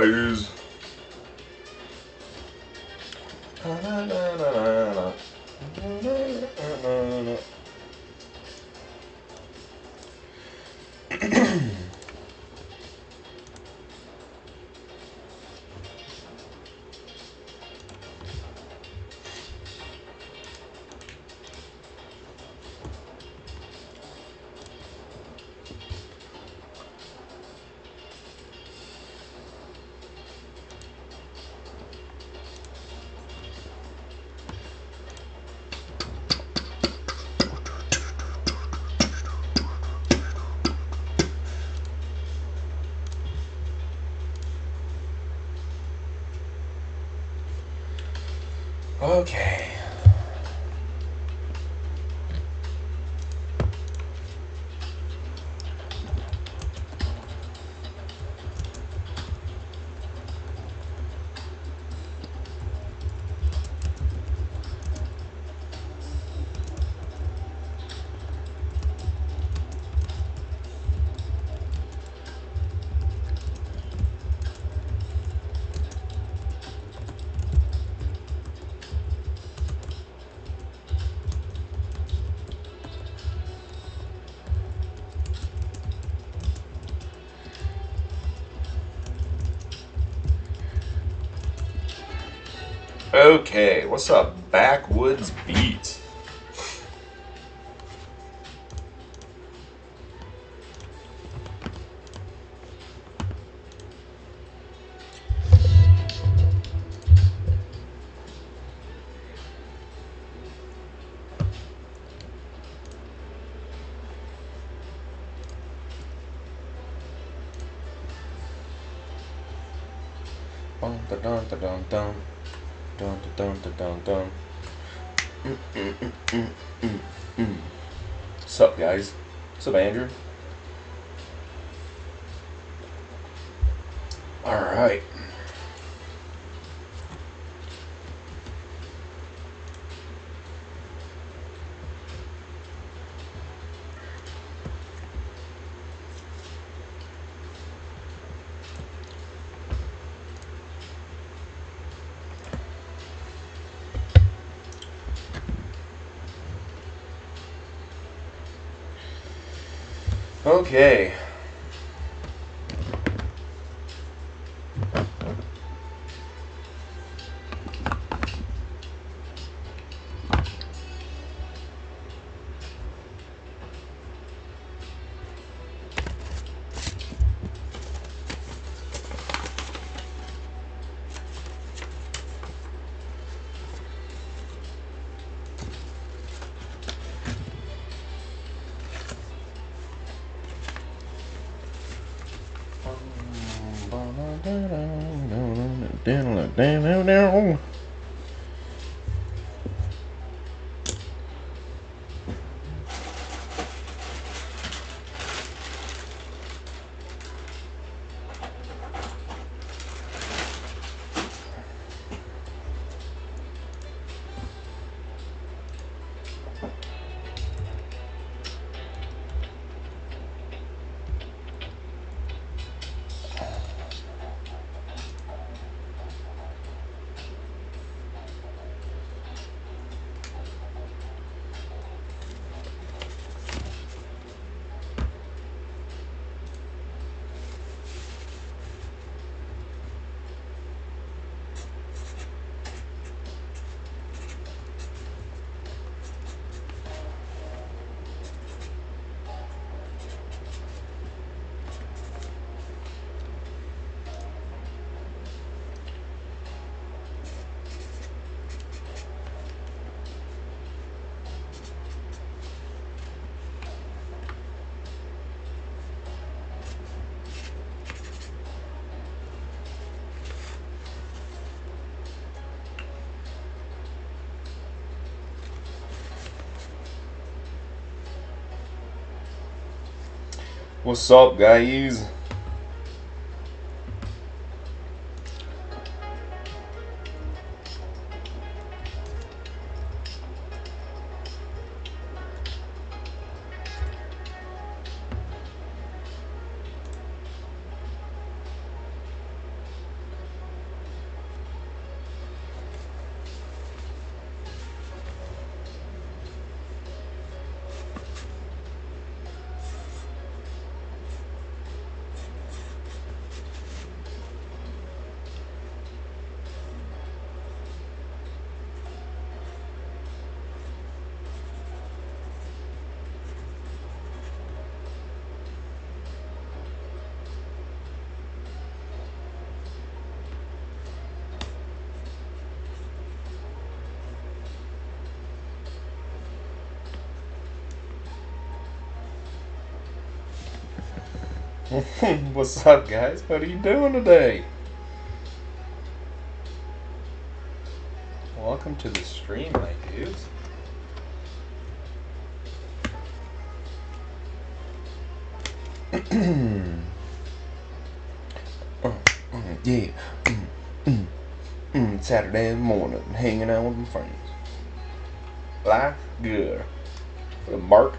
guys? Okay. Okay, what's up, Backwoods Beat? Dun dun dun dun dun dun dun dun dun. What's up, guys? What's up, Andrew? All right. Okay. What's up, guys? What's up, guys? What are you doing today? Welcome to the stream, my dudes. Yeah. Saturday morning, hanging out with my friends. Life good. With a Mark.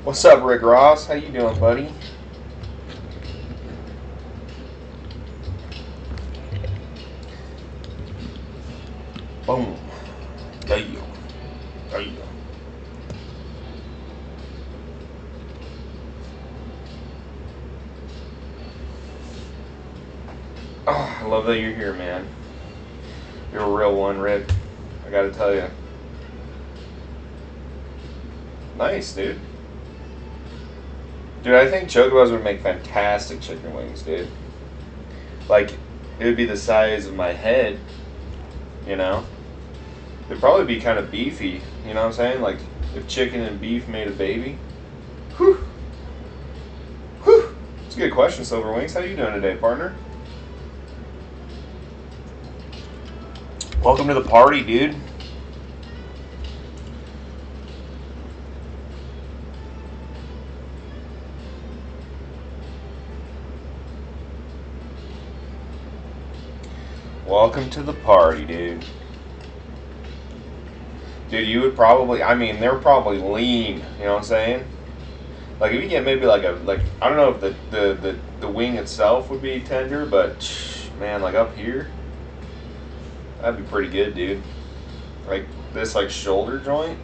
What's up, Rick Ross? How you doing, buddy? Boom. Damn. Damn. Oh, I love that you're here, man. You're a real one, Rick. I gotta tell you. Nice, dude. Dude, I think chocobos would make fantastic chicken wings, dude. Like, it would be the size of my head, you know? It'd probably be kind of beefy, you know what I'm saying? Like, if chicken and beef made a baby. Whew. Whew. It's a good question, Silver Wings. How you doing today, partner? Welcome to the party, dude. Welcome to the party, dude. Dude, you would probably, I mean, they're probably lean, you know what I'm saying? Like, if you get maybe like I don't know if the wing itself would be tender, but, man, like up here, that'd be pretty good, dude. Like, this, like, shoulder joint.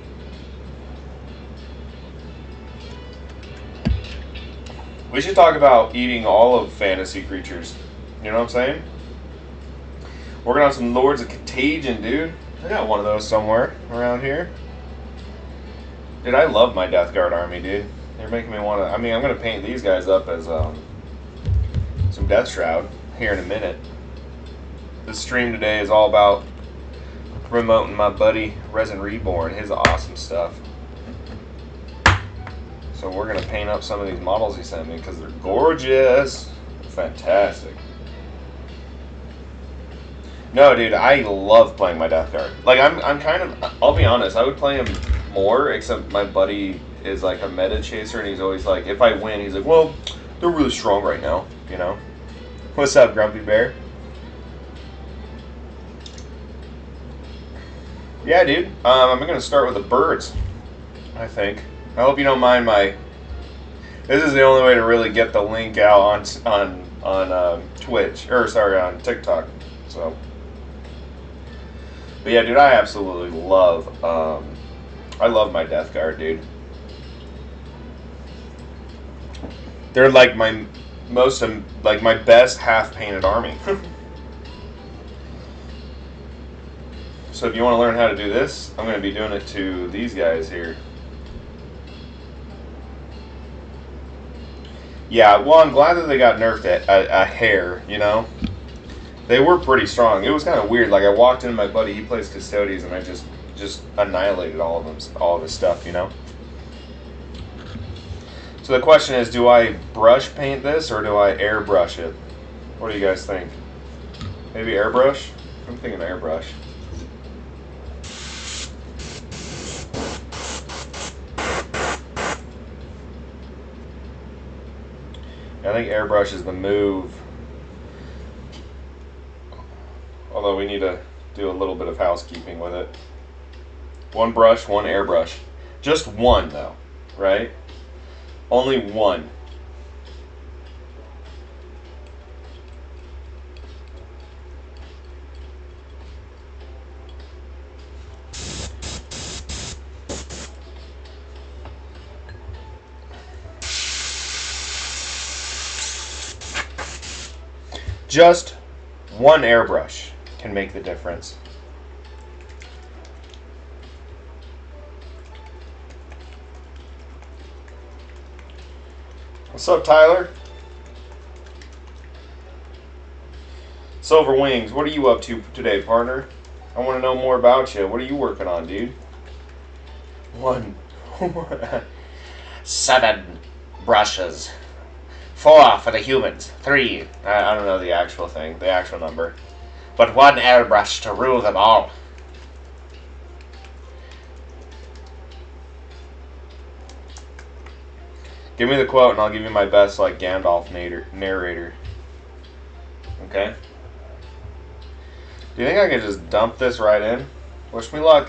We should talk about eating all of fantasy creatures. You know what I'm saying? Working on some Lords of Contagion, dude. I got one of those somewhere around here. Dude, I love my Death Guard army, dude. They're making me want to... I mean, I'm going to paint these guys up as some Death Shroud here in a minute. This stream today is all about promoting my buddy ResinReborne, his awesome stuff. So we're going to paint up some of these models he sent me because they're gorgeous. Fantastic. No, dude, I love playing my Death Guard. Like, I'm kind of, I'll be honest, I would play him more, except my buddy is like a meta chaser, and he's always like, if I win, he's like, well, they're really strong right now, you know? What's up, Grumpy Bear? Yeah, dude. I'm going to start with the birds, I think. I hope you don't mind my... This is the only way to really get the link out on Twitch, or sorry, on TikTok. So, but yeah, dude, I absolutely love, I love my Death Guard, dude. They're like my like my best half-painted army. So if you want to learn how to do this, I'm going to be doing it to these guys here. Yeah, well, I'm glad that they got nerfed a hair, you know? They were pretty strong. It was kind of weird. Like, I walked in, my buddy, he plays Custodians, and I just annihilated all of his stuff, you know? So the question is, do I brush paint this, or do I airbrush it? What do you guys think? Maybe airbrush? I'm thinking airbrush. I think airbrush is the move. Although we need to do a little bit of housekeeping with it. One brush, one airbrush. Just one, though, right? Only one. Just one airbrush can make the difference. What's up, Tyler? Silver Wings, what are you up to today, partner? I want to know more about you. What are you working on, dude? 7 brushes. 4 for the humans. 3. I don't know the actual thing, the actual number. But 1 airbrush to rule them all. Give me the quote and I'll give you my best, like, Gandalf narrator. Okay? Do you think I could just dump this right in? Wish me luck.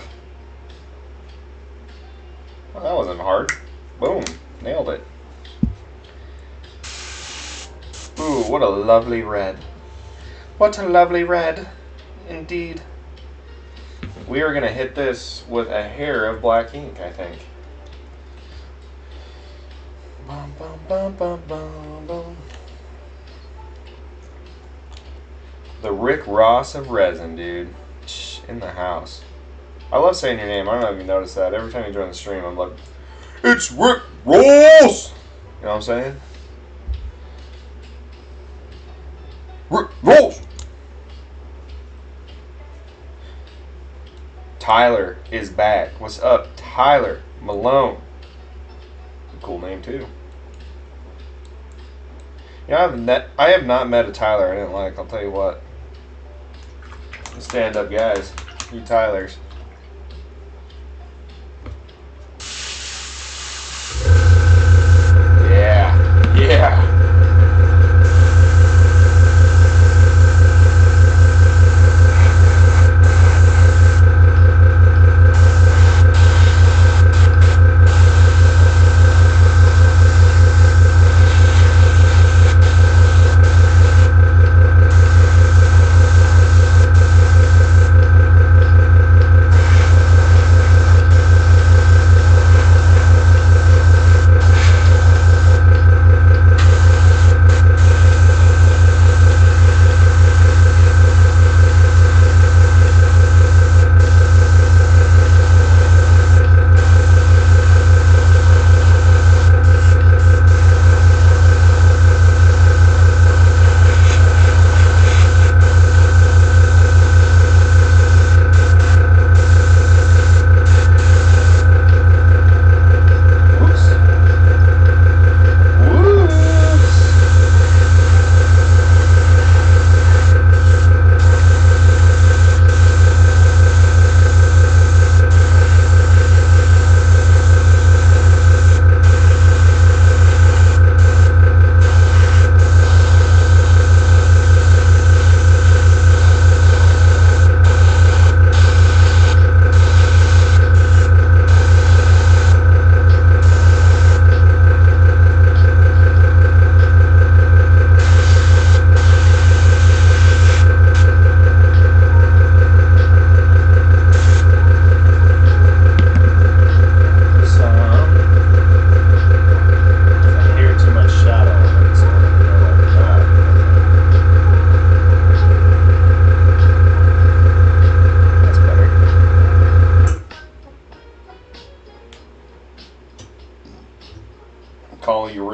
Well, that wasn't hard. Boom. Nailed it. Ooh, what a lovely red. What a lovely red. Indeed. We are going to hit this with a hair of black ink, I think. Bum, bum, bum, bum, bum, bum. The Rick Ross of resin, dude. In the house. I love saying your name. I don't know if you noticed that. Every time you join the stream, I'm like, it's Rick Ross! You know what I'm saying? Rick Ross! Tyler is back. What's up, Tyler Malone? Cool name, too. Yeah, I have not met a Tyler I didn't like, I'll tell you what. Stand up guys. You Tylers. Yeah. Yeah.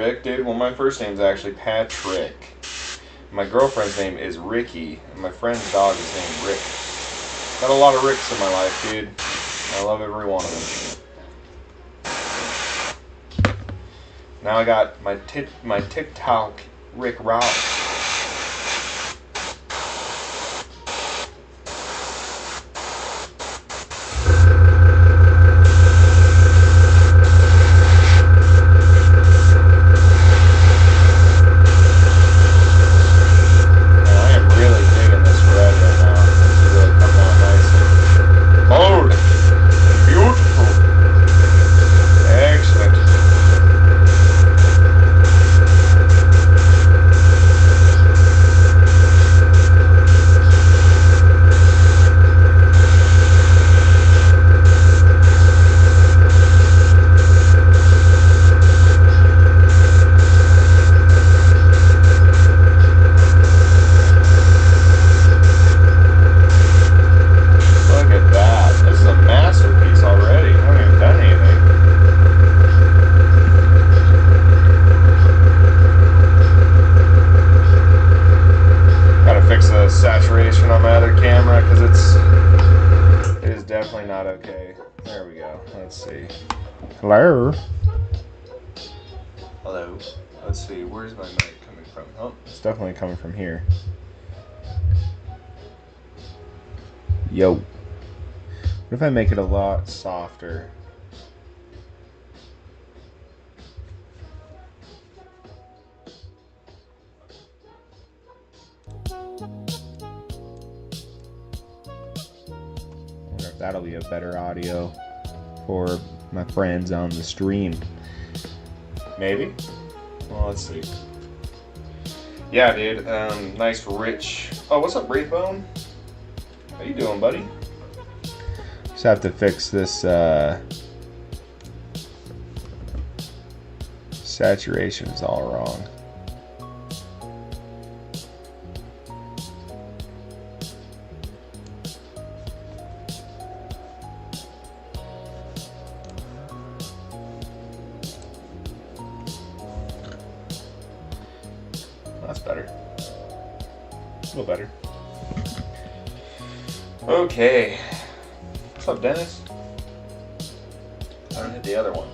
Rick, dude. Well, my first name's actually Patrick. My girlfriend's name is Ricky, and my friend's dog is named Rick. Got a lot of Ricks in my life, dude. I love every one of them. Now I got my TikTok Rick Rouse. Saturation on my other camera because it is definitely not okay. There we go. Let's see. Hello. Hello. Let's see. Where's my mic coming from? Oh, it's definitely coming from here. Yo. What if I make it a lot softer? That'll be a better audio for my friends on the stream. Maybe? Well, let's see. Yeah, dude. Nice rich. Oh, what's up, Wraithbone? How you doing, buddy? Just have to fix this saturation is all wrong. That's better. A little better. Okay. What's up, Dennis? I don't hit the other one.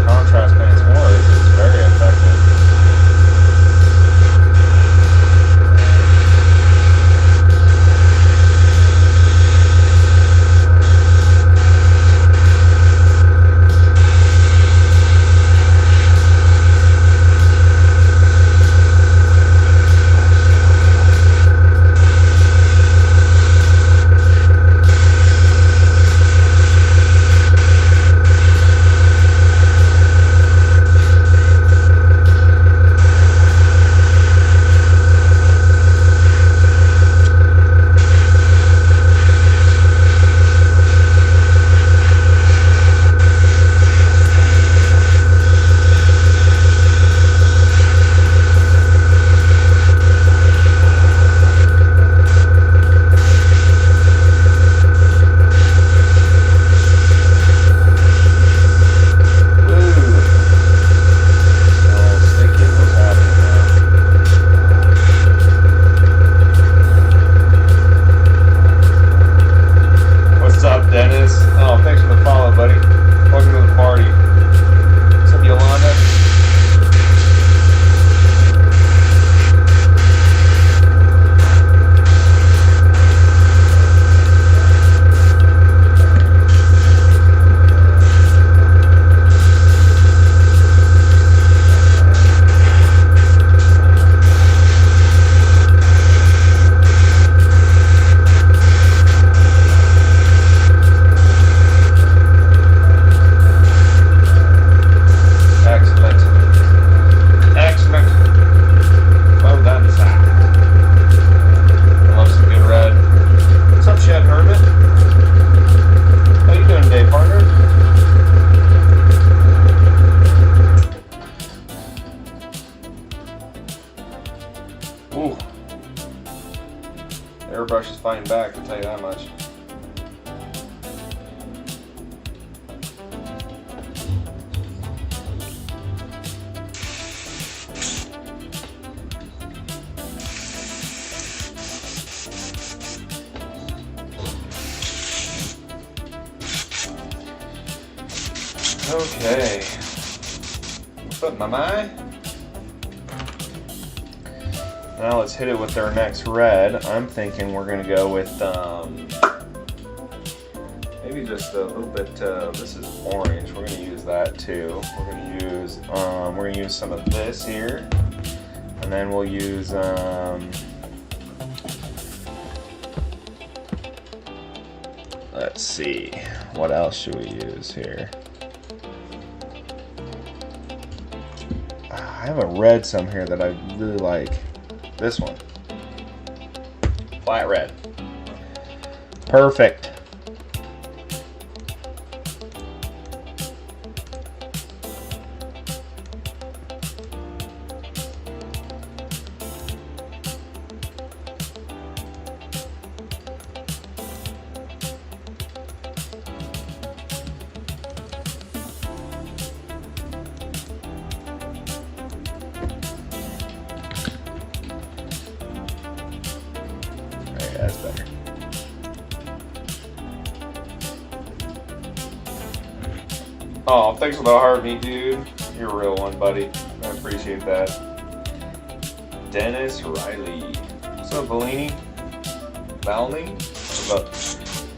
Contrast paints more. It's very effective. Okay. What's up, my mind? Now let's hit it with our next red. I'm thinking we're gonna go with maybe just a little bit. This is orange. We're gonna use that too. We're gonna use some of this here, and then we'll use let's see, what else should we use here? I have a red some here that I really like. This one. Flat red. Perfect. That's better. Oh, thanks for the heartbeat, dude. You're a real one, buddy. I appreciate that. Dennis Riley. What's up, Bellini? Balney? What's up?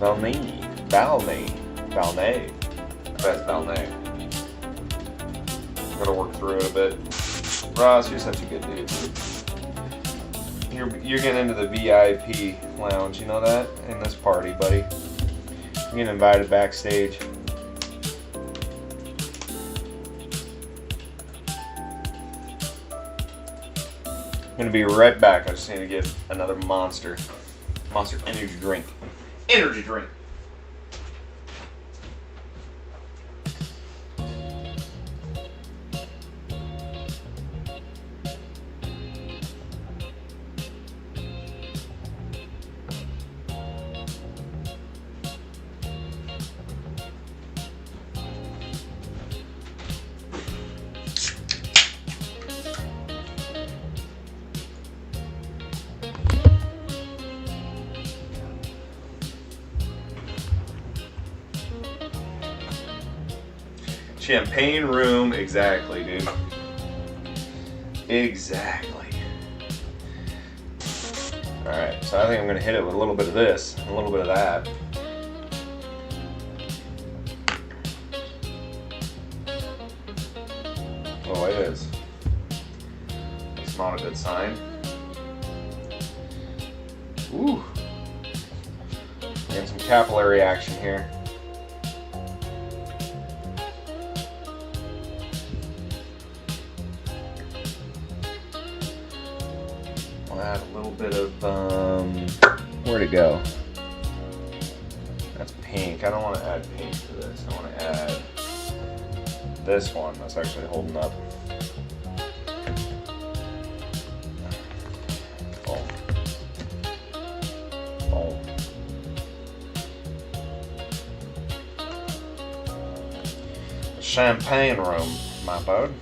Balney. Balney. Balney. That's Balney. Gotta work through it a bit. Ross, you're such a good dude. You're getting into the VIP lounge, you know that? In this party, buddy. You're getting invited backstage. I'm gonna be right back. I just need to get another Monster energy drink. Energy drink. Champagne room, exactly, dude. Exactly. Alright, so I think I'm going to hit it with a little bit of this, a little bit of that. Oh, it is. It's not a good sign. Ooh. Getting some capillary action here. I'll add a little bit of, where'd it go? That's pink. I don't want to add pink to this. I want to add this one that's actually holding up. Oh. Oh. Champagne room, my bud.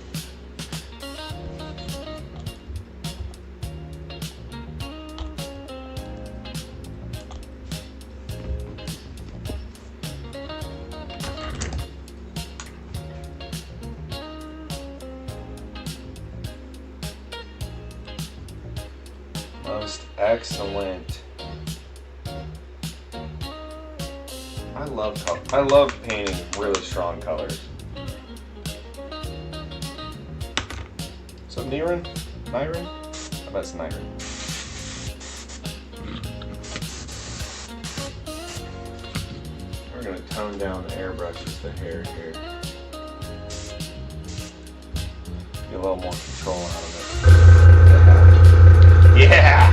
Most excellent. I love painting really strong colors. So Niren? I bet it's Niren. We're gonna tone down the airbrush just a hair here. Get a little more control out of it. Yeah!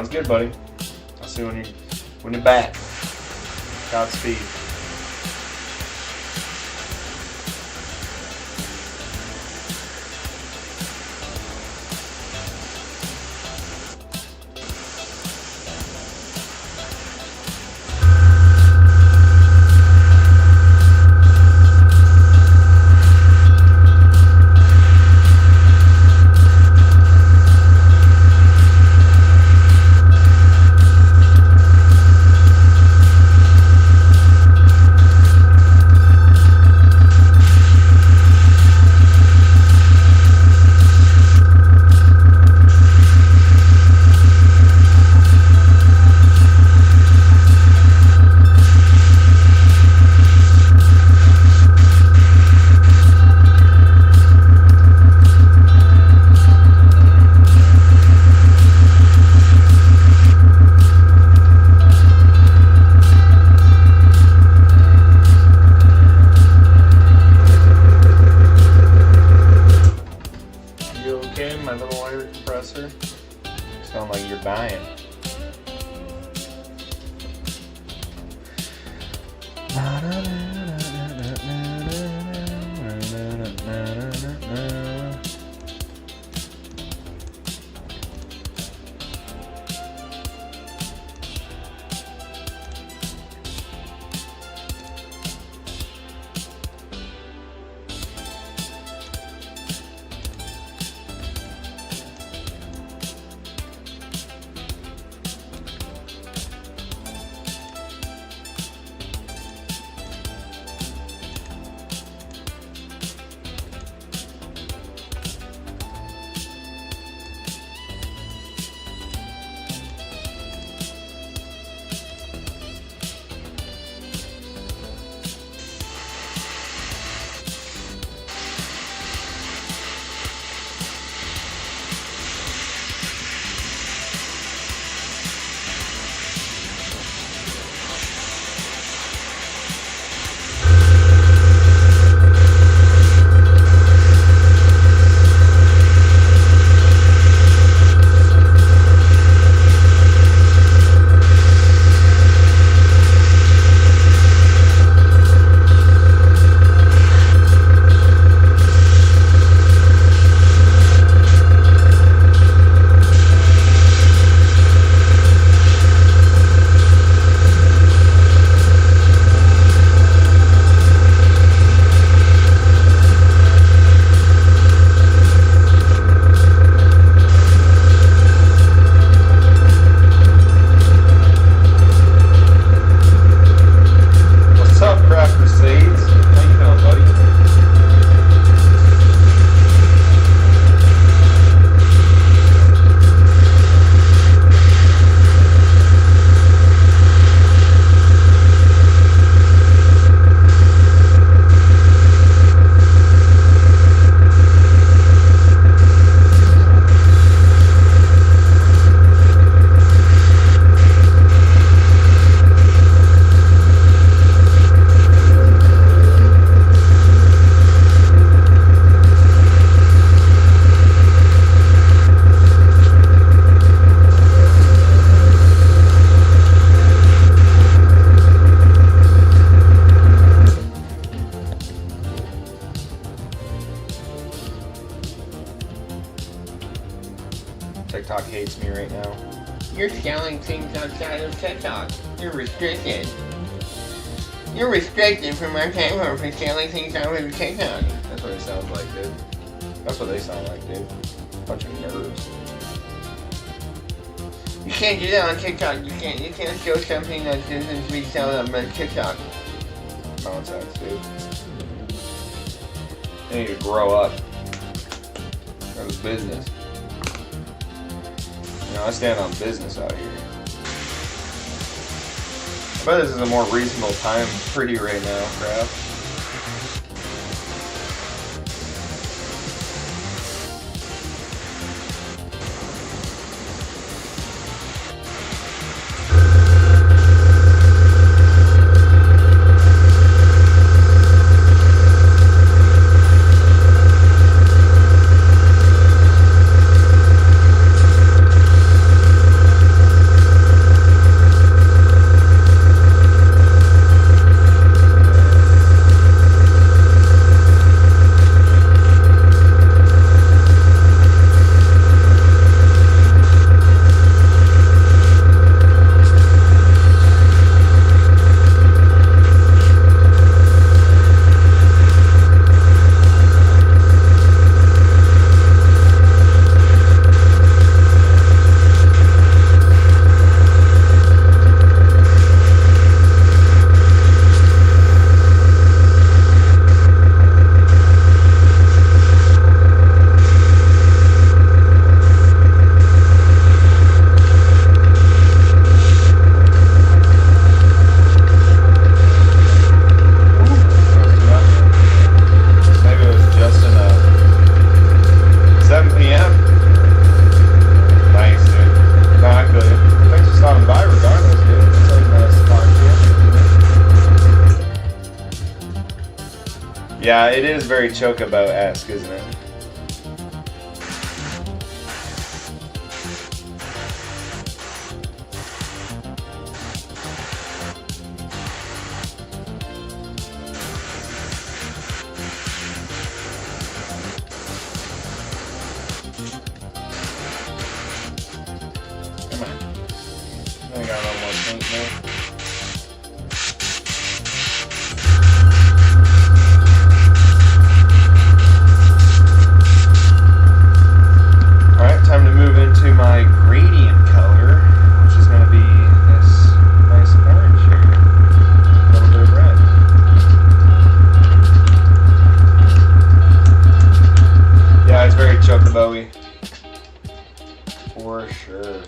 Sounds good, buddy. I'll see you when you're back. Godspeed. My little air compressor. Sound like you're dying. TikTok hates me right now. You're selling things outside of TikTok. You're restricted. You're restricted from our platform for selling things out of TikTok. That's what it sounds like, dude. That's what they sound like, dude. Bunch of nerds. You can't do that on TikTok. You can't show something that doesn't resell on TikTok. Nonsense, dude. They need to grow up. That was business. You know, I stand on business out here. I bet this is a more reasonable time pretty right now, crap. is very Chocobo-esque, isn't it? Come on. I got a little more paint there. Alright, time to move into my gradient color, which is going to be this nice orange here. A little bit of red. Yeah, it's very Chocobo-y. For sure.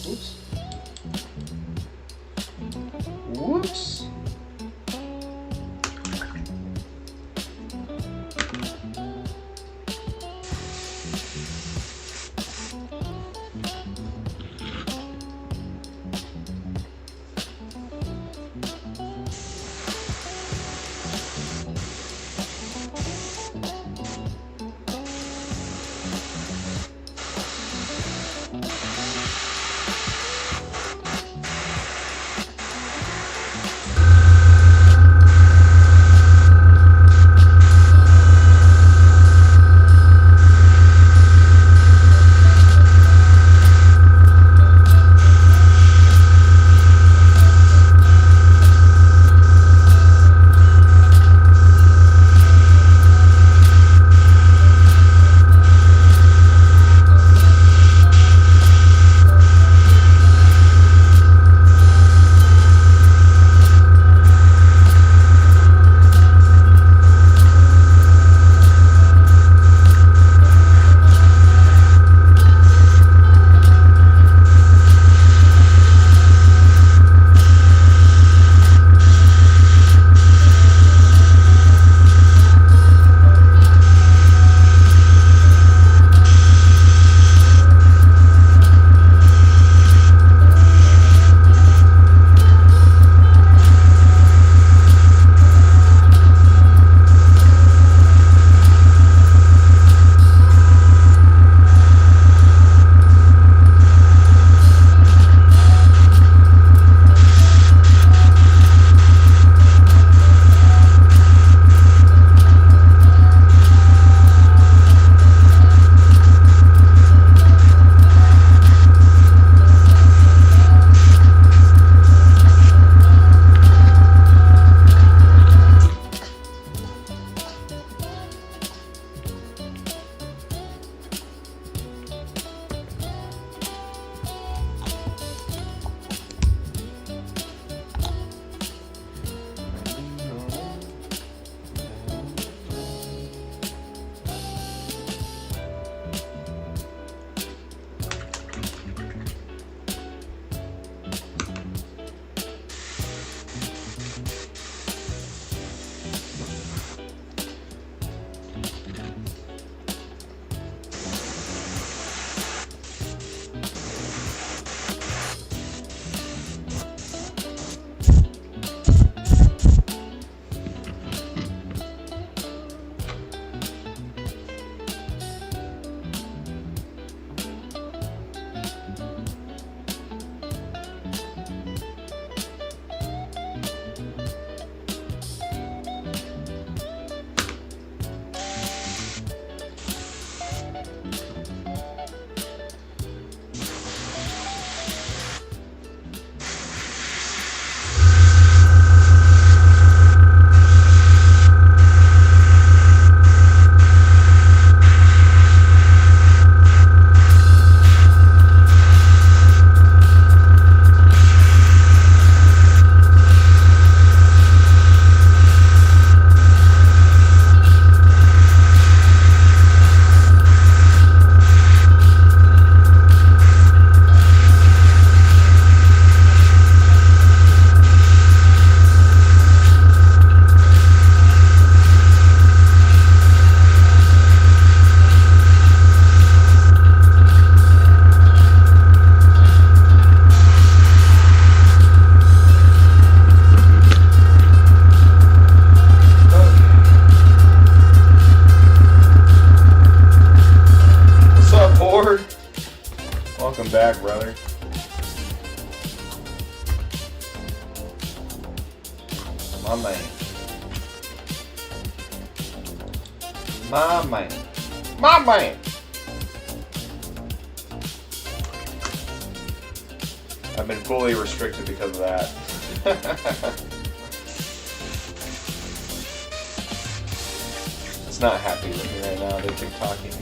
Oops. Whoops. My man. My man. My man! I've been fully restricted because of that. It's not happy with me right now, they're TikTokings.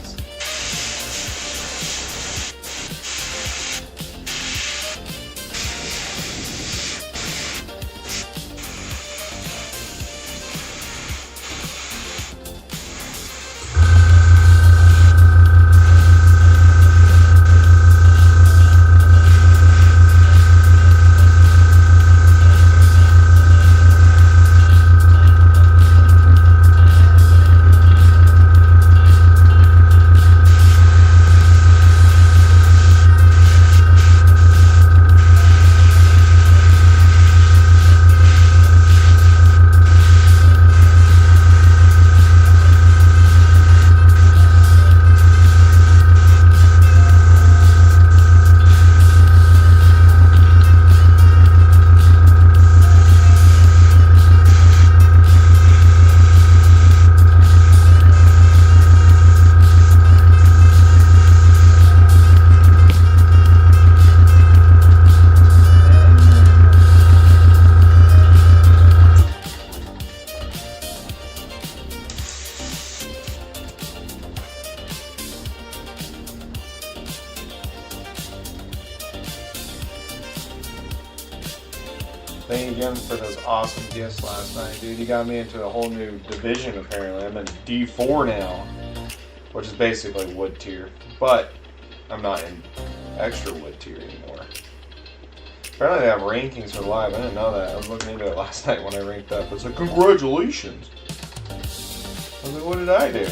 Thank you again for those awesome gifts last night, dude. You got me into a whole new division, apparently. I'm in D4 now, which is basically wood tier. But I'm not in extra wood tier anymore. Apparently they have rankings for live. I didn't know that. I was looking into it last night when I ranked up. It's like, congratulations. I was like, what did I do?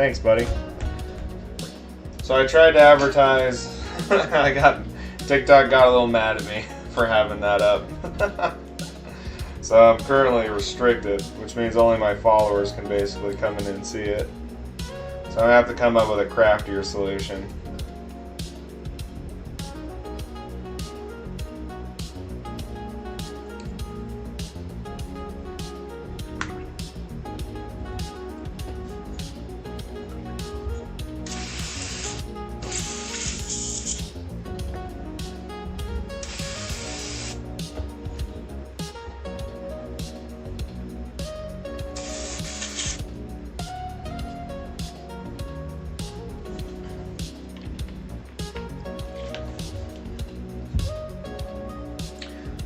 Thanks, buddy. So I tried to advertise. TikTok got a little mad at me for having that up. So I'm currently restricted, which means only my followers can basically come in and see it. So I have to come up with a craftier solution.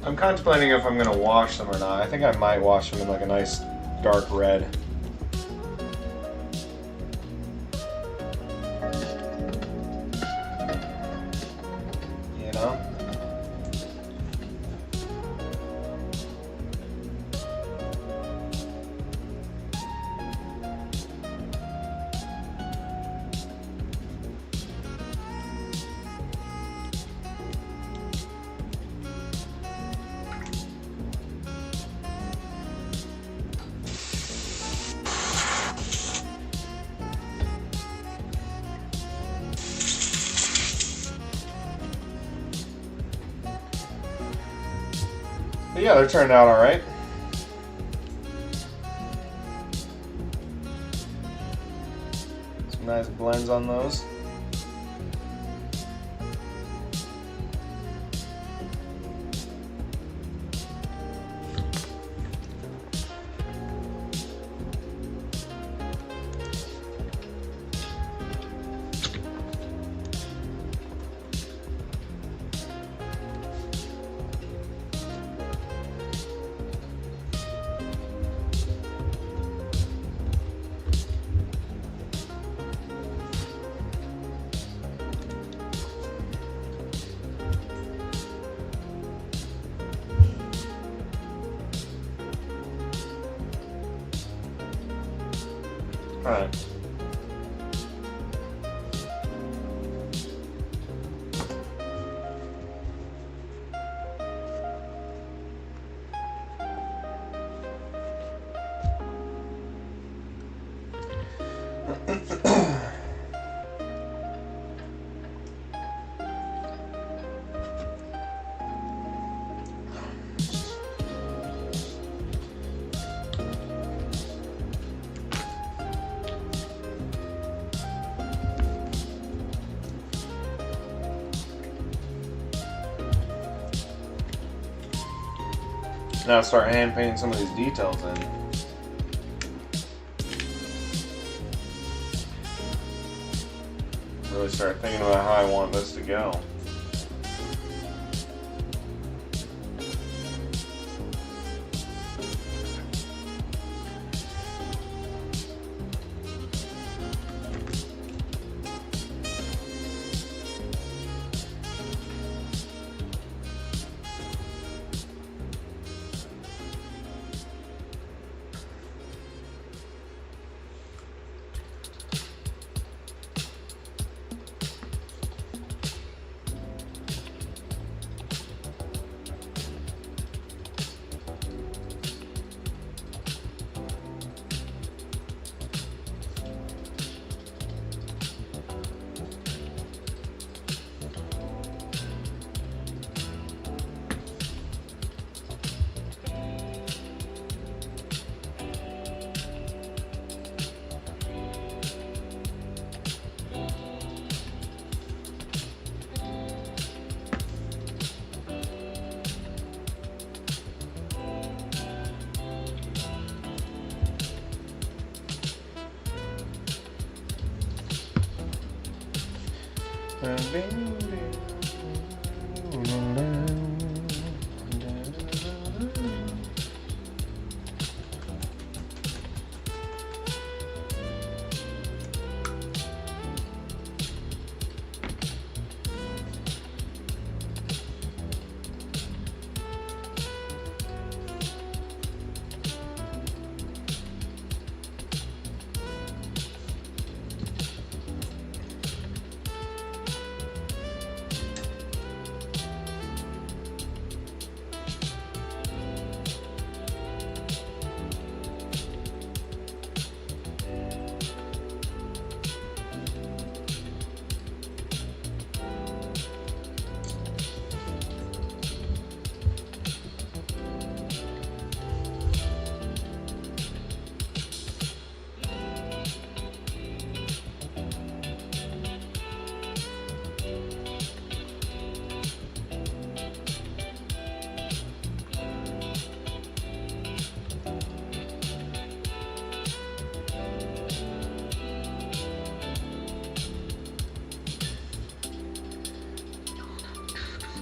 I'm contemplating if I'm going to wash them or not. I think I might wash them in like a nice dark red. You know? But yeah, they're turning out alright. Some nice blends on those. Alright. Now start hand painting some of these details in. Really start thinking about how I want this to go.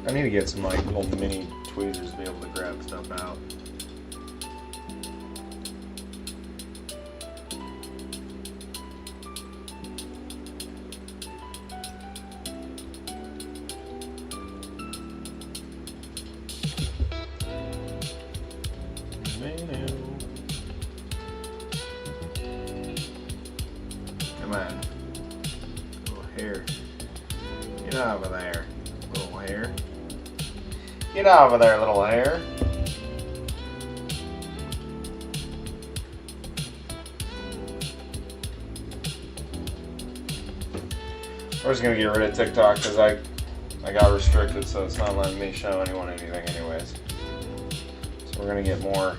I need to get some like little mini tweezers to be able to grab stuff out. Come on. Little hair. Get over there, little hair. Get over there, little hair. We're just gonna get rid of TikTok because I got restricted, so it's not letting me show anyone anything anyways. So we're gonna get more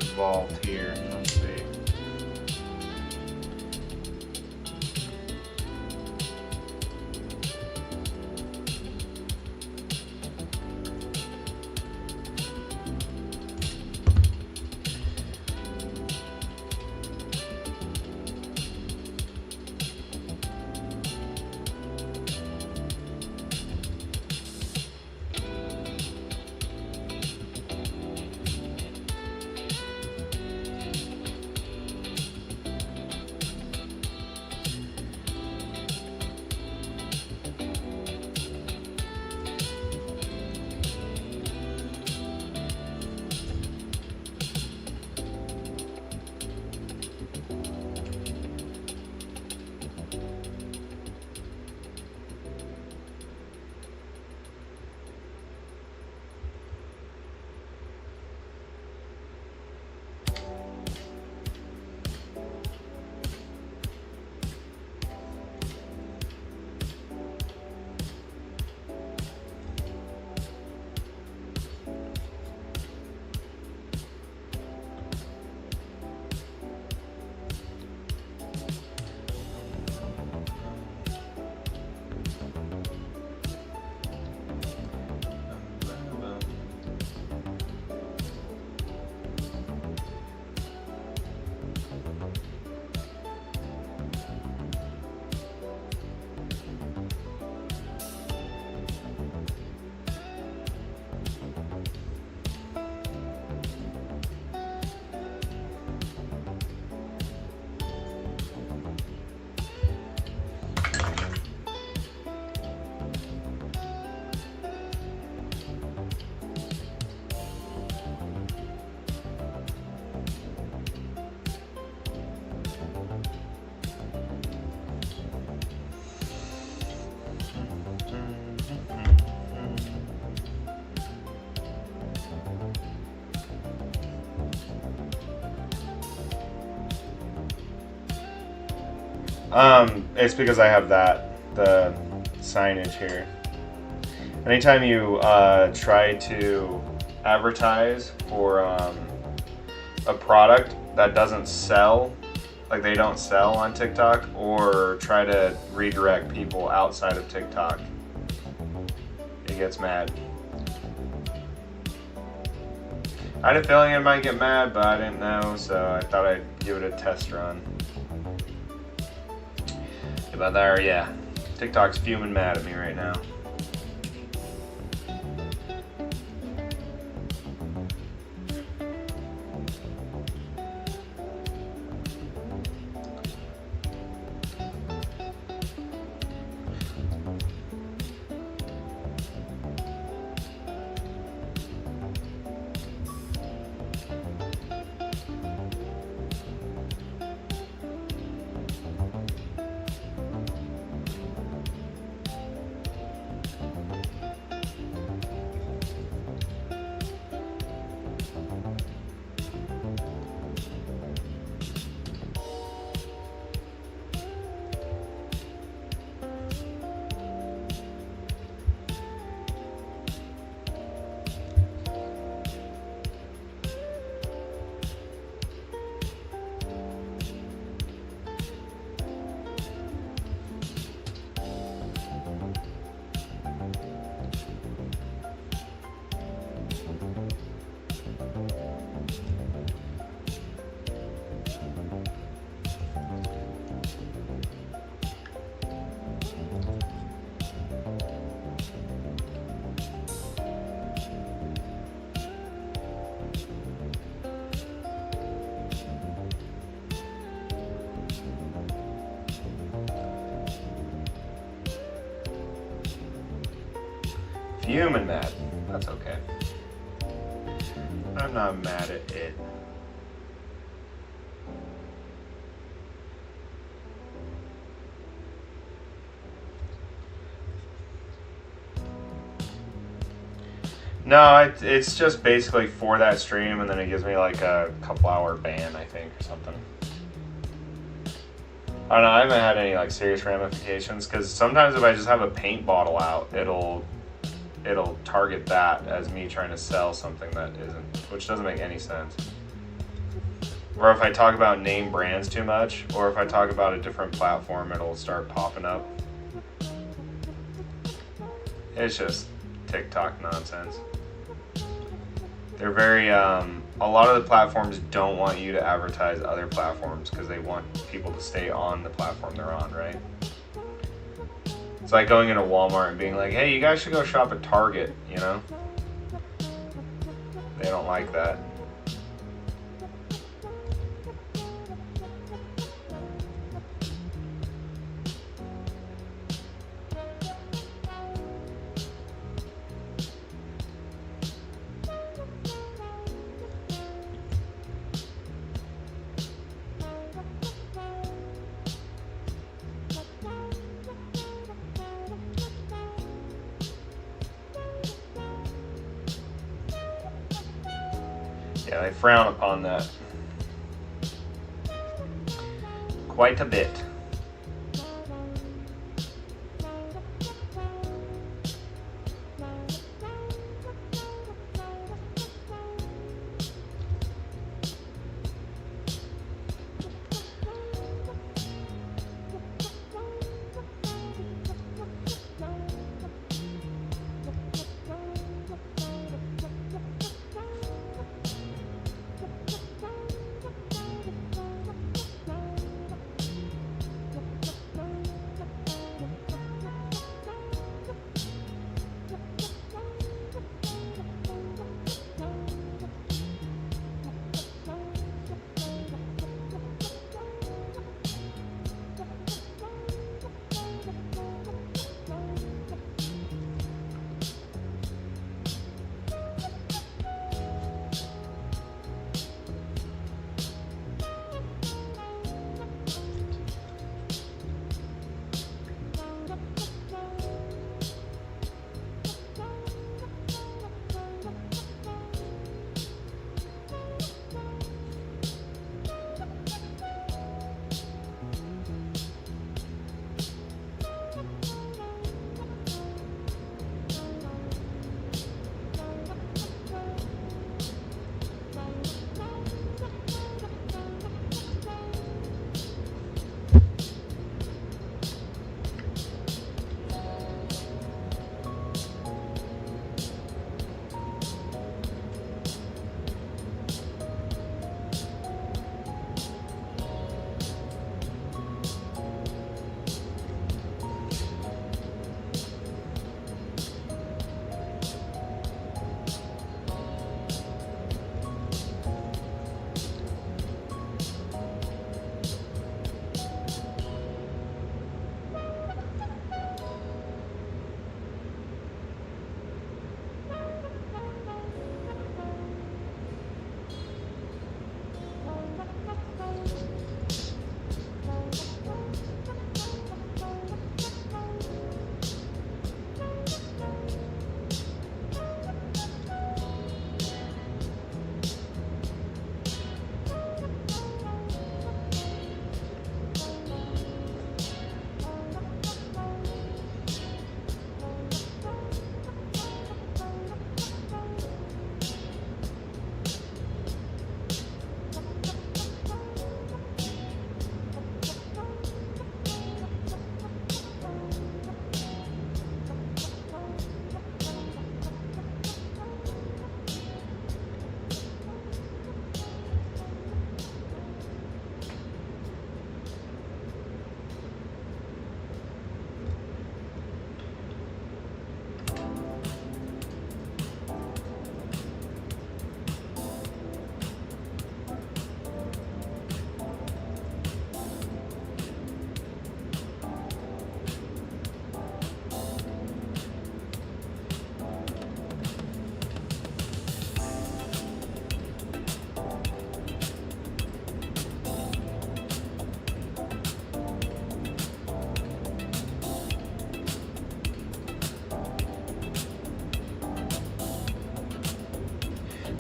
involved here. Let's see. It's because I have the signage here. Anytime you try to advertise for a product that doesn't sell, like they don't sell on TikTok, or try to redirect people outside of TikTok, it gets mad. I had a feeling it might get mad, but I didn't know, so I thought I'd give it a test run. About there, yeah. TikTok's fuming mad at me right now. Fuming mad. That's okay. I'm not mad at it. No, it's just basically for that stream, and then it gives me like a couple hour ban, I think, or something. I don't know, I haven't had any like serious ramifications, because sometimes if I just have a paint bottle out, it'll target that as me trying to sell something that isn't, which doesn't make any sense. Or if I talk about name brands too much, or if I talk about a different platform, it'll start popping up. It's just TikTok nonsense. They're very, a lot of the platforms don't want you to advertise other platforms because they want people to stay on the platform they're on, right? It's like going into Walmart and being like, hey, you guys should go shop at Target, you know? They don't like that. Yeah, they frown upon that quite a bit.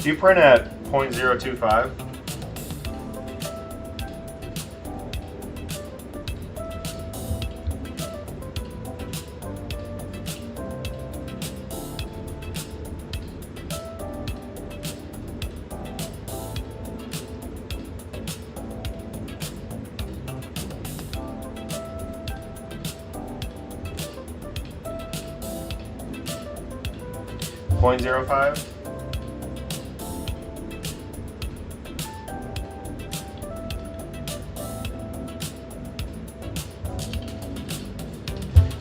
Do you print at 0.025? .05?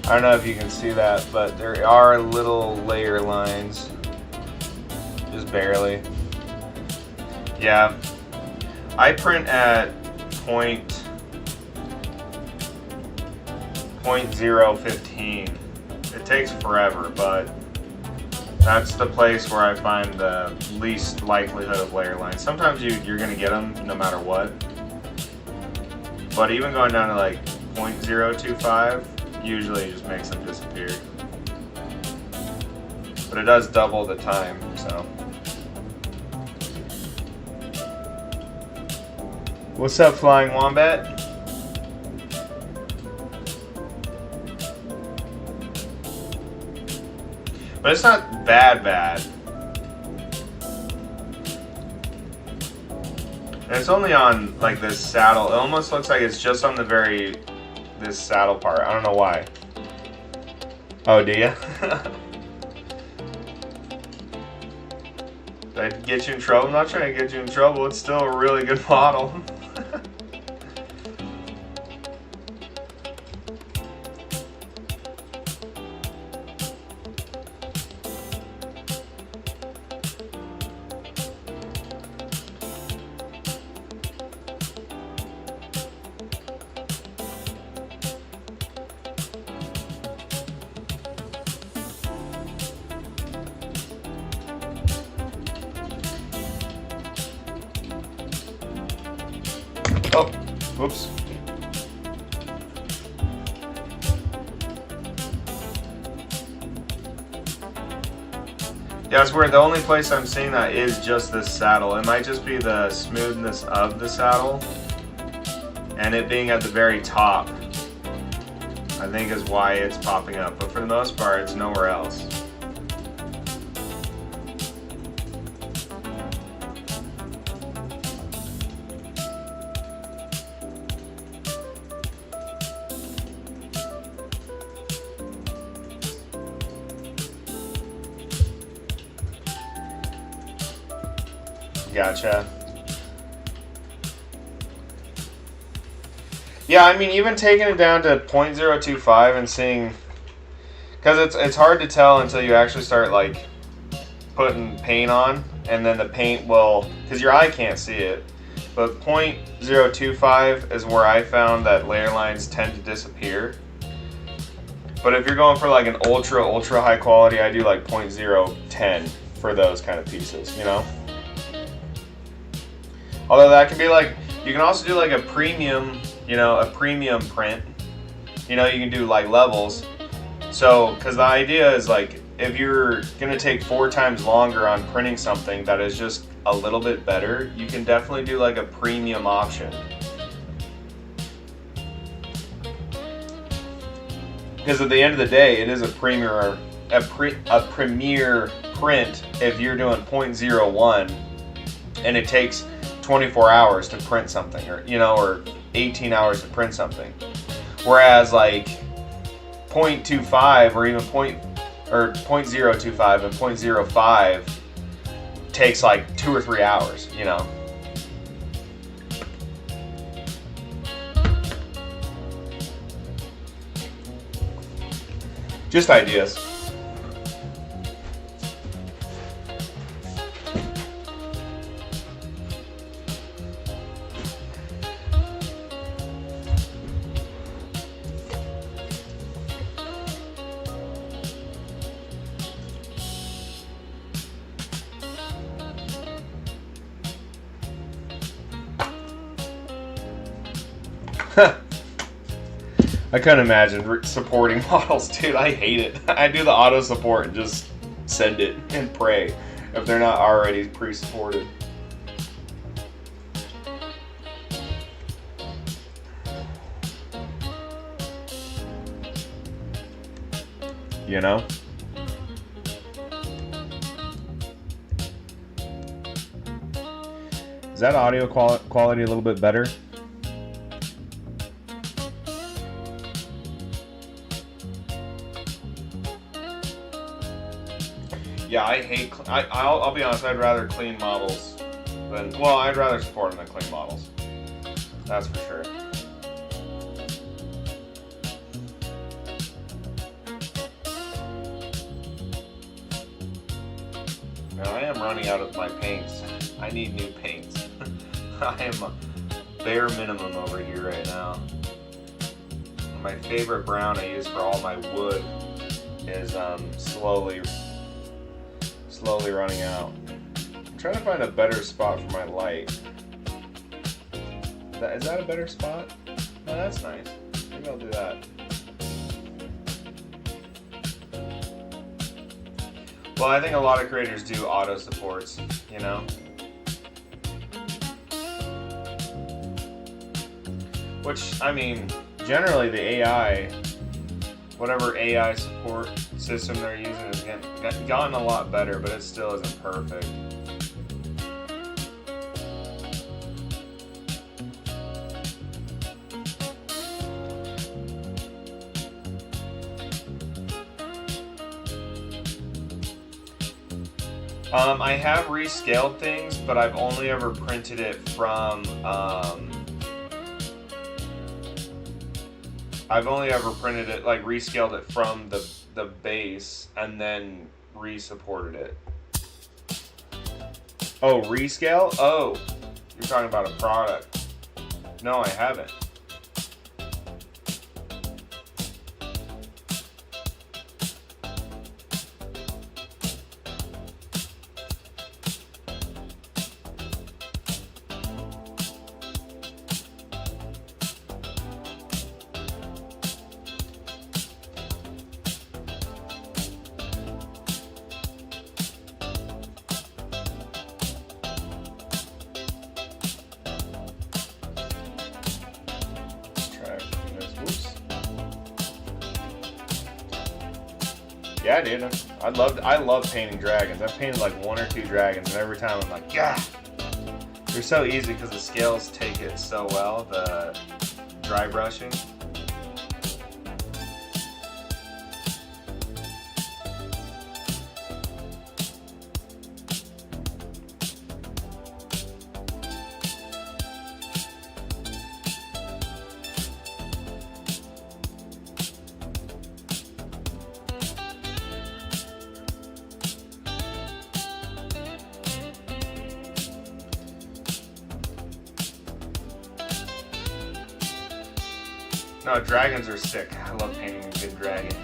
I don't know if you can see that, but there are little layer lines. Just barely. Yeah. I print at .015. It takes forever, but that's the place where I find the least likelihood of layer lines. Sometimes you're going to get them no matter what. But even going down to like 0.025 usually just makes them disappear. But it does double the time, so. What's up, Flying Wombat? But it's not bad. And it's only on like this saddle. It almost looks like it's just on this saddle part. I don't know why. Oh, do ya? Did I get you in trouble? I'm not trying to get you in trouble. It's still a really good model. Oh, whoops. Yeah, it's weird. The only place I'm seeing that is just this saddle. It might just be the smoothness of the saddle and it being at the very top, I think, is why it's popping up. But for the most part, it's nowhere else. Gotcha. Yeah, I mean, even taking it down to 0.025 and seeing, because it's hard to tell until you actually start like putting paint on, and then the paint will, because your eye can't see it, but 0.025 is where I found that layer lines tend to disappear. But if you're going for like an ultra high quality, I do like 0.010 for those kind of pieces, you know? Although that can be like, you can also do like a premium, you know, a premium print. You know, you can do like levels. So, because the idea is like, if you're going to take 4 times longer on printing something that is just a little bit better, you can definitely do like a premium option. Because at the end of the day, it is a premier print if you're doing 0.01 and it takes 24 hours to print something, or you know, or 18 hours to print something. Whereas like 0.25 or even 0.025 and 0.05 takes like 2 or 3 hours, you know. Just ideas. I couldn't imagine supporting models, dude. I hate it. I do the auto support and just send it and pray. if they're not already pre-supported. You know? Is that audio quality a little bit better? Yeah, I hate. I'll be honest. I'd rather clean models than. Well, I'd rather support them than clean models. That's for sure. Now, I am running out of my paints. I need new paints. I am a bare minimum over here right now. My favorite brown I use for all my wood is slowly running out. I'm trying to find a better spot for my light. Is that a better spot? No, that's nice. Maybe I'll do that. Well, I think a lot of creators do auto supports, you know? Which, I mean, generally the AI, whatever AI support system they're using has gotten a lot better, but it still isn't perfect. I have rescaled things, but I've only ever printed it from, like rescaled it from the base and then re-supported it. Oh, rescale? Oh, you're talking about a product. No, I haven't. Yeah, dude. I love painting dragons. I've painted like 1 or 2 dragons, and every time I'm like, yeah. They're so easy because the scales take it so well. The dry brushing. No, dragons are sick. I love painting a good dragon.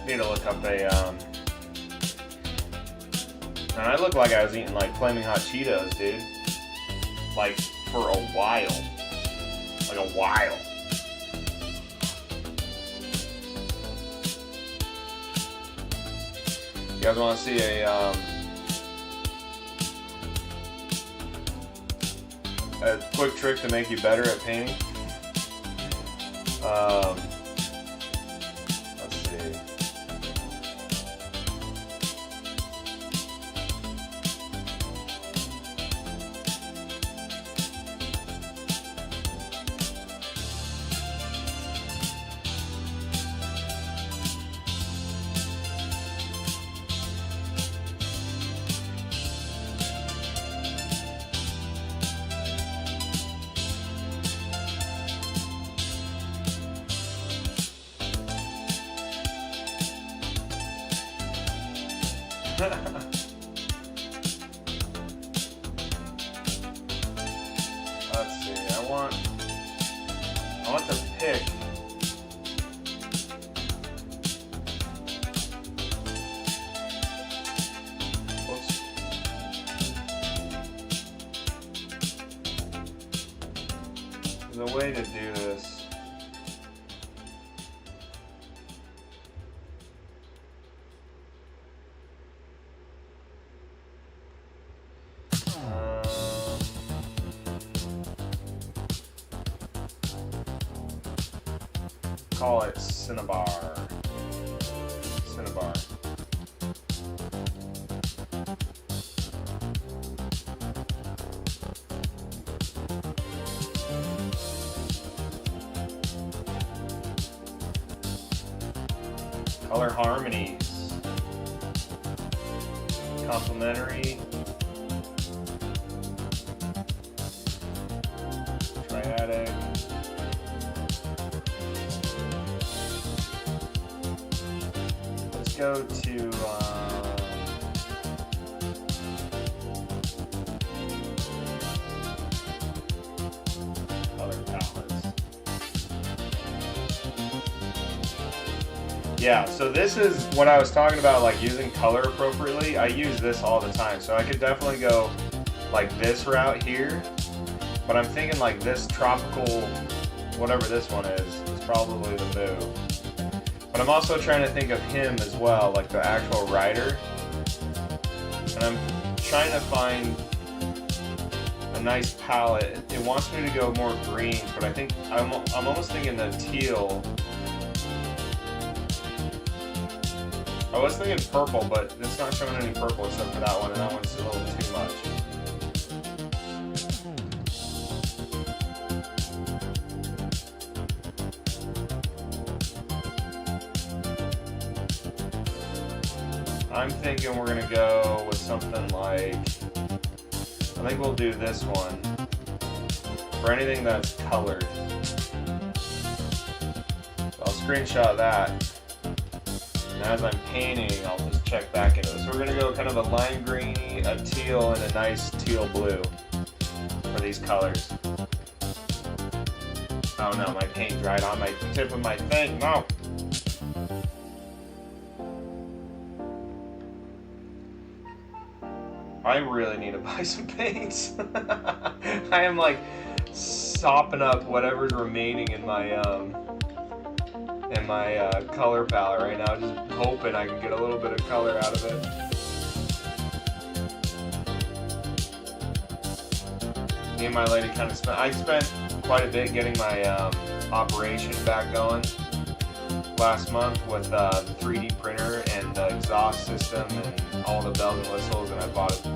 Need to look up a, and I look like I was eating like flaming hot Cheetos, dude. Like, for a while. Like a while. You guys want to see a quick trick to make you better at painting? Let's see. Let's see. I want to pick. Oops. There's a way to do this. Call it Cinnabar. Color harmonies. Complementary. Triadic. Let's go to color palettes. Yeah, so this is what I was talking about, like using color appropriately. I use this all the time, so I could definitely go like this route here, but I'm thinking like this tropical, whatever this one is probably the move. But I'm also trying to think of him as well, like the actual rider. And I'm trying to find a nice palette. It wants me to go more greens, but I think I'm almost thinking the teal. I was thinking purple, but it's not showing any purple except for that one, and that one's a little too much. I'm thinking we're gonna go with something like, I think we'll do this one for anything that's colored. So I'll screenshot that, and as I'm painting, I'll just check back into it. So we're gonna go kind of a lime greeny, a teal, and a nice teal blue for these colors. Oh no, my paint dried on my tip of my thing, no! I really need to buy some paints. I am like sopping up whatever's remaining in my color palette right now, just hoping I can get a little bit of color out of it. Me and my lady kind of I spent quite a bit getting my operation back going last month with the 3D printer and the exhaust system and all the bells and whistles, and I bought a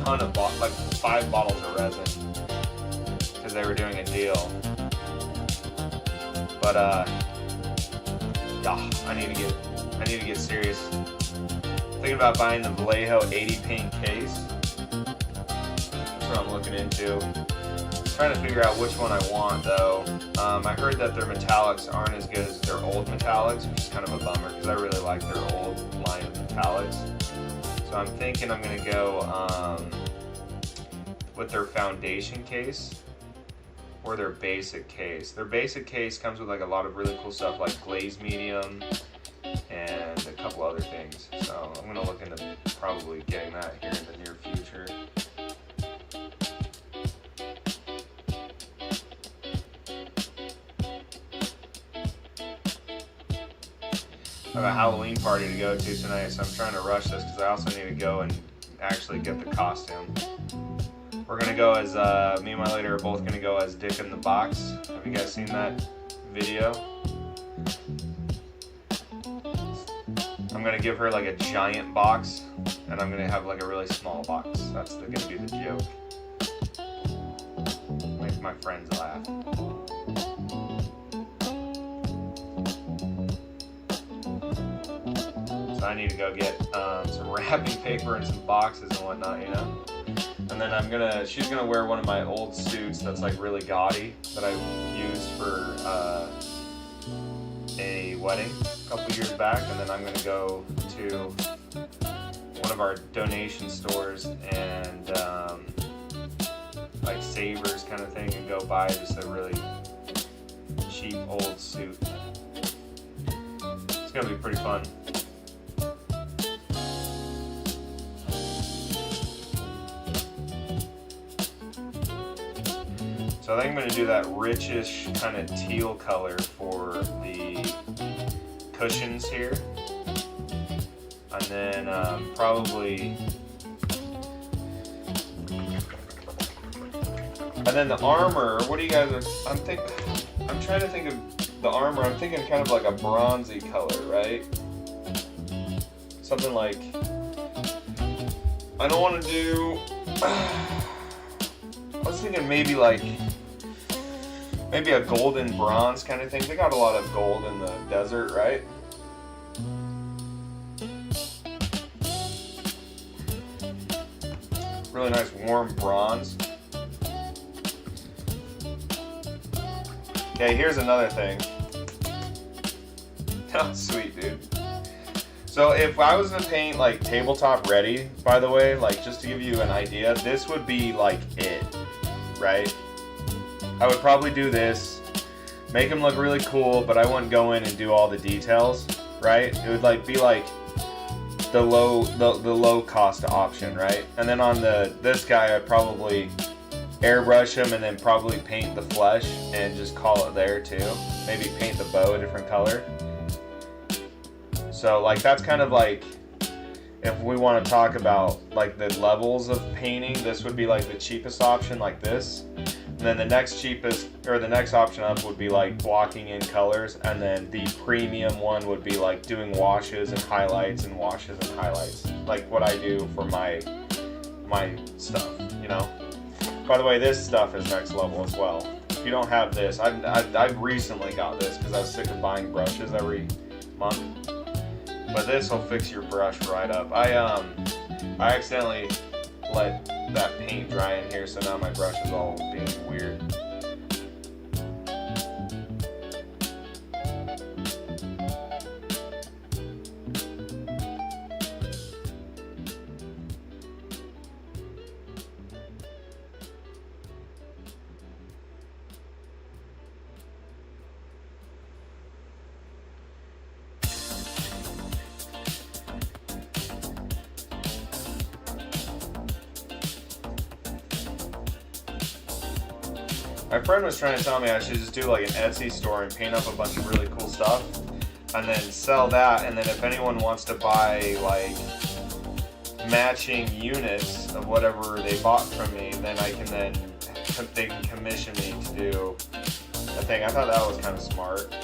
ton of like 5 bottles of resin because they were doing a deal. But I need to get serious. Thinking about buying the Vallejo 80 paint case. That's what I'm looking into. Trying to figure out which one I want though. I heard that their metallics aren't as good as their old metallics, which is kind of a bummer because I really like their old line of metallics. So I'm thinking I'm gonna go with their foundation case or their basic case. Their basic case comes with like a lot of really cool stuff like glaze medium and a couple other things. So I'm gonna look into probably getting that here in the near future. I have a Halloween party to go to tonight, so I'm trying to rush this because I also need to go and actually get the costume. We're gonna go as me and my lady are both gonna go as Dick in the Box. Have you guys seen that video? I'm gonna give her like a giant box, and I'm gonna have like a really small box. That's gonna be the joke. Make my friends laugh. I need to go get some wrapping paper and some boxes and whatnot, you know. And then she's gonna wear one of my old suits that's like really gaudy that I used for a wedding a couple years back, and then I'm gonna go to of our donation stores and like Savers kind of thing and go buy just a really cheap old suit. It's gonna be pretty fun. So I think I'm going to do that richish kind of teal color for the cushions here. And then probably... And then the armor, what do you guys... I'm trying to think of the armor. I'm thinking kind of like a bronzy color, right? Something like... I don't want to do... I was thinking maybe like... Maybe a golden bronze kind of thing. They got a lot of gold in the desert, right? Really nice warm bronze. Okay, here's another thing. Oh, sweet, dude. So if I was to paint like tabletop ready, by the way, like just to give you an idea, this would be like it, right? I would probably do this, make them look really cool, but I wouldn't go in and do all the details, right? It would like be like the low cost option, right? And then on this guy, I'd probably airbrush him and then probably paint the flesh and just call it there too. Maybe paint the bow a different color. So like that's kind of like, if we want to talk about like the levels of painting, this would be like the cheapest option, like this. And then the next cheapest, or the next option up would be like blocking in colors, and then the premium one would be like doing washes and highlights and washes and highlights, like what I do for my stuff, you know. By the way, this stuff is next level as well. If you don't have this, I've recently got this because I was sick of buying brushes every month. But this will fix your brush right up. I accidentally let that paint dry in here, so now my brush is all being weird. My friend was trying to tell me I should just do like an Etsy store and paint up a bunch of really cool stuff and then sell that, and then if anyone wants to buy like matching units of whatever they bought from me, then they can commission me to do a thing. I thought that was kind of smart.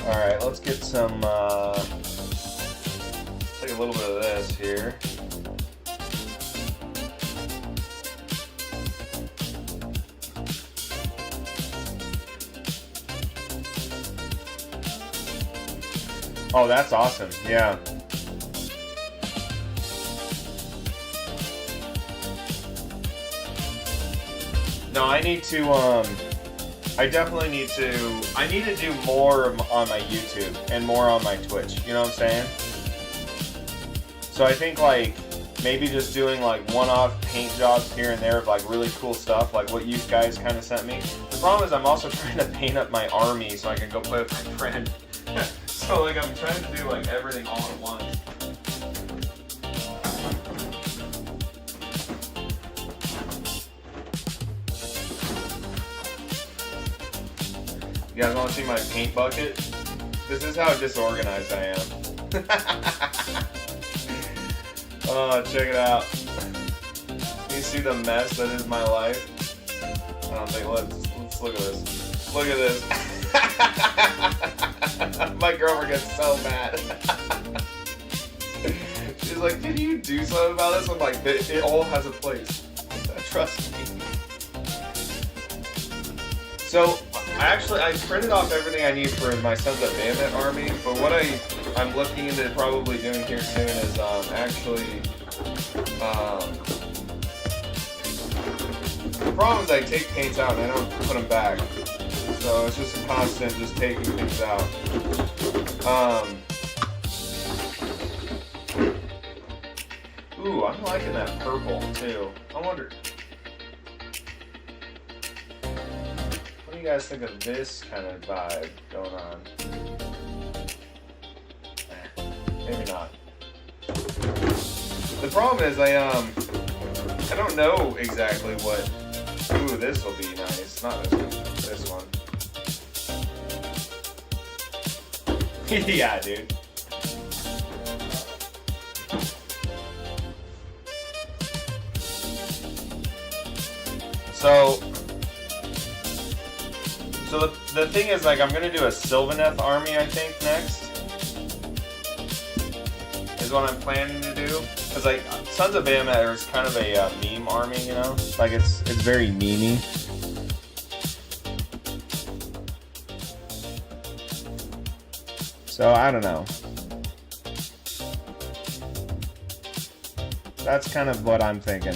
Alright, let's get some, take a little bit of this here. Oh, that's awesome, yeah. No, I need to, I definitely need to do more on my YouTube and more on my Twitch, you know what I'm saying? So I think like maybe just doing like one-off paint jobs here and there of like really cool stuff, like what you guys kind of sent me. The problem is I'm also trying to paint up my army so I can go play with my friend. So like I'm trying to do like everything all at once. You guys want to see my paint bucket? This is how disorganized I am. Oh, check it out. You see the mess that is my life? I don't think, let's look at this. Look at this. My girlfriend gets so mad. She's like, can you do something about this? I'm like, it all has a place. Trust me. So, I printed off everything I need for my Sons of Bandit army, but what I'm looking into probably doing here soon is actually the problem is I take paints out and I don't put them back, so it's just a constant just taking things out. Ooh, I'm liking that purple too. I wonder. What do you guys think of this kind of vibe going on? Maybe not. The problem is I don't know exactly what. Ooh, this will be nice. Not this one. Yeah, dude. So the thing is, like, I'm gonna do a Sylvaneth army, I think, next. Is what I'm planning to do. Cause like Sons of Bahamut is kind of a meme army, you know? Like it's very memey. So I don't know. That's kind of what I'm thinking.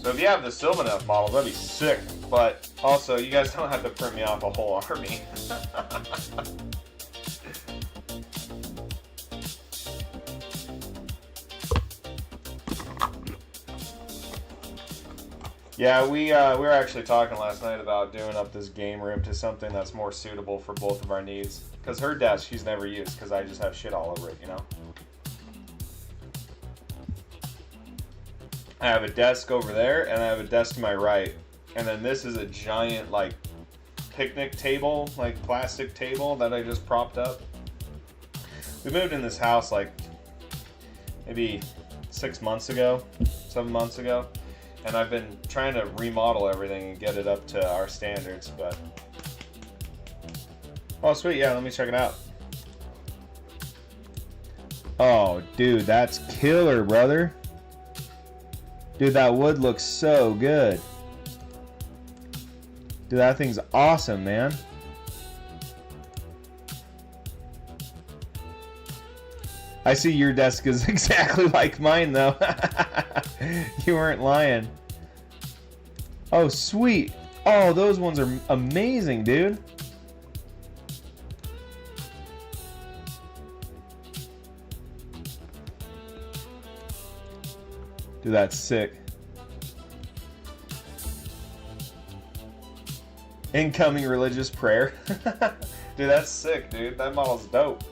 So if you have the Sylvaneth model, that'd be sick. But also, you guys don't have to print me off a whole army. Yeah, we were actually talking last night about doing up this game room to something that's more suitable for both of our needs. Because her desk she's never used because I just have shit all over it, you know? I have a desk over there, and I have a desk to my right. And then this is a giant, like, picnic table, like, plastic table that I just propped up. We moved in this house, like, maybe 6 months ago, 7 months ago. And I've been trying to remodel everything and get it up to our standards, but... Oh, sweet, yeah, let me check it out. Oh, dude, that's killer, brother. Dude, that wood looks so good. Dude, that thing's awesome, man. I see your desk is exactly like mine, though. You weren't lying. Oh, sweet. Oh, those ones are amazing, dude. Dude, that's sick. Incoming religious prayer. Dude, that's sick, dude. That model's dope.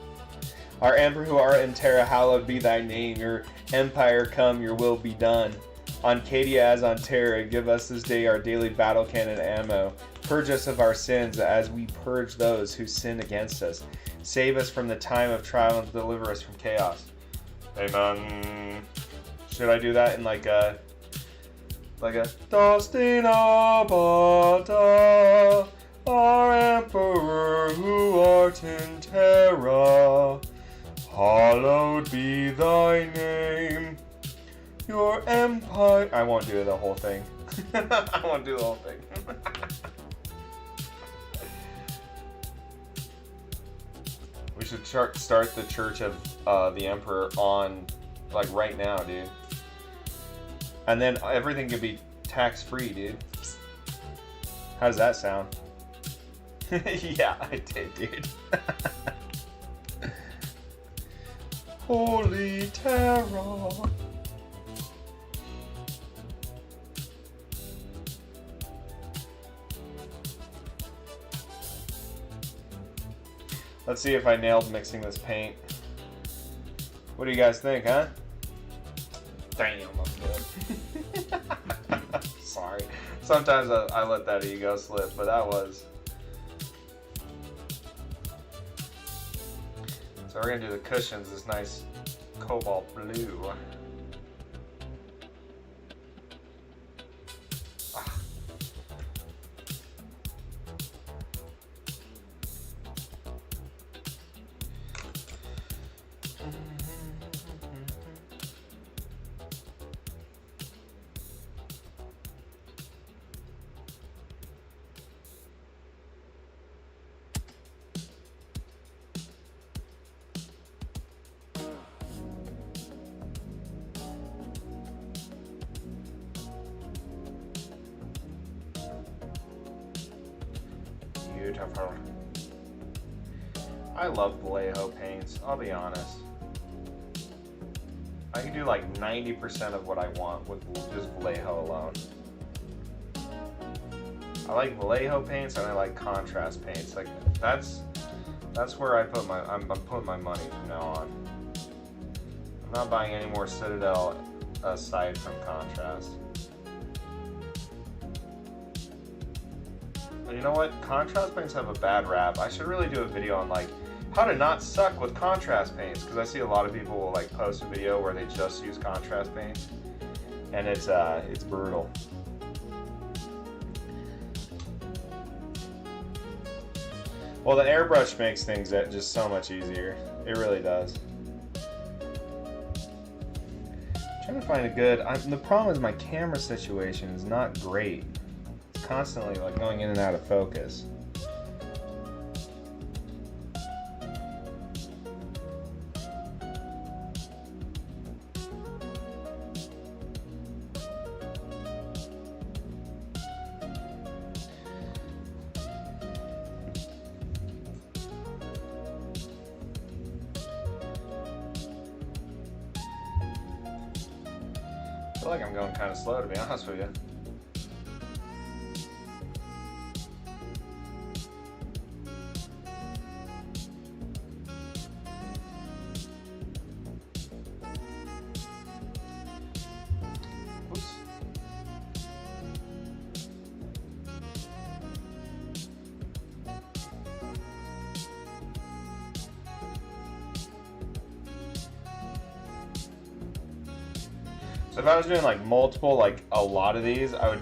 Our Emperor who art in Terra, hallowed be thy name. Your empire come, your will be done. On Cadia as on Terra, give us this day our daily battle cannon ammo. Purge us of our sins as we purge those who sin against us. Save us from the time of trial and deliver us from chaos. Amen. Should I do that in like a Destinabata, our Emperor who art in Terra, hallowed be thy name. Your empire. I won't do the whole thing. I won't do the whole thing. We should start the Church of the Emperor on, like, right now, dude. And then everything could be tax-free, dude. How does that sound? Yeah, I did, dude. Holy Terror. Let's see if I nailed mixing this paint. What do you guys think, huh? Damn, I'm good. Sorry. Sometimes I let that ego slip, but that was... So we're going to do the cushions, this nice cobalt blue. beautiful. I love Vallejo paints, I'll be honest. I can do like 90% of what I want with just Vallejo alone. I like Vallejo paints and I like contrast paints. Like that's where I put I'm putting my money from now on. I'm not buying any more Citadel aside from contrast. But you know what? Contrast paints have a bad rap. I should really do a video on like how to not suck with contrast paints, because I see a lot of people will like post a video where they just use contrast paints, and it's brutal. Well, the airbrush makes things just so much easier. It really does. I'm trying to find a good. The problem is my camera situation is not great. It's constantly like going in and out of focus. I feel like I'm going kind of slow, to be honest with you. Oops. So if I was doing like multiple, like a lot of these, I'd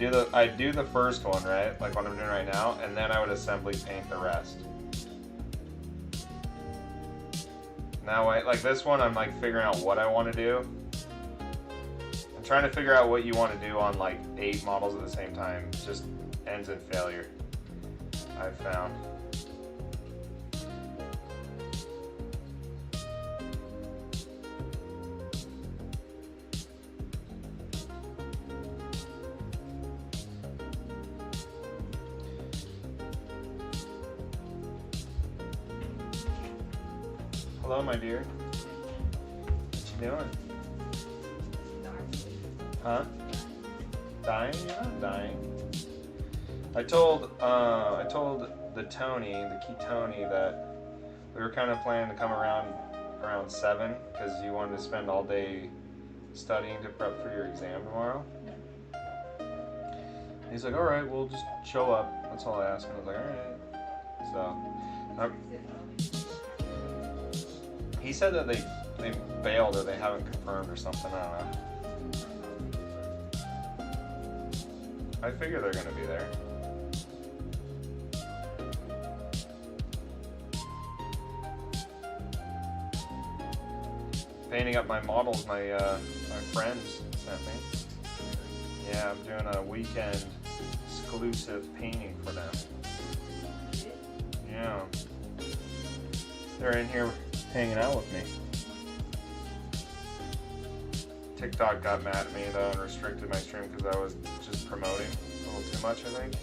do the first one, right? Like what I'm doing right now, and then I would assembly paint the rest. Now, like this one, I'm like figuring out what I want to do. I'm trying to figure out what you want to do on like 8 models at the same time. It just ends in failure, I've found. Hello, my dear. What you doing? Huh? Dying? You're not dying. I told the Tony, the key Tony, that we were kind of planning to come around 7 because you wanted to spend all day studying to prep for your exam tomorrow. And he's like, all right, we'll just show up. That's all I asked him. I was like, all right. So. He said that they bailed or they haven't confirmed or something. I don't know. I figure they're going to be there. Painting up my models my friends sent me. Yeah, I'm doing a weekend exclusive painting for them. Yeah. They're in here hanging out with me. TikTok got mad at me though and restricted my stream because I was just promoting a little too much, I think.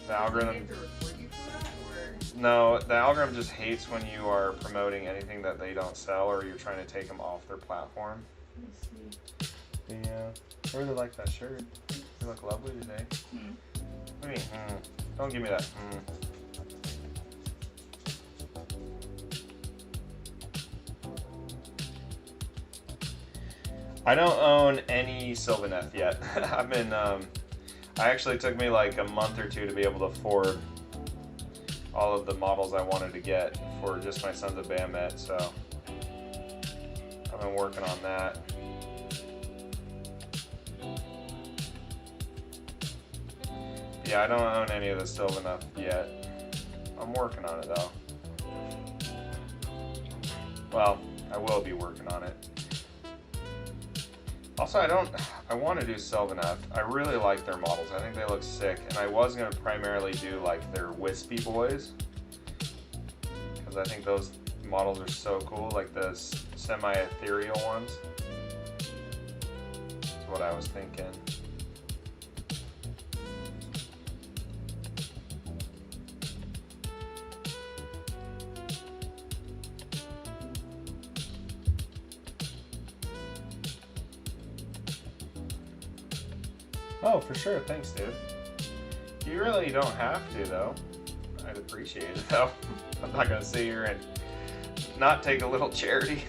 The algorithm. No, the algorithm just hates when you are promoting anything that they don't sell or you're trying to take them off their platform. Yeah, I really like that shirt. You look lovely today. What do you mean? Don't give me that. I don't own any Sylvaneth yet. I've been, I actually took me like a month or 2 to be able to afford all of the models I wanted to get for just my sons of Bayonet, so I've been working on that. Yeah, I don't own any of the Sylvaneth yet. I'm working on it though. Well, I will be working on it. Also, I want to do Sylvaneth. I really like their models. I think they look sick. And I was going to primarily do like their wispy boys. Because I think those models are so cool. Like the semi-ethereal ones. That's what I was thinking. Oh, for sure. Thanks, dude. You really don't have to, though. I'd appreciate it, though. I'm not going to sit here and not take a little charity.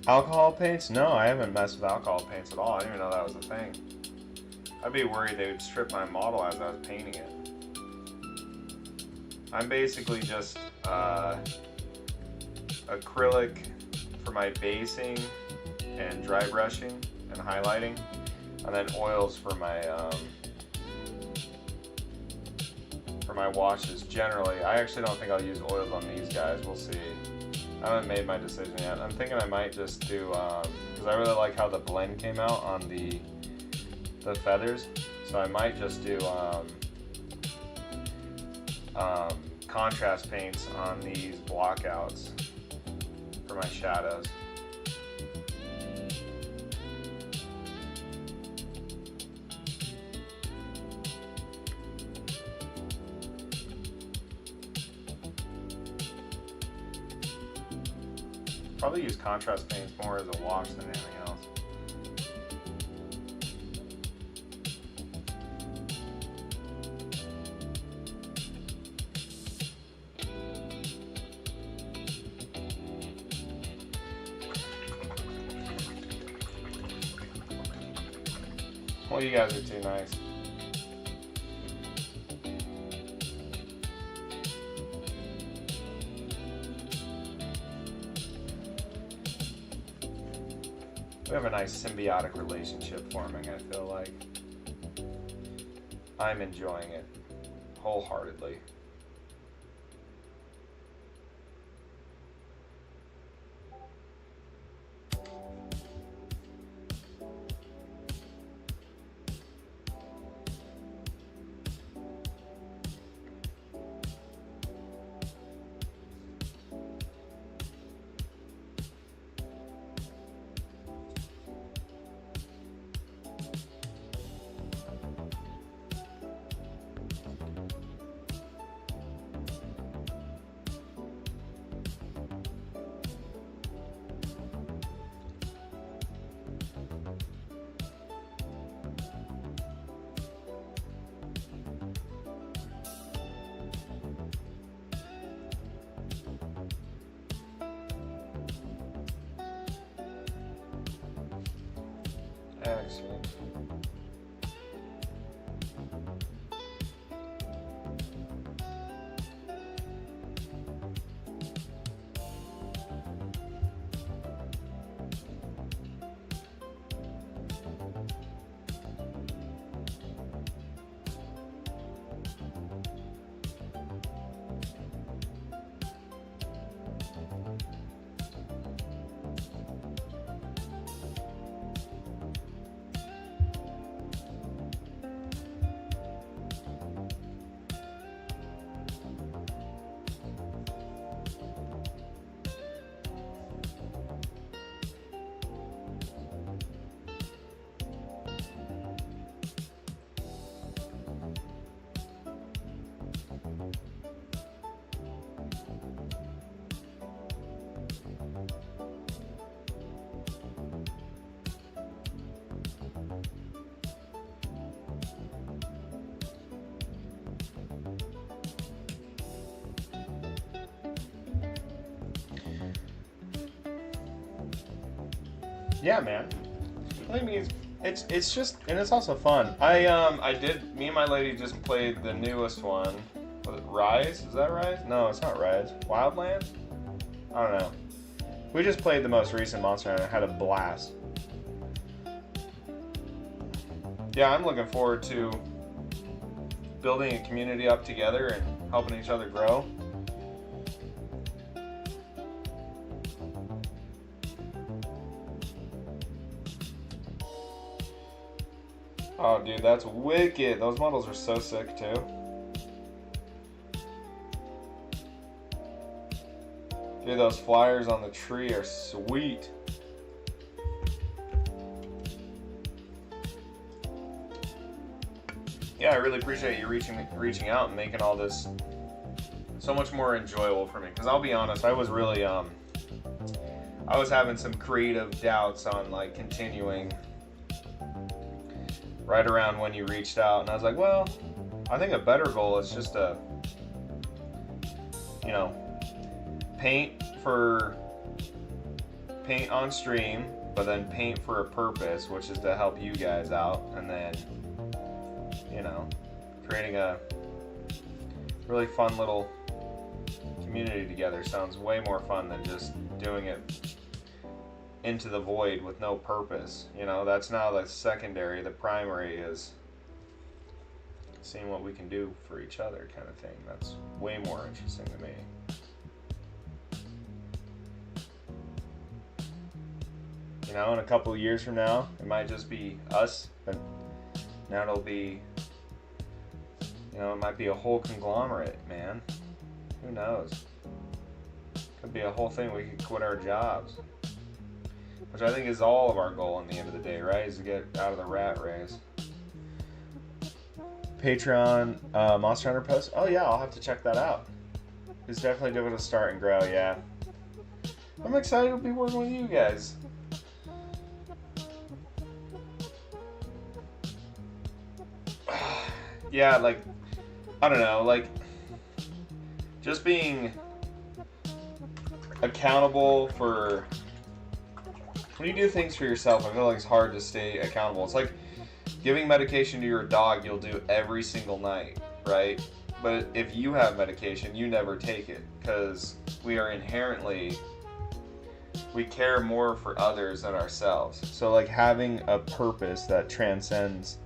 Alcohol paints? No, I haven't messed with alcohol paints at all. I didn't even know that was a thing. I'd be worried they would strip my model as I was painting it. I'm basically just acrylic for my basing and dry brushing and highlighting, and then oils for my washes. Generally, I actually don't think I'll use oils on these guys. We'll see. I haven't made my decision yet. I'm thinking I might just do, because I really like how the blend came out on the feathers, so I might just do contrast paints on these blockouts for my shadows. Probably use contrast paints more as a wash than anything else. Well, you guys are too nice. We have a nice symbiotic relationship forming, I feel like. I'm enjoying it wholeheartedly. Excellent. Yeah, man. I mean, it's just, and it's also fun. Me and my lady just played the newest one. Was it Rise? Is that Rise? No, it's not Rise. Wildlands? I don't know. We just played the most recent Monster Hunter and had a blast. Yeah, I'm looking forward to building a community up together and helping each other grow. Oh, dude, that's wicked. Those models are so sick, too. Dude, those flyers on the tree are sweet. Yeah, I really appreciate you reaching out and making all this so much more enjoyable for me. Because I'll be honest, I was really, I was having some creative doubts on, like, continuing right around when you reached out, and I was like, well, I think a better goal is just to, you know, paint on stream, but then paint for a purpose, which is to help you guys out, and then, you know, creating a really fun little community together sounds way more fun than just doing it into the void with no purpose. You know, that's now the secondary. The primary is seeing what we can do for each other, kind of thing. That's way more interesting to me. You know, in a couple of years from now, it might just be us, but now it'll be, you know, it might be a whole conglomerate, man. Who knows? Could be a whole thing. We could quit our jobs, which I think is all of our goal in the end of the day, right? Is to get out of the rat race. Patreon, Monster Hunter post. Oh yeah, I'll have to check that out. It's definitely difficult to start and grow, yeah. I'm excited to be working with you guys. Yeah, like, I don't know, like, just being accountable for, when you do things for yourself, I feel like it's hard to stay accountable. It's like giving medication to your dog you'll do every single night, right? But if you have medication, you never take it, because we are inherently, we care more for others than ourselves. So like having a purpose that transcends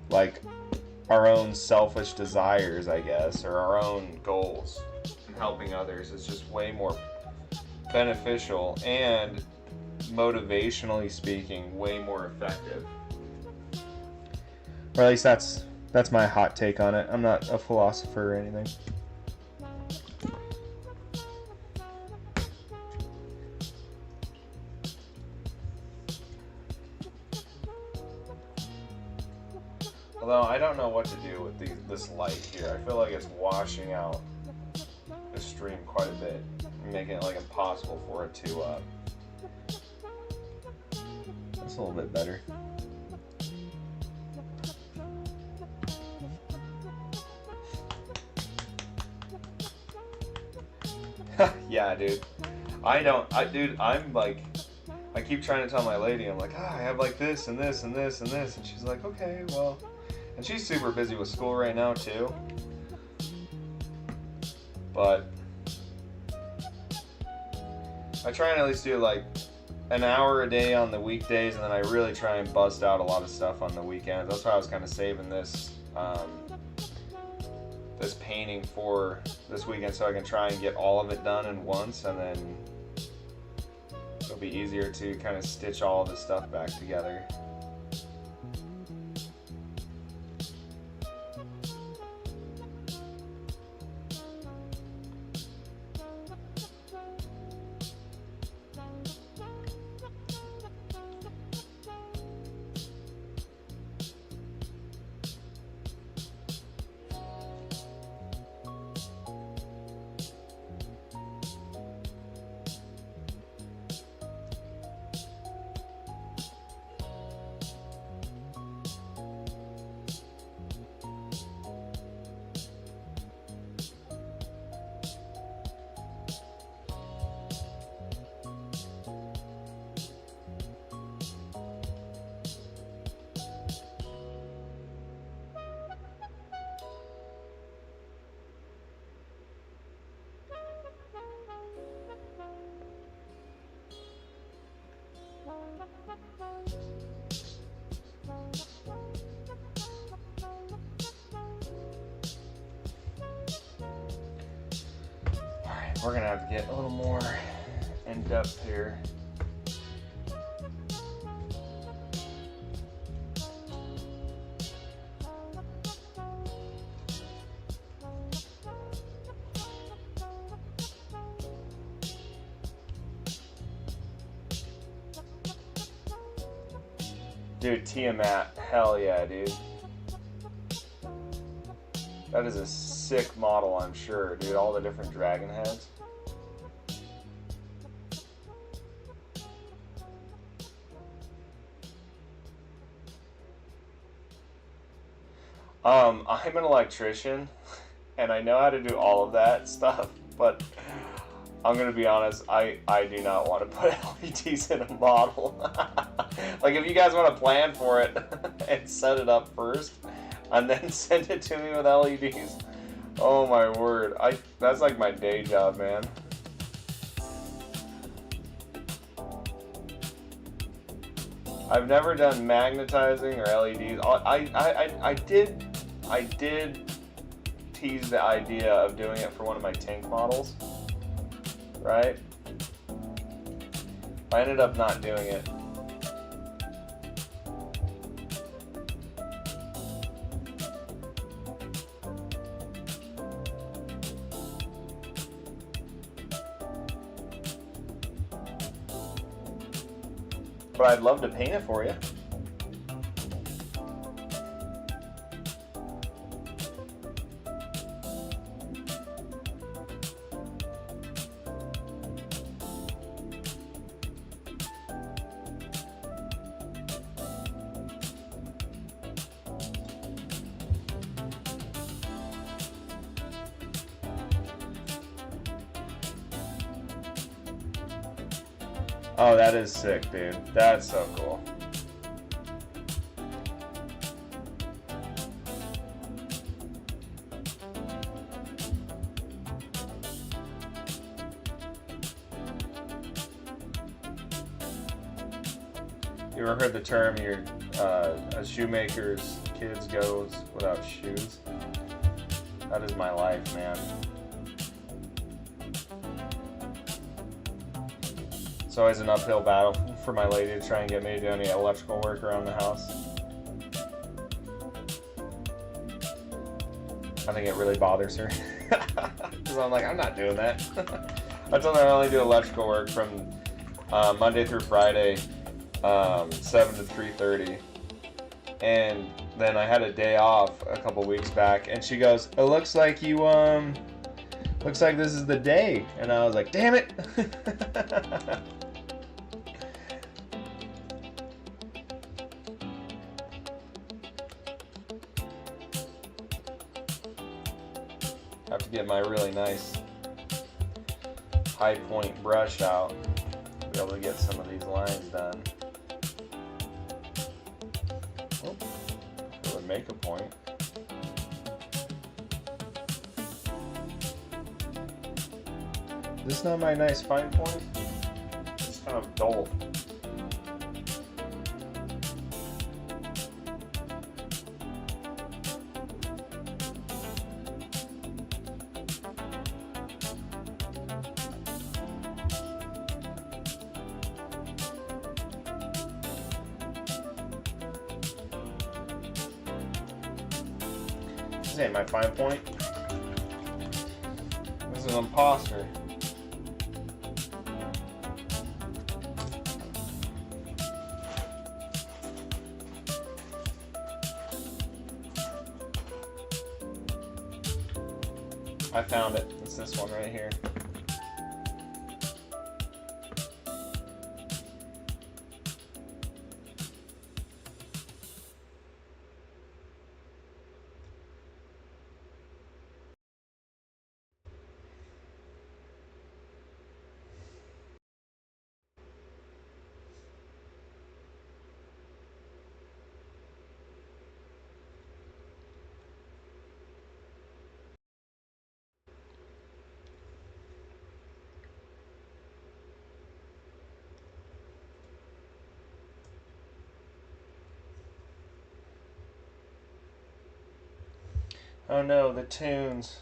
like our own selfish desires, I guess, or our own goals, and helping others is just way more beneficial and, motivationally speaking, way more effective. Or at least that's my hot take on it. I'm not a philosopher or anything. Although I don't know what to do with this light here. I feel like it's washing out the stream quite a bit, making it like impossible for it to. That's a little bit better. Yeah, dude. I'm like, I keep trying to tell my lady, I'm like, I have like this and this and this and this, and she's like, okay, well. And she's super busy with school right now too. But I try and at least do like an hour a day on the weekdays, and then I really try and bust out a lot of stuff on the weekends. That's why I was kind of saving this this painting for this weekend, so I can try and get all of it done in once, and then it'll be easier to kind of stitch all of this stuff back together. We're gonna have to get a little more in depth here. Dude, Tiamat, hell yeah, dude. That is a sick model, I'm sure, dude. All the different dragon heads. I'm an electrician, and I know how to do all of that stuff, but I'm gonna be honest, I do not want to put LEDs in a model. Like, if you guys want to plan for it and set it up first, and then send it to me with LEDs, oh my word, that's like my day job, man. I've never done magnetizing or LEDs. I did tease the idea of doing it for one of my tank models, right? I ended up not doing it. But I'd love to paint it for you. Oh, that is sick, dude. That's so cool. You ever heard the term a shoemaker's kids goes without shoes? That is my life, man. It's always an uphill battle for my lady to try and get me to do any electrical work around the house. I think it really bothers her. Because I'm like, I'm not doing that. I told her I only do electrical work from Monday through Friday, 7 to 3:30. And then I had a day off a couple weeks back, and she goes, "It looks like you, looks like this is the day." And I was like, damn it. I have to get my really nice high point brush out to be able to get some of these lines done. Oh, it would make a point. Is this not my nice fine point? It's kind of dull. This ain't my fine point. This is an imposter. I found it. It's this one right here. Oh no, the tunes.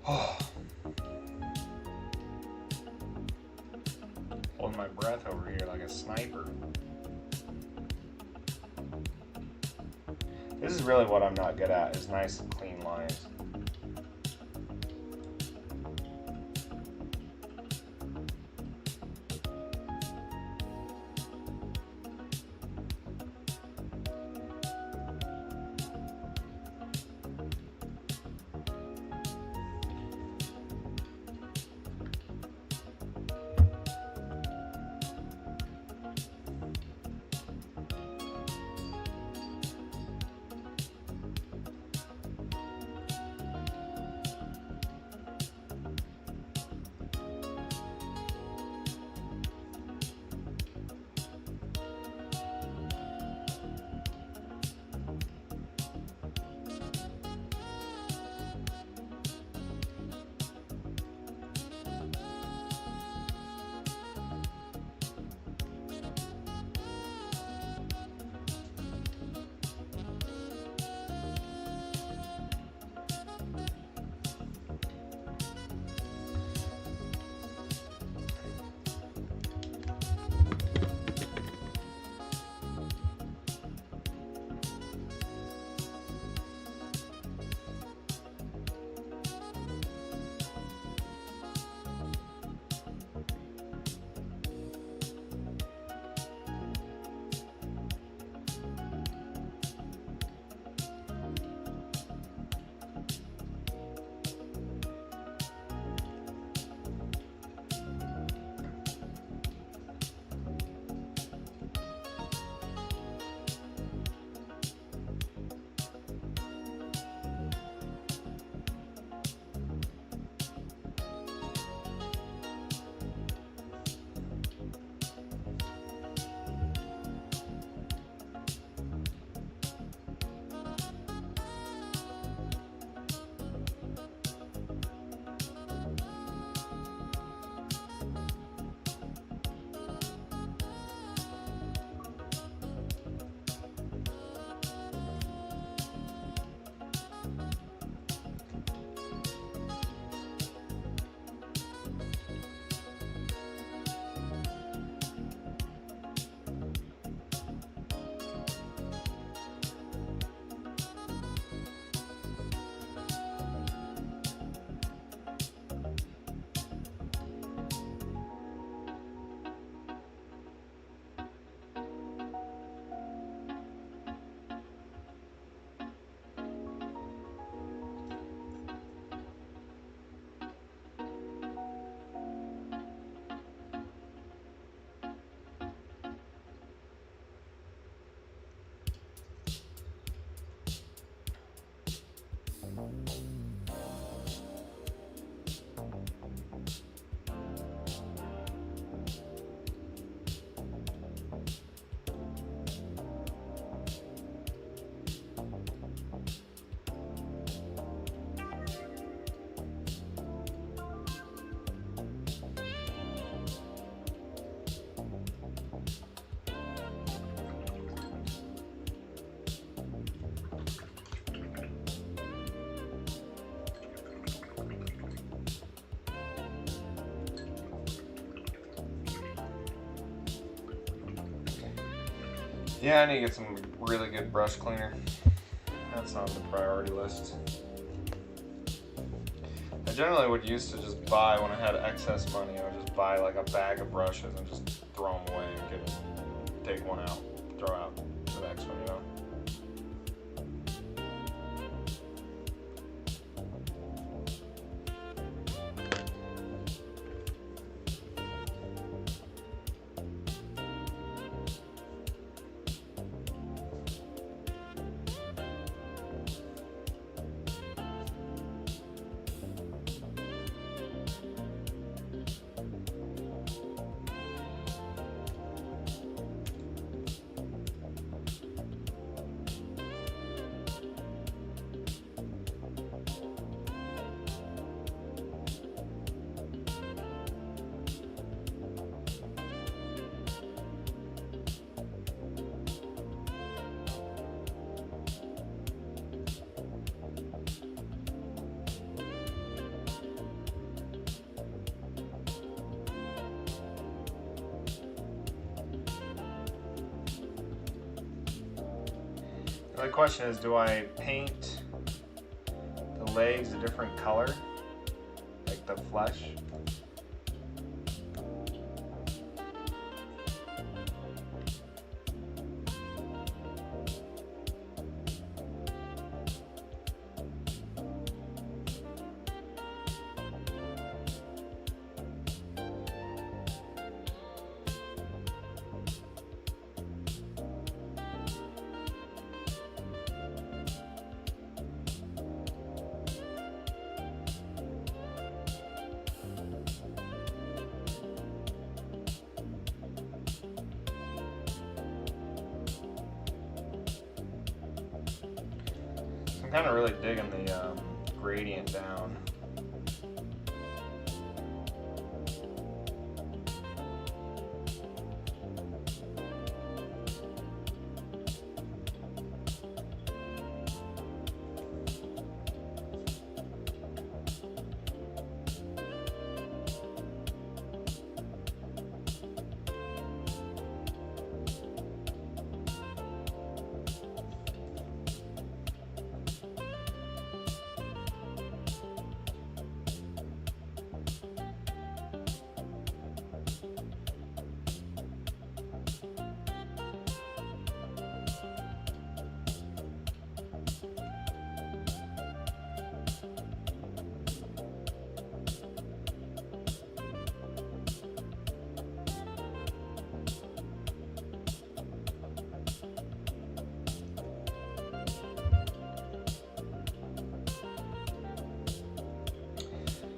Holding my breath over here like a sniper. This is really what I'm not good at, is nice and clean lines. Yeah, I need to get some really good brush cleaner. That's on the priority list. I generally would used to just buy, when I had excess money, I would just buy like a bag of brushes and just throw them away and take one out, throw out the next one, you know? The question is, do I paint the legs a different color, like the flesh? I'm kind of really digging the gradient down.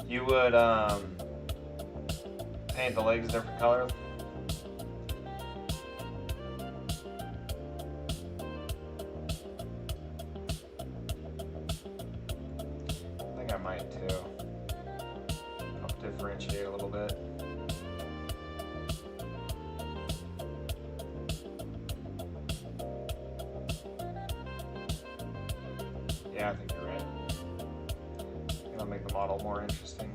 You would paint the legs a different color? I think I might too. Help differentiate a little bit. Yeah, I think you're right. It'll make the model more interesting.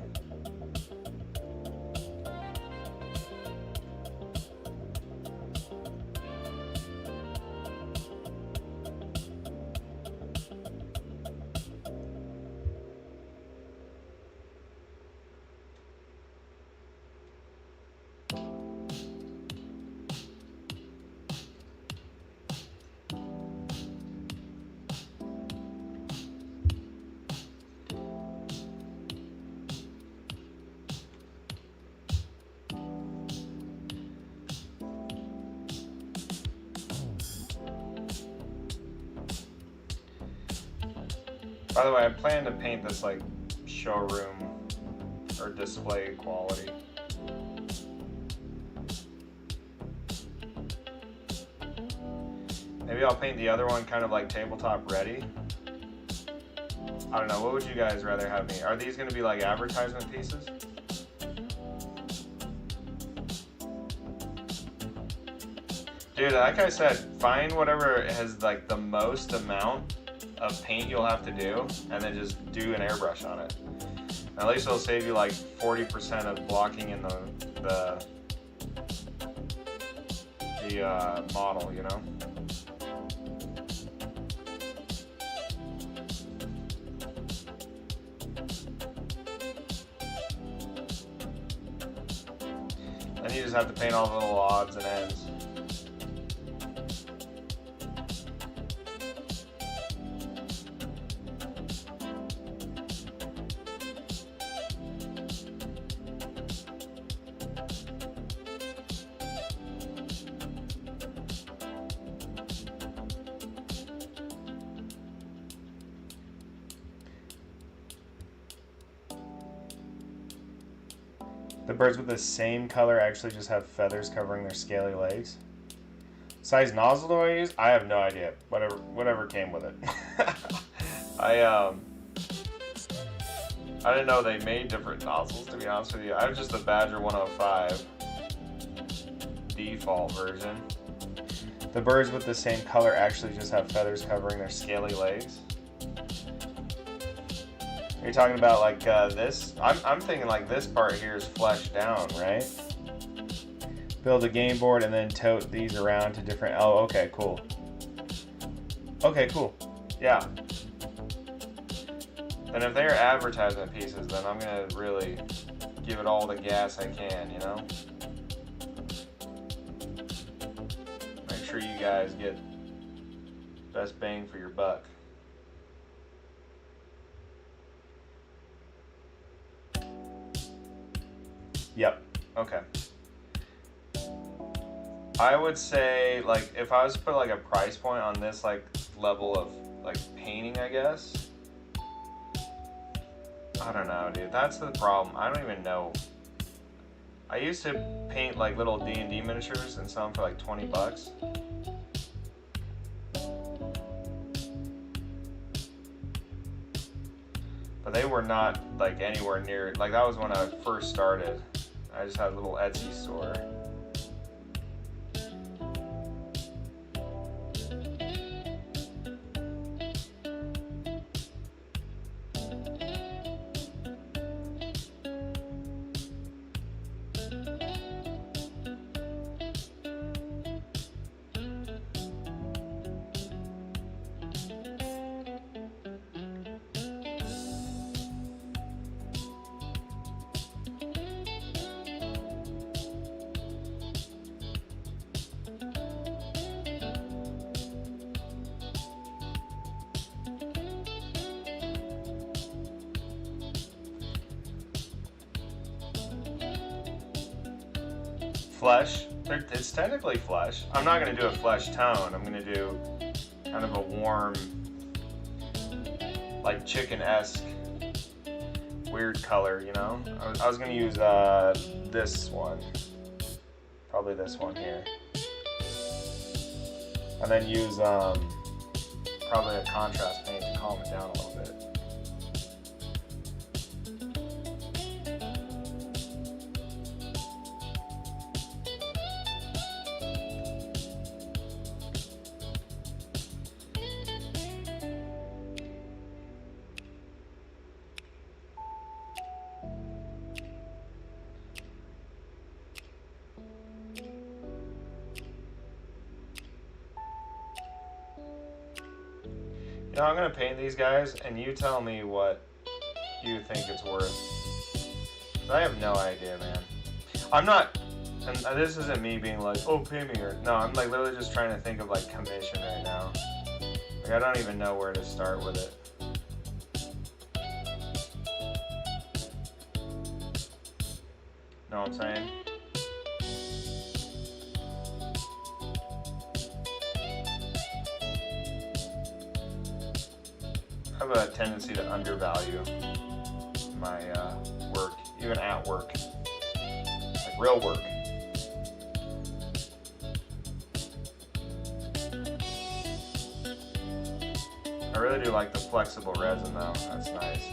By the way, I plan to paint this like showroom or display quality. Maybe I'll paint the other one kind of like tabletop ready. I don't know, what would you guys rather have me? Are these going to be like advertisement pieces? Dude, like I said, find whatever has like the most amount of paint you'll have to do, and then just do an airbrush on it. And at least it'll save you like 40% of blocking in the model, you know? Then you just have to paint all the little odds and ends. The birds with the same color actually just have feathers covering their scaly legs. Size nozzle do I use? I have no idea. Whatever came with it. I didn't know they made different nozzles, to be honest with you. I have just the Badger 105 default version. The birds with the same color actually just have feathers covering their scaly legs. You're talking about like this? I'm thinking like this part here is fleshed down, right? Build a game board and then tote these around to different... Oh, okay, cool. Okay, cool. Yeah. And if they're advertisement pieces, then I'm gonna really give it all the gas I can, you know? Make sure you guys get best bang for your buck. Yep. Okay. I would say, like, if I was to put like a price point on this like level of like painting, I guess. I don't know, dude. That's the problem. I don't even know. I used to paint like little D&D miniatures and sell them for like 20 bucks. But they were not like anywhere near, like that was when I first started. I just had a little Etsy store. Flesh. It's technically flesh. I'm not going to do a flesh tone. I'm going to do kind of a warm, like chicken-esque, weird color, you know? I was going to use this one. Probably this one here. And then use probably a contrast paint to calm it down a little bit. You know, I'm going to paint these guys, and you tell me what you think it's worth. 'Cause I have no idea, man. I'm not, and this isn't me being like, oh, pay me, or, no, I'm like literally just trying to think of like commission right now. Like, I don't even know where to start with it. Know what I'm saying? I have a tendency to undervalue my work, even at work, like real work. I really do like the flexible resin though. That's nice.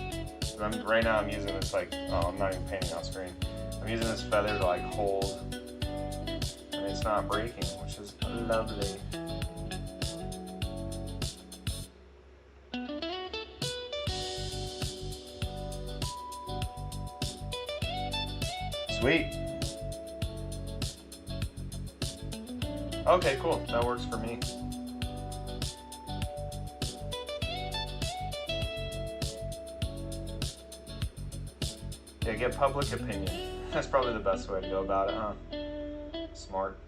Right now I'm using this like, oh, I'm not even painting on screen. I'm using this feather to like hold, and it's not breaking, which is lovely. Sweet. Okay, cool. That works for me. Yeah, get public opinion. That's probably the best way to go about it, huh? Smart.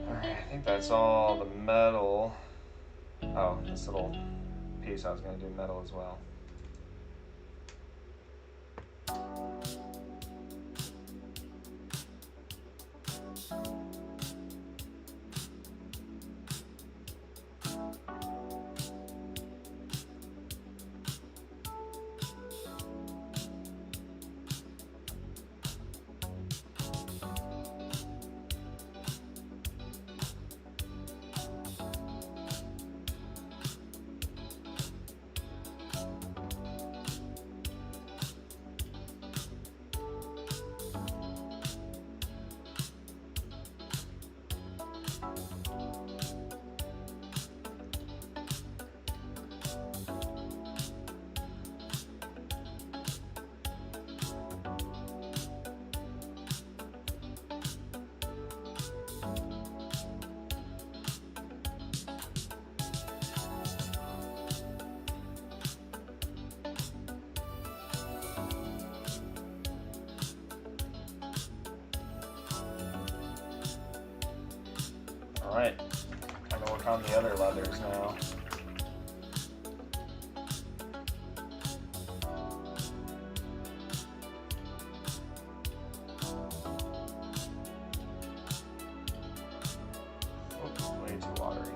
Alright, I think that's all the metal. Oh, this little piece I was going to do metal as well. Alright, time to work on the other leathers now. Oh, way too watery.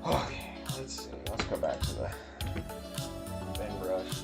Okay, let's see. Let's go back to the thin brush.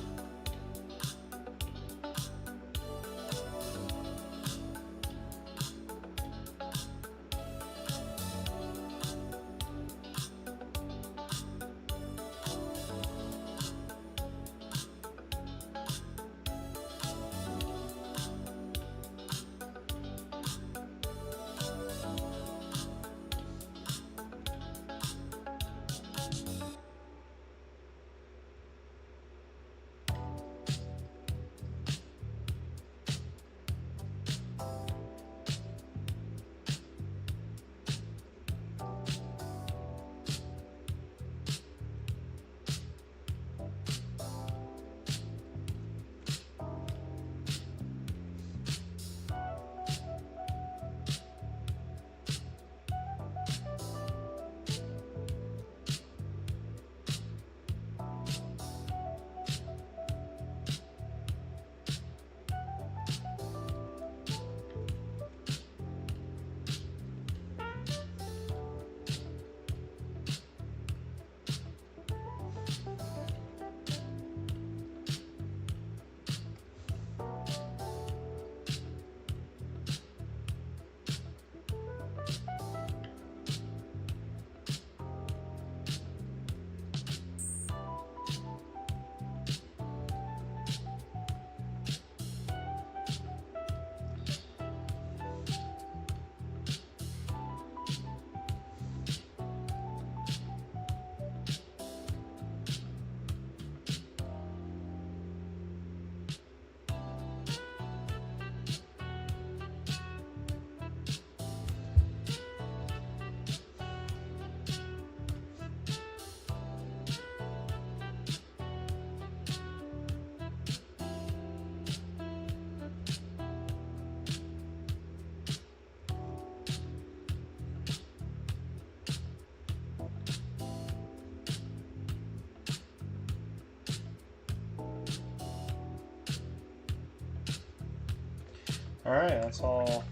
Alright, that's all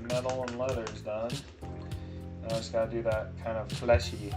metal and leathers done. Now I just gotta do that kind of fleshy.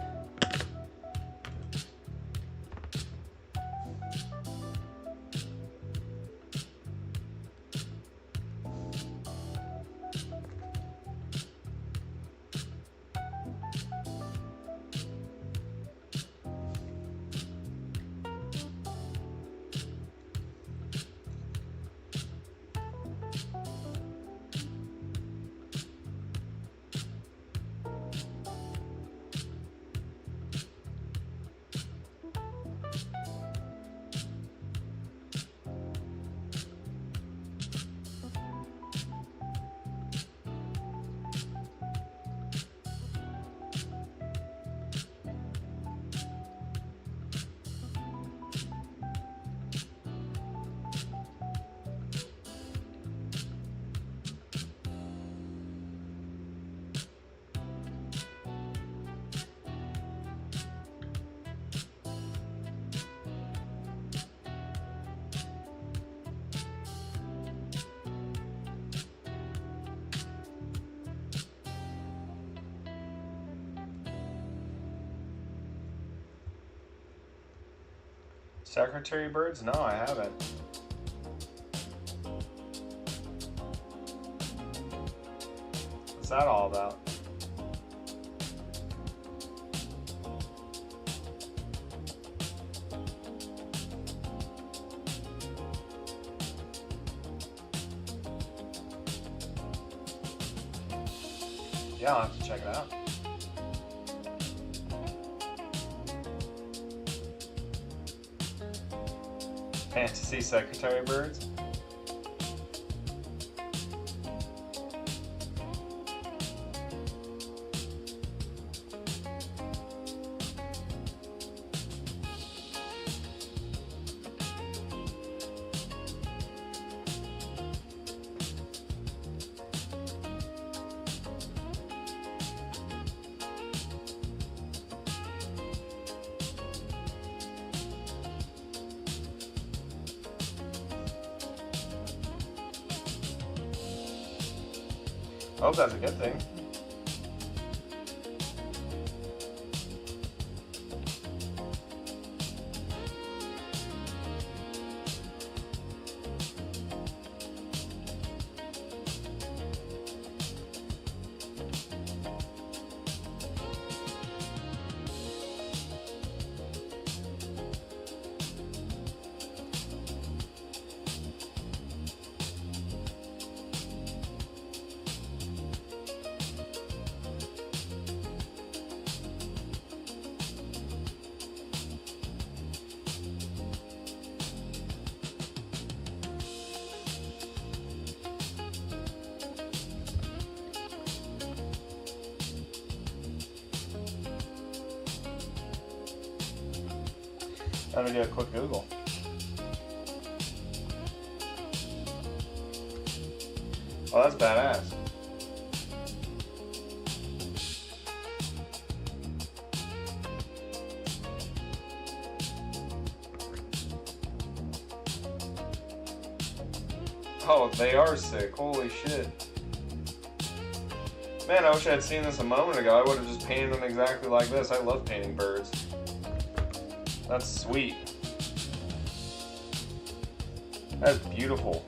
Secretary birds? No, I haven't. that all about? Yeah, I'll have to check it out. Fantasy secretary birds? I hope that's a good thing. Let me do a quick Google. Oh, that's badass. Oh, they are sick. Holy shit. Man, I wish I had seen this a moment ago. I would have just painted them exactly like this. I love painting birds. That's sweet. That's beautiful.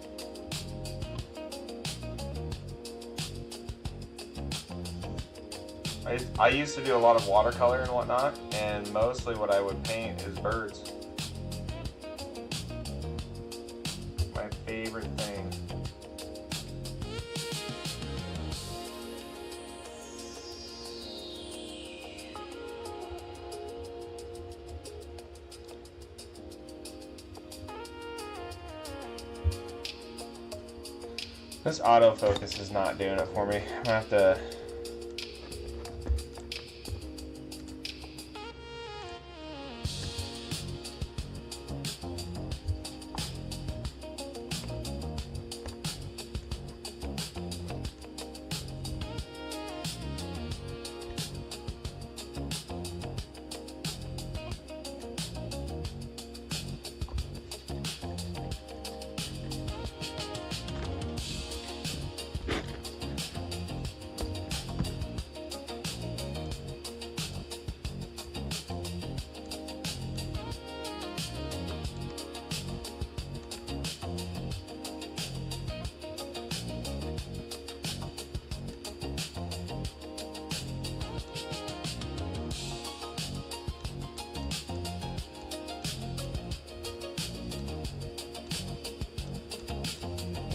I used to do a lot of watercolor and whatnot, and mostly what I would paint is birds. My favorite thing. This autofocus is not doing it for me. I'm gonna have to.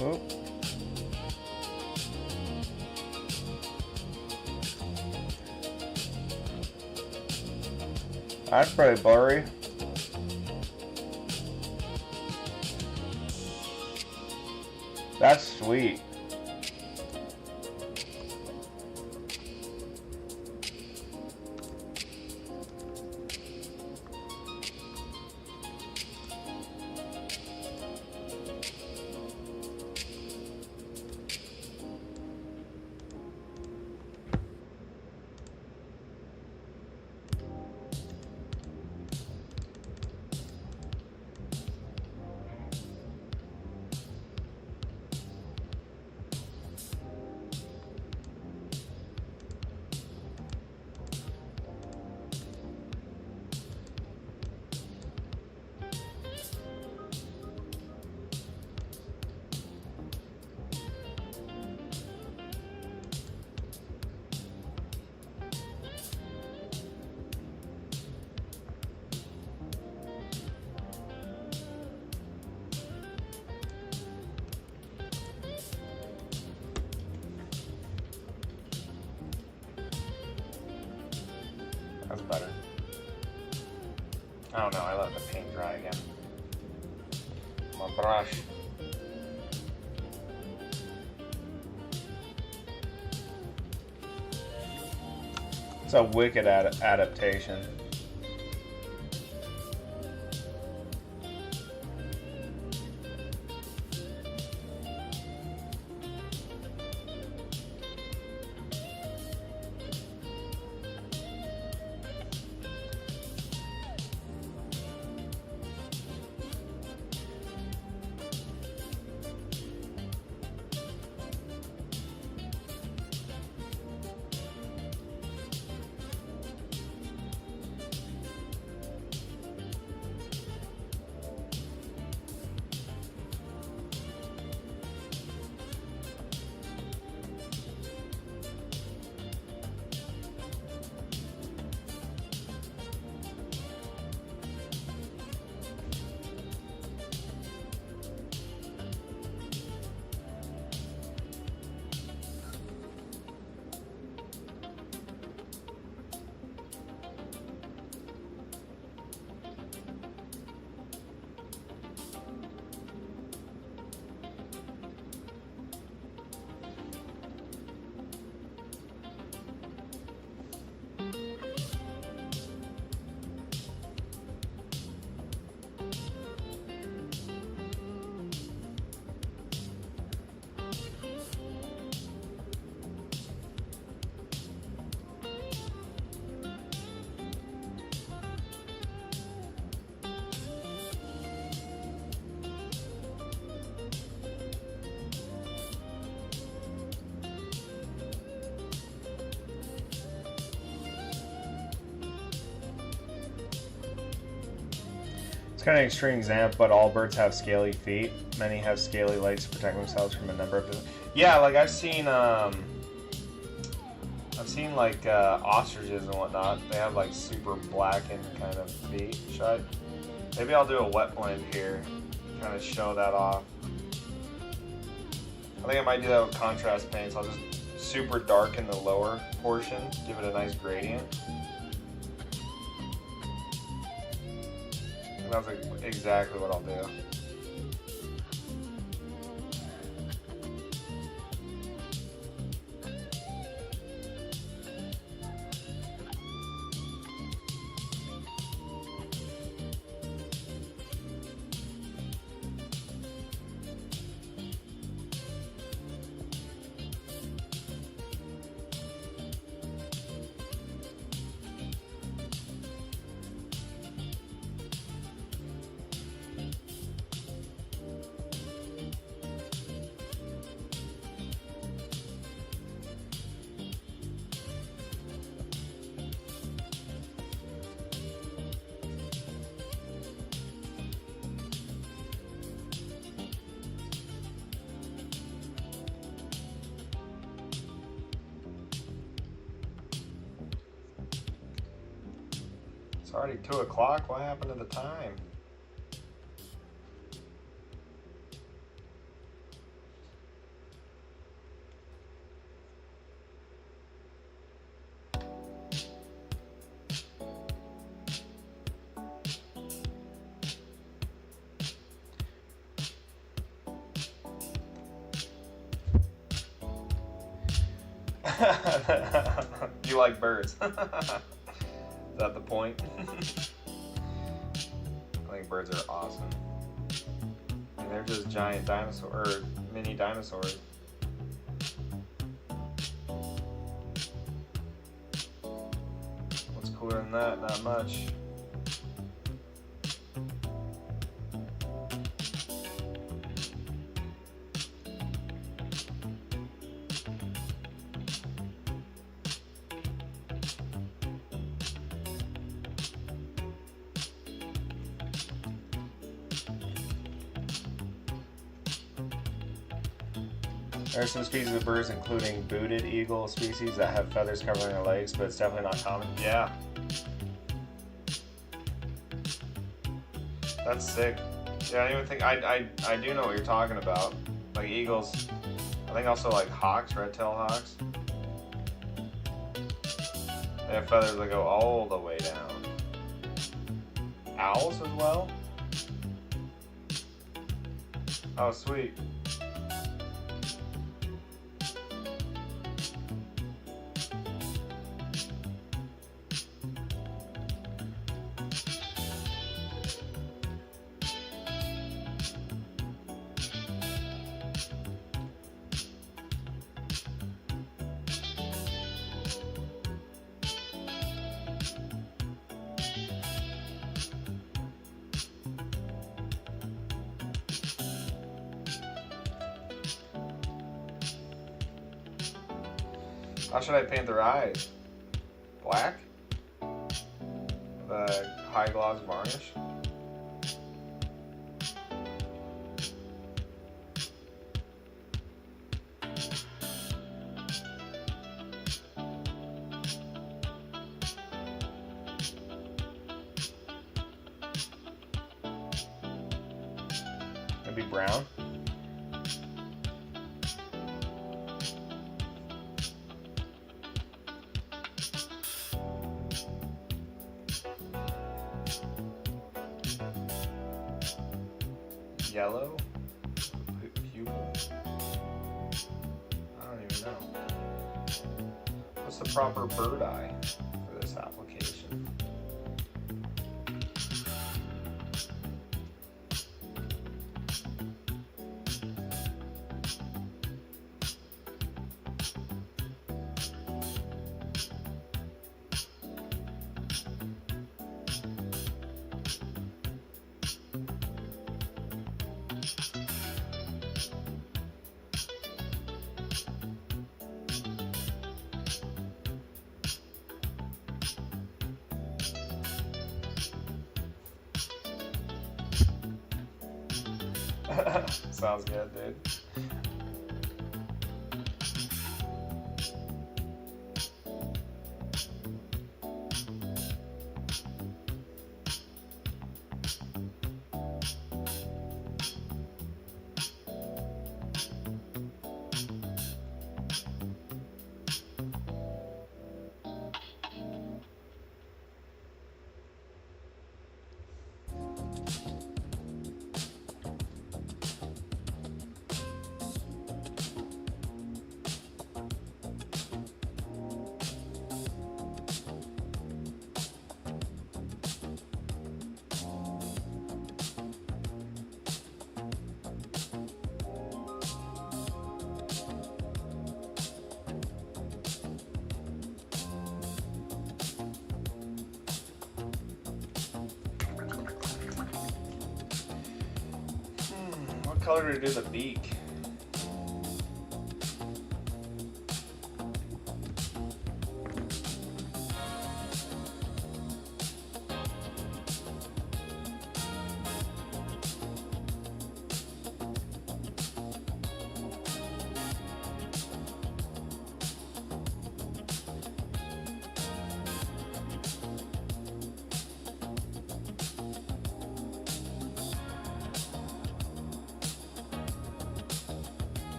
Oh. That's pretty blurry. That's sweet. That's better. I don't know, I let the paint dry again. My brush. It's a wicked adaptation. It's kind of an extreme example, but all birds have scaly feet. Many have scaly legs to protect themselves from a number of different... Yeah, like I've seen like ostriches and whatnot. They have like super blackened kind of feet. Maybe I'll do a wet blend here, kind of show that off. I think I might do that with contrast paints. I'll just super darken the lower portion, give it a nice gradient. That's like exactly what I'll do. It's already 2 o'clock. What happened to the time? You like birds. Is that the point? I think birds are awesome. And they're just giant dinosaurs, or mini dinosaurs. What's cooler than that? Not much. There are some species of birds, including booted eagle species, that have feathers covering their legs, but it's definitely not common. Yeah. That's sick. Yeah, I don't even think, I do know what you're talking about. Like eagles, I think also like hawks, red-tailed hawks. They have feathers that go all the way down. Owls as well? Oh, sweet. How should I paint their eyes? Black? The high gloss varnish? Maybe brown? Yellow? Pupil? I don't even know. What's the proper bird eye for this application? Sounds good, dude. What color to do the beak?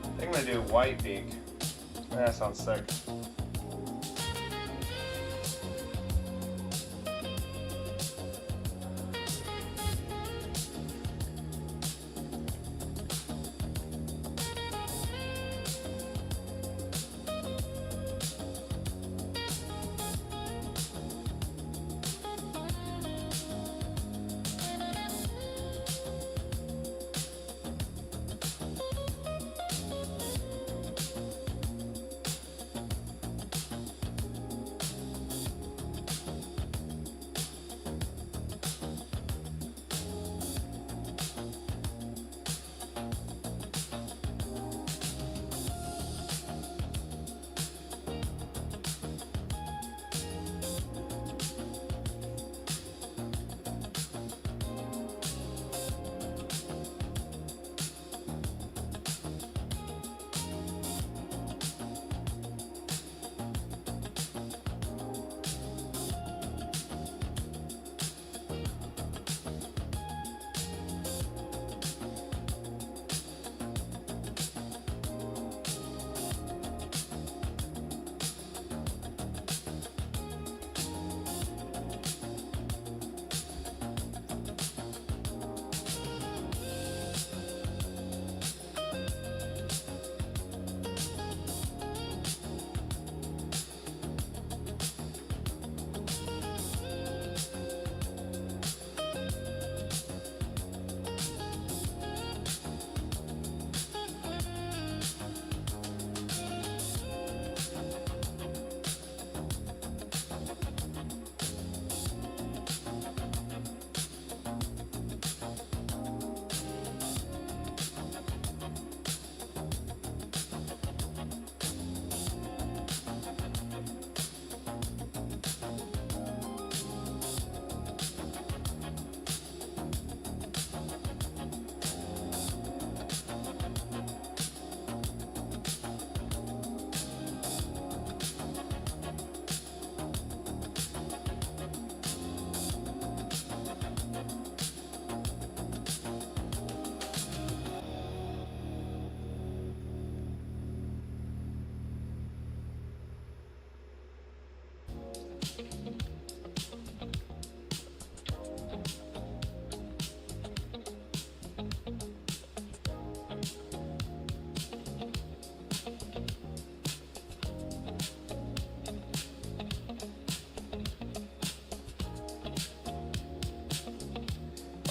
I think I'm gonna do white beak. That sounds sick.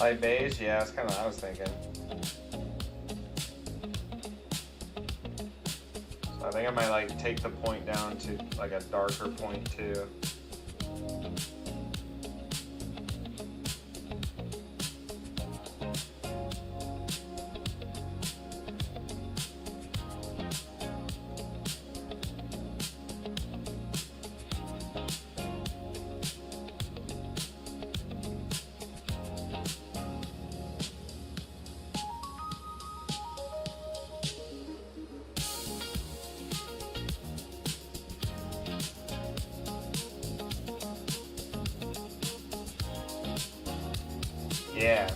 Light beige? Yeah, that's kind of what I was thinking. So I think I might like take the point down to like a darker point too. Yeah.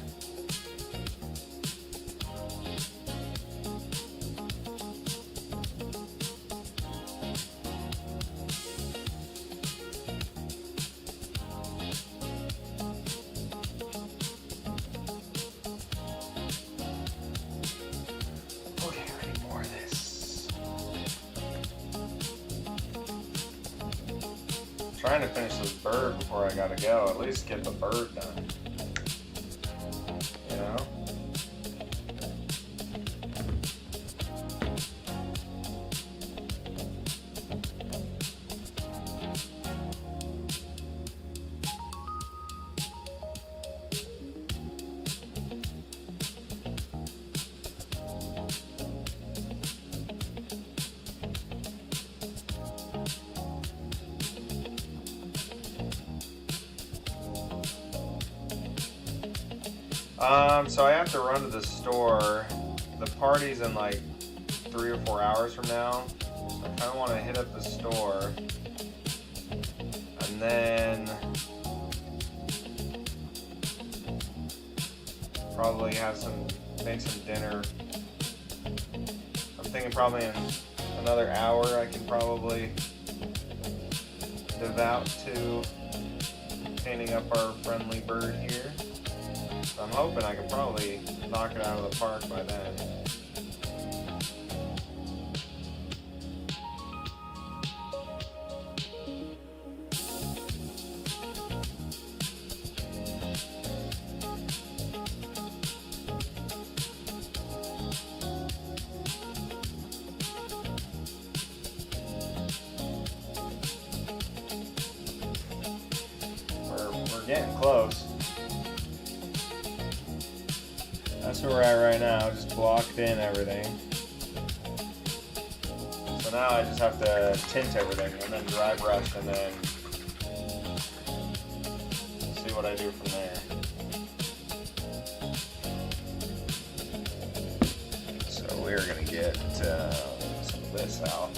Okay, I need more of this. Trying to finish this bird before I gotta go. At least get the bird done. You know? So I have to run to the store. The party's in like 3 or 4 hours from now. So I kind of want to hit up the store. And then probably make some dinner. I'm thinking probably in another hour I can probably devote to painting up our friendly bird here. So I'm hoping I can probably knock it out of the park by then. We're getting close. That's where we're at right now, just blocked in everything. So now I just have to tint everything and then dry brush and then see what I do from there. So we're gonna get some of this out.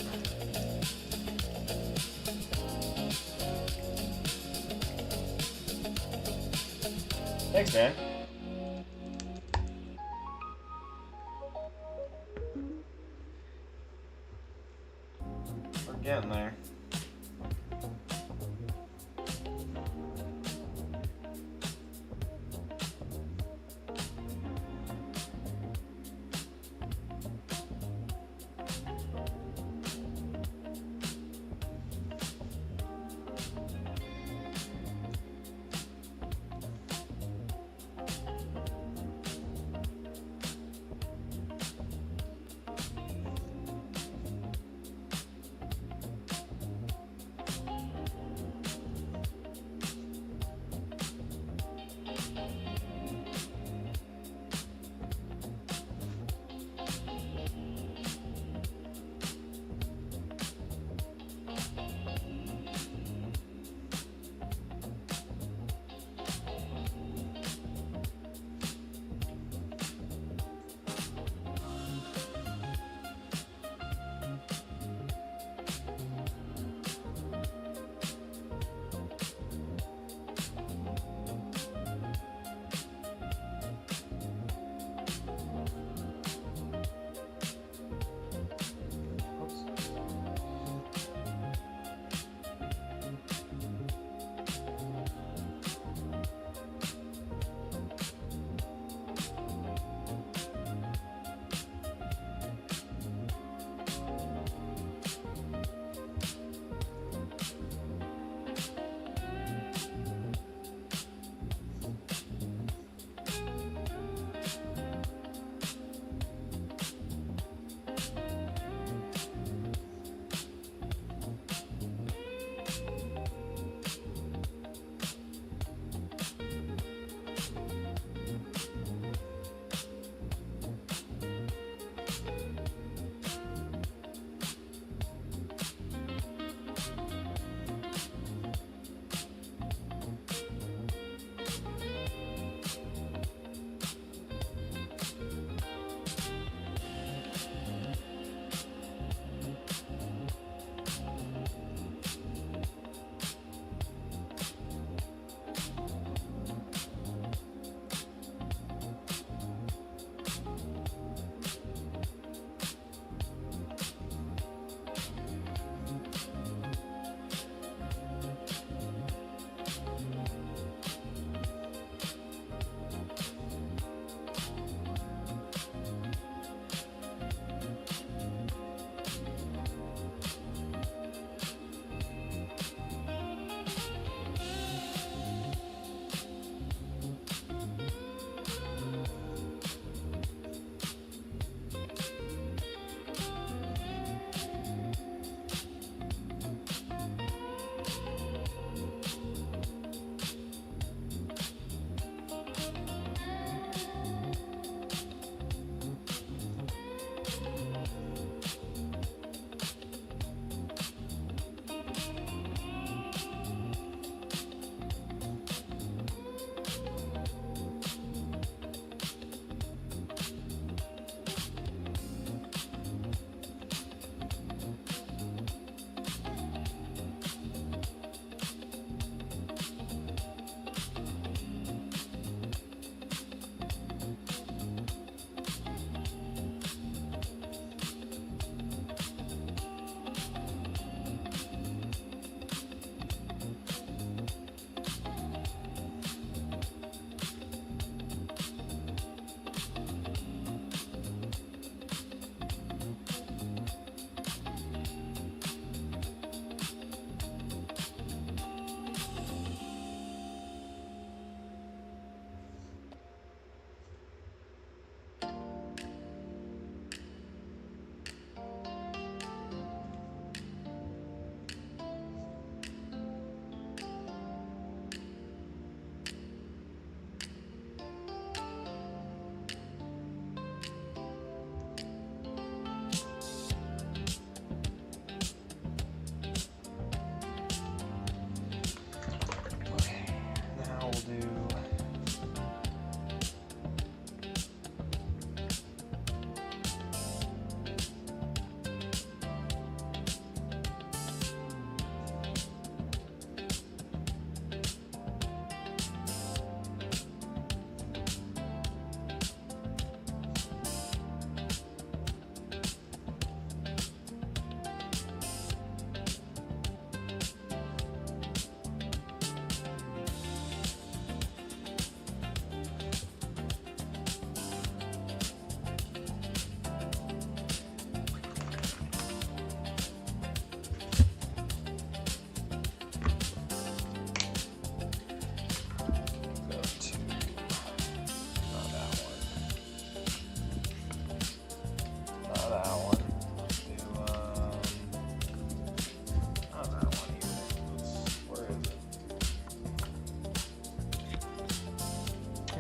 Thanks, man. Getting there.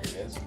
Here it is.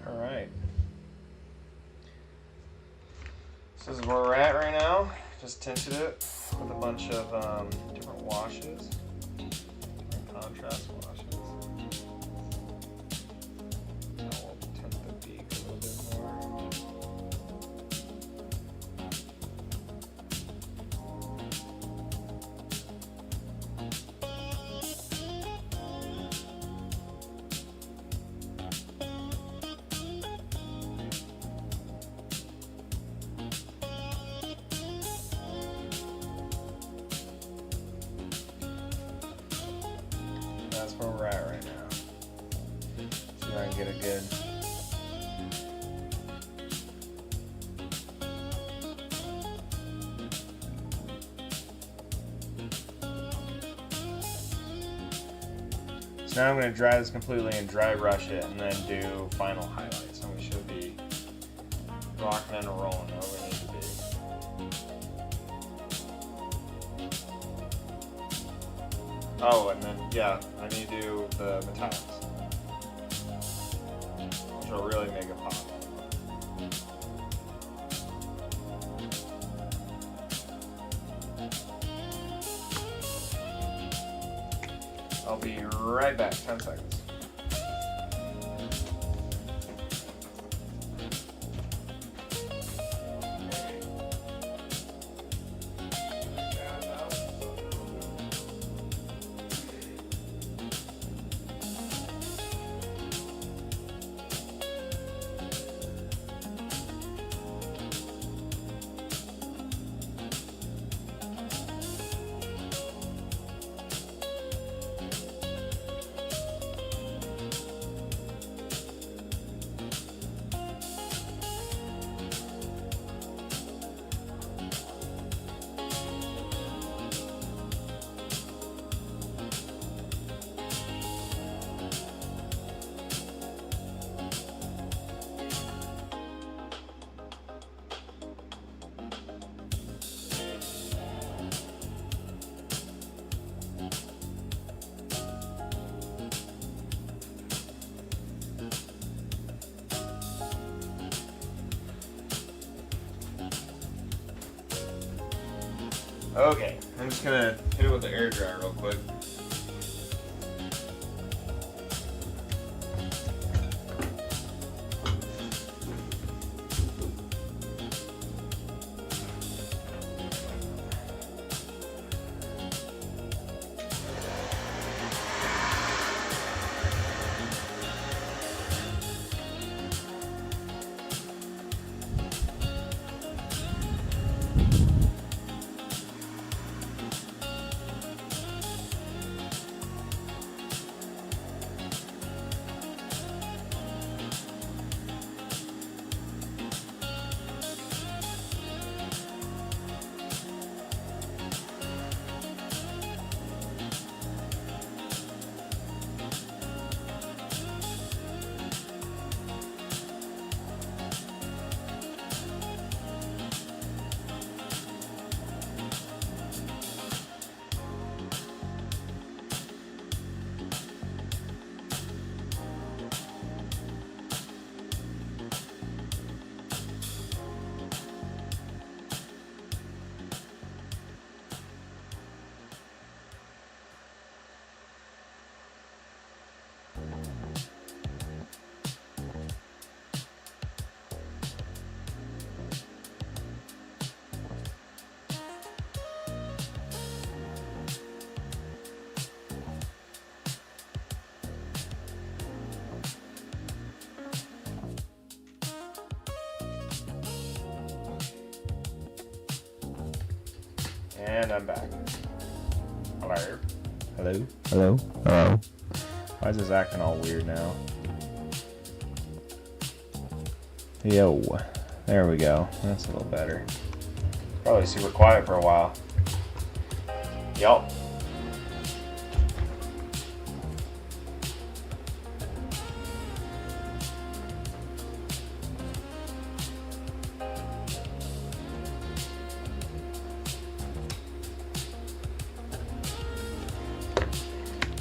All right. So this is where we're at right now. Just tinted it with a bunch of different washes, different contrast washes. Now we'll tint the beak a little bit more. That's where we're at right now. See if I can get a good. So now I'm going to dry this completely and dry brush it and then do final highlights. And we should be rocking and rolling where we need to be. Oh, and then, yeah, I need to do the metallics, which will really make it pop. I'll be right back, 10 seconds. Okay, I'm just gonna hit it with the air dryer real quick. And I'm back. Hello. Hello. Hello. Hello. Why is this acting all weird now? Yo. There we go. That's a little better. Probably super quiet for a while. Yup.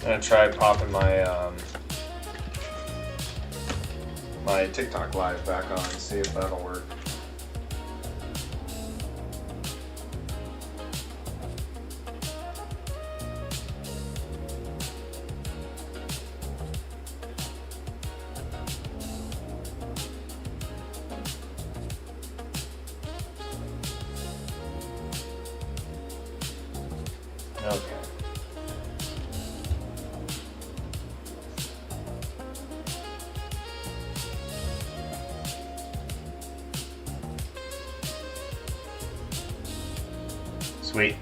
I'm gonna try popping my my TikTok live back on and see if that'll work. Okay. Sweet.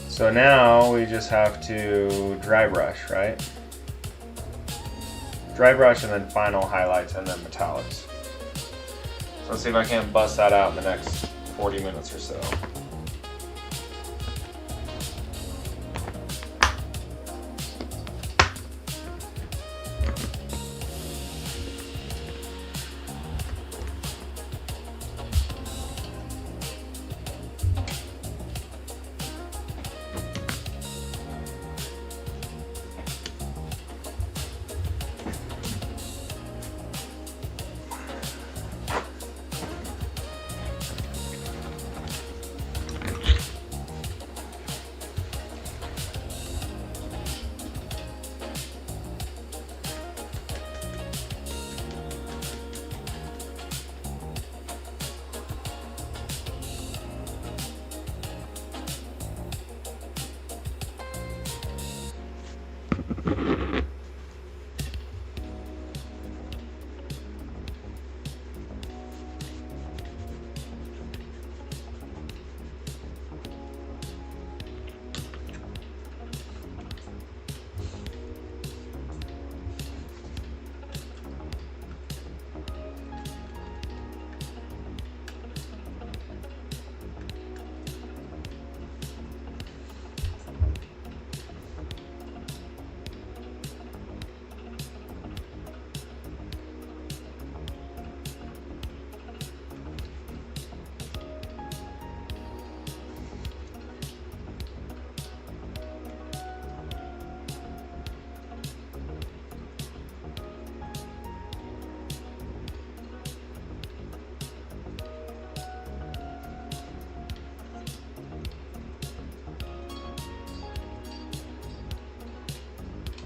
So now we just have to dry brush, right? Dry brush and then final highlights and then metallics. So let's see if I can't bust that out in the next 40 minutes or so.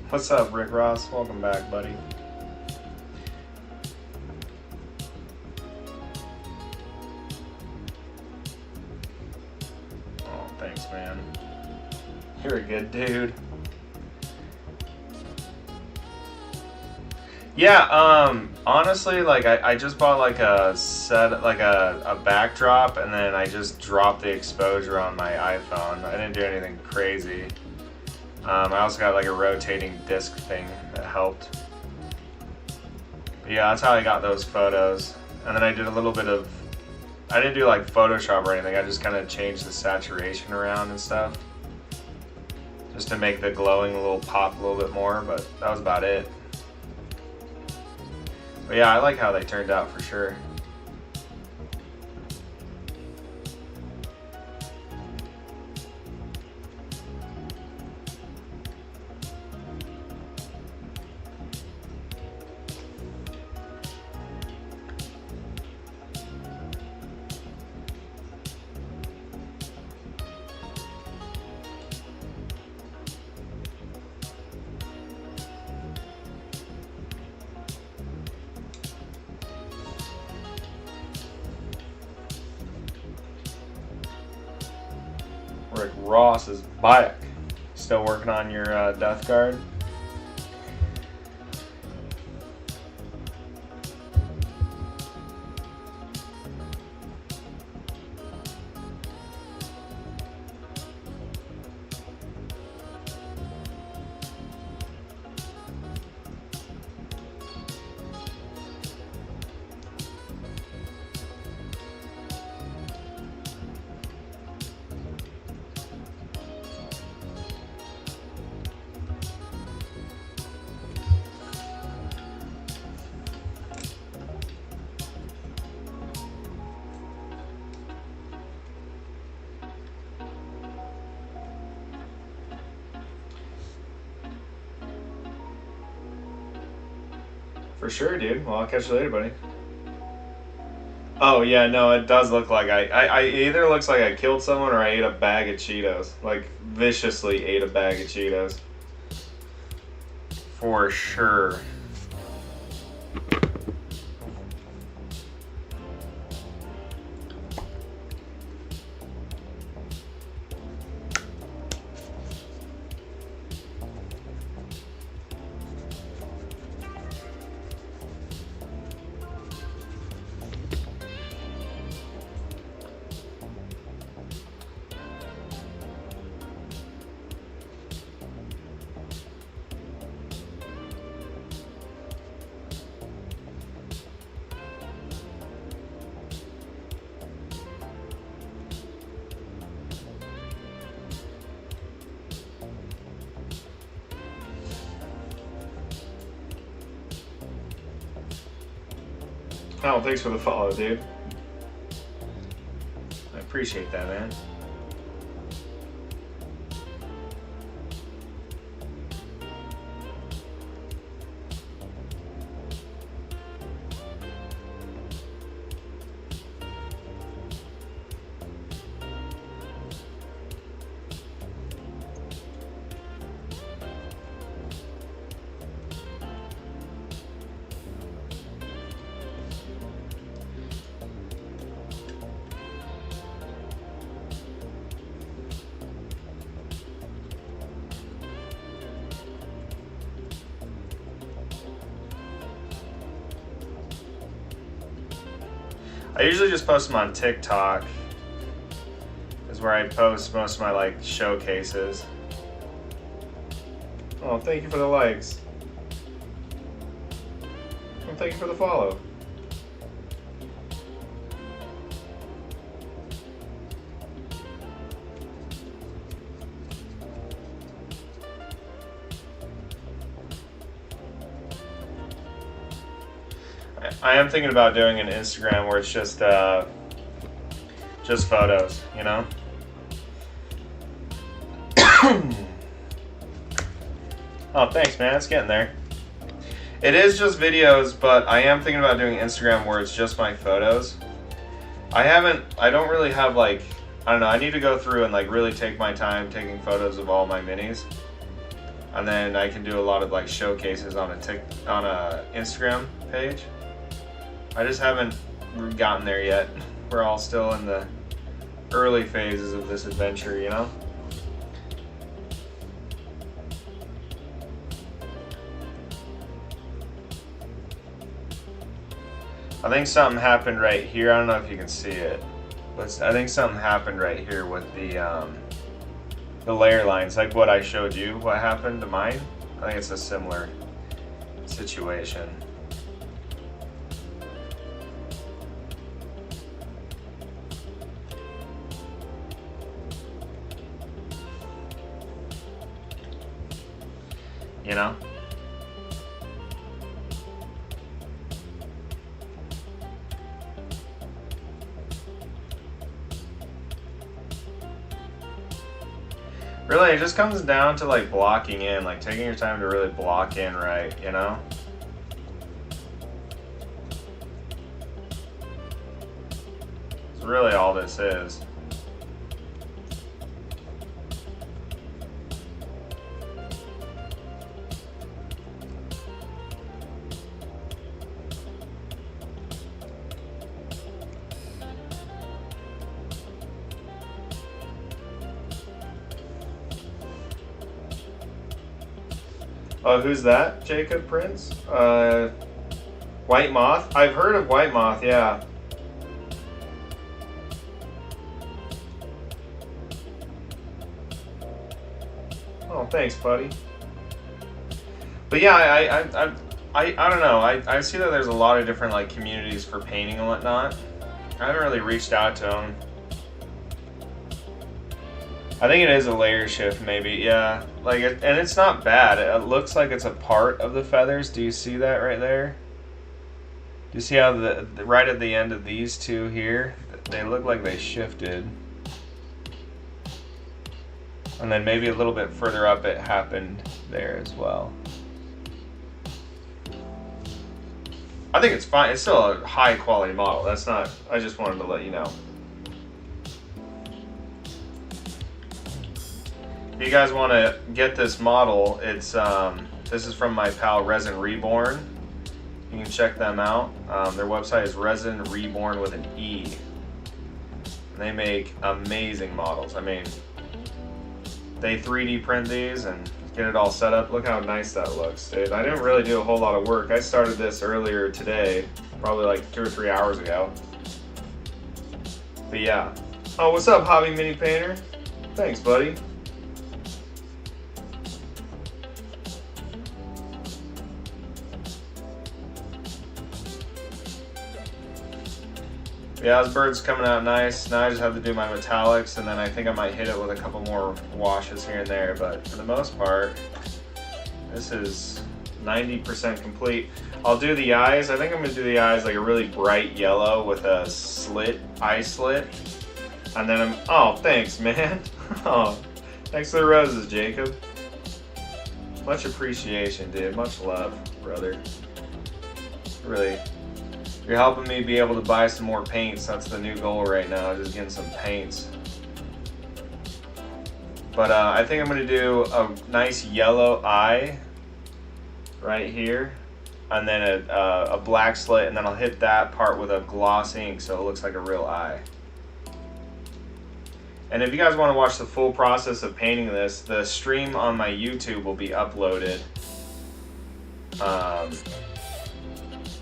What's up, Rick Ross? Welcome back, buddy. Oh, thanks, man. You're a good dude. Yeah, honestly, like I just bought like a set, like a backdrop, and then I just dropped the exposure on my iPhone. I didn't do anything crazy. I also got like a rotating disc thing that helped. But yeah, that's how I got those photos. And then I did a little bit of, I didn't do like Photoshop or anything. I just kind of changed the saturation around and stuff, just to make the glowing a little pop a little bit more. But that was about it. But yeah, I like how they turned out for sure. Rick Ross is back. Still working on your death guard? For sure, dude. Well, I'll catch you later, buddy. Oh, yeah, no, it does look like I either looks like I killed someone or I ate a bag of Cheetos. Like, viciously ate a bag of Cheetos. For sure. Oh, thanks for the follow, dude. I appreciate that, man. I usually just post them on TikTok, is where I post most of my like showcases. Oh, thank you for the likes. Well, thank you for the follow. I am thinking about doing an Instagram where it's just photos, you know? Oh, thanks, man. It's getting there. It is just videos, but I am thinking about doing Instagram where it's just my photos. I don't really have like, I don't know, I need to go through and like really take my time taking photos of all my minis. And then I can do a lot of like showcases on a Instagram page. I just haven't gotten there yet. We're all still in the early phases of this adventure, you know? I think something happened right here. I don't know if you can see it, but I think something happened right here with the layer lines, like what I showed you, what happened to mine. I think it's a similar situation. You know? Really, it just comes down to like blocking in, like taking your time to really block in right, you know? It's really all this is. Oh, who's that? Jacob Prince? White Moth? I've heard of White Moth, yeah. Oh, thanks, buddy. But yeah, I don't know. I see that there's a lot of different like communities for painting and whatnot. I haven't really reached out to them. I think it is a layer shift, maybe. Yeah, like, and it's not bad. It looks like it's a part of the feathers. Do you see that right there? Do you see how right at the end of these two here, they look like they shifted, and then maybe a little bit further up, it happened there as well. I think it's fine. It's still a high quality model. That's not. I just wanted to let you know. If you guys want to get this model, it's this is from my pal ResinReborne. You can check them out. Their website is ResinReborne with an E. And they make amazing models. I mean, they 3D print these and get it all set up. Look how nice that looks, dude. I didn't really do a whole lot of work. I started this earlier today, probably like 2 or 3 hours ago. But yeah. Oh, what's up, Hobby Mini Painter? Thanks, buddy. Yeah, this bird's coming out nice. Now I just have to do my metallics, and then I think I might hit it with a couple more washes here and there, but for the most part, this is 90% complete. I'll do the eyes. I think I'm going to do the eyes like a really bright yellow with a eye slit. And then oh, thanks, man. Oh, thanks for the roses, Jacob. Much appreciation, dude. Much love, brother. Really. You're helping me be able to buy some more paints. That's the new goal right now, just getting some paints. But I think I'm going to do a nice yellow eye right here, and then a black slit, and then I'll hit that part with a gloss ink so it looks like a real eye. And if you guys want to watch the full process of painting this, the stream on my YouTube will be uploaded.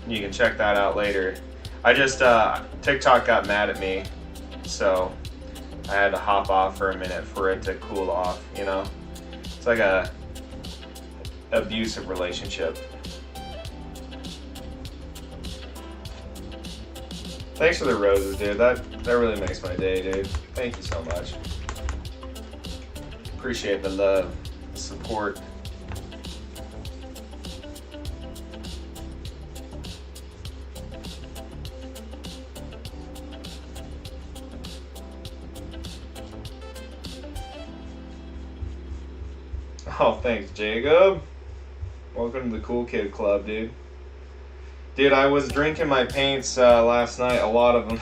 You can check that out later. I just, TikTok got mad at me, so I had to hop off for a minute for it to cool off, you know? It's like a abusive relationship. Thanks for the roses, dude. That really makes my day, dude. Thank you so much. Appreciate the love, the support. Oh, thanks, Jacob. Welcome to the Cool Kid Club, dude. Dude, I was drinking my paints last night, a lot of them.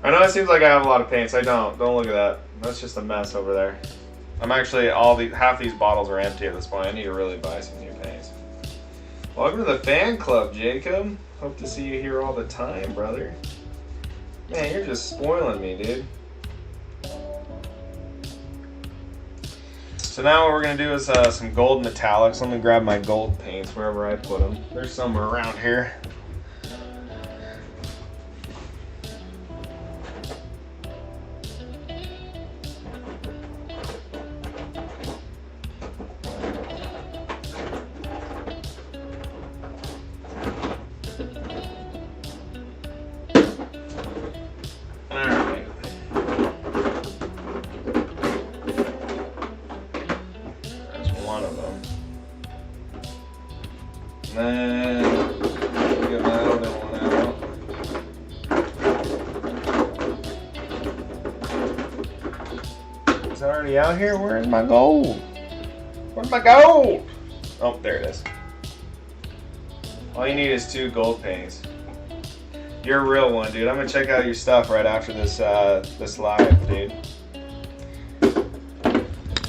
I know it seems like I have a lot of paints. I don't. Don't look at that. That's just a mess over there. I'm actually half these bottles are empty at this point. I need to really buy some new paints. Welcome to the fan club, Jacob. Hope to see you here all the time, brother. Man, you're just spoiling me, dude. So now what we're gonna do is some gold metallics. Let me grab my gold paints wherever I put them. There's somewhere around here. Already out here? Where's my gold? Where's my gold? Oh, there it is. All you need is 2 gold paints. You're a real one, dude. I'm gonna check out your stuff right after this this live, dude.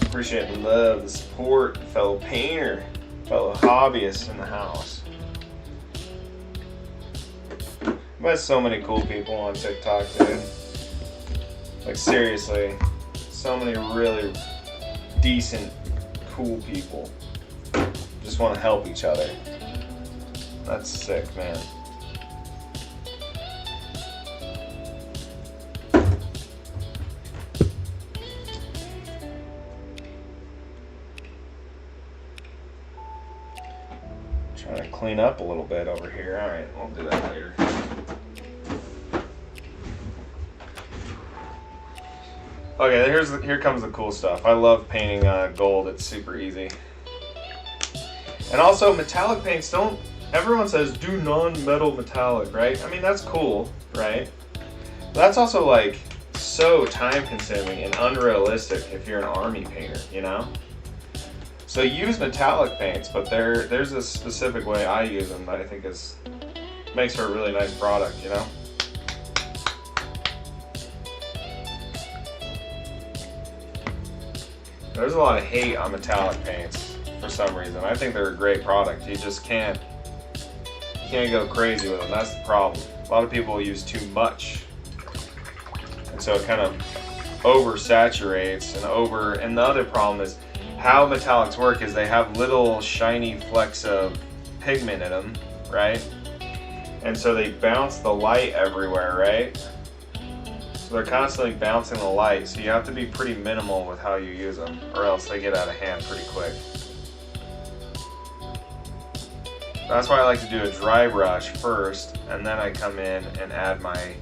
Appreciate the love, the support, fellow painter, fellow hobbyist in the house. Met so many cool people on TikTok, dude. Like seriously. So many really decent, cool people just want to help each other. That's sick, man. Trying to clean up a little bit over here. All right, we'll do that later. Okay, here comes the cool stuff. I love painting gold. It's super easy. And also, metallic paints don't... Everyone says, do non-metal metallic, right? I mean, that's cool, right? But that's also, like, so time-consuming and unrealistic if you're an army painter, you know? So use metallic paints, but there's a specific way I use them that I think makes for a really nice product, you know? There's a lot of hate on metallic paints for some reason. I think they're a great product. You just can't go crazy with them. That's the problem. A lot of people use too much, and so it kind of oversaturates and the other problem is how metallics work is they have little shiny flecks of pigment in them, right? And so they bounce the light everywhere, right? So they're constantly bouncing the light, so you have to be pretty minimal with how you use them, or else they get out of hand pretty quick. That's why I like to do a dry brush first, and then I come in and add my...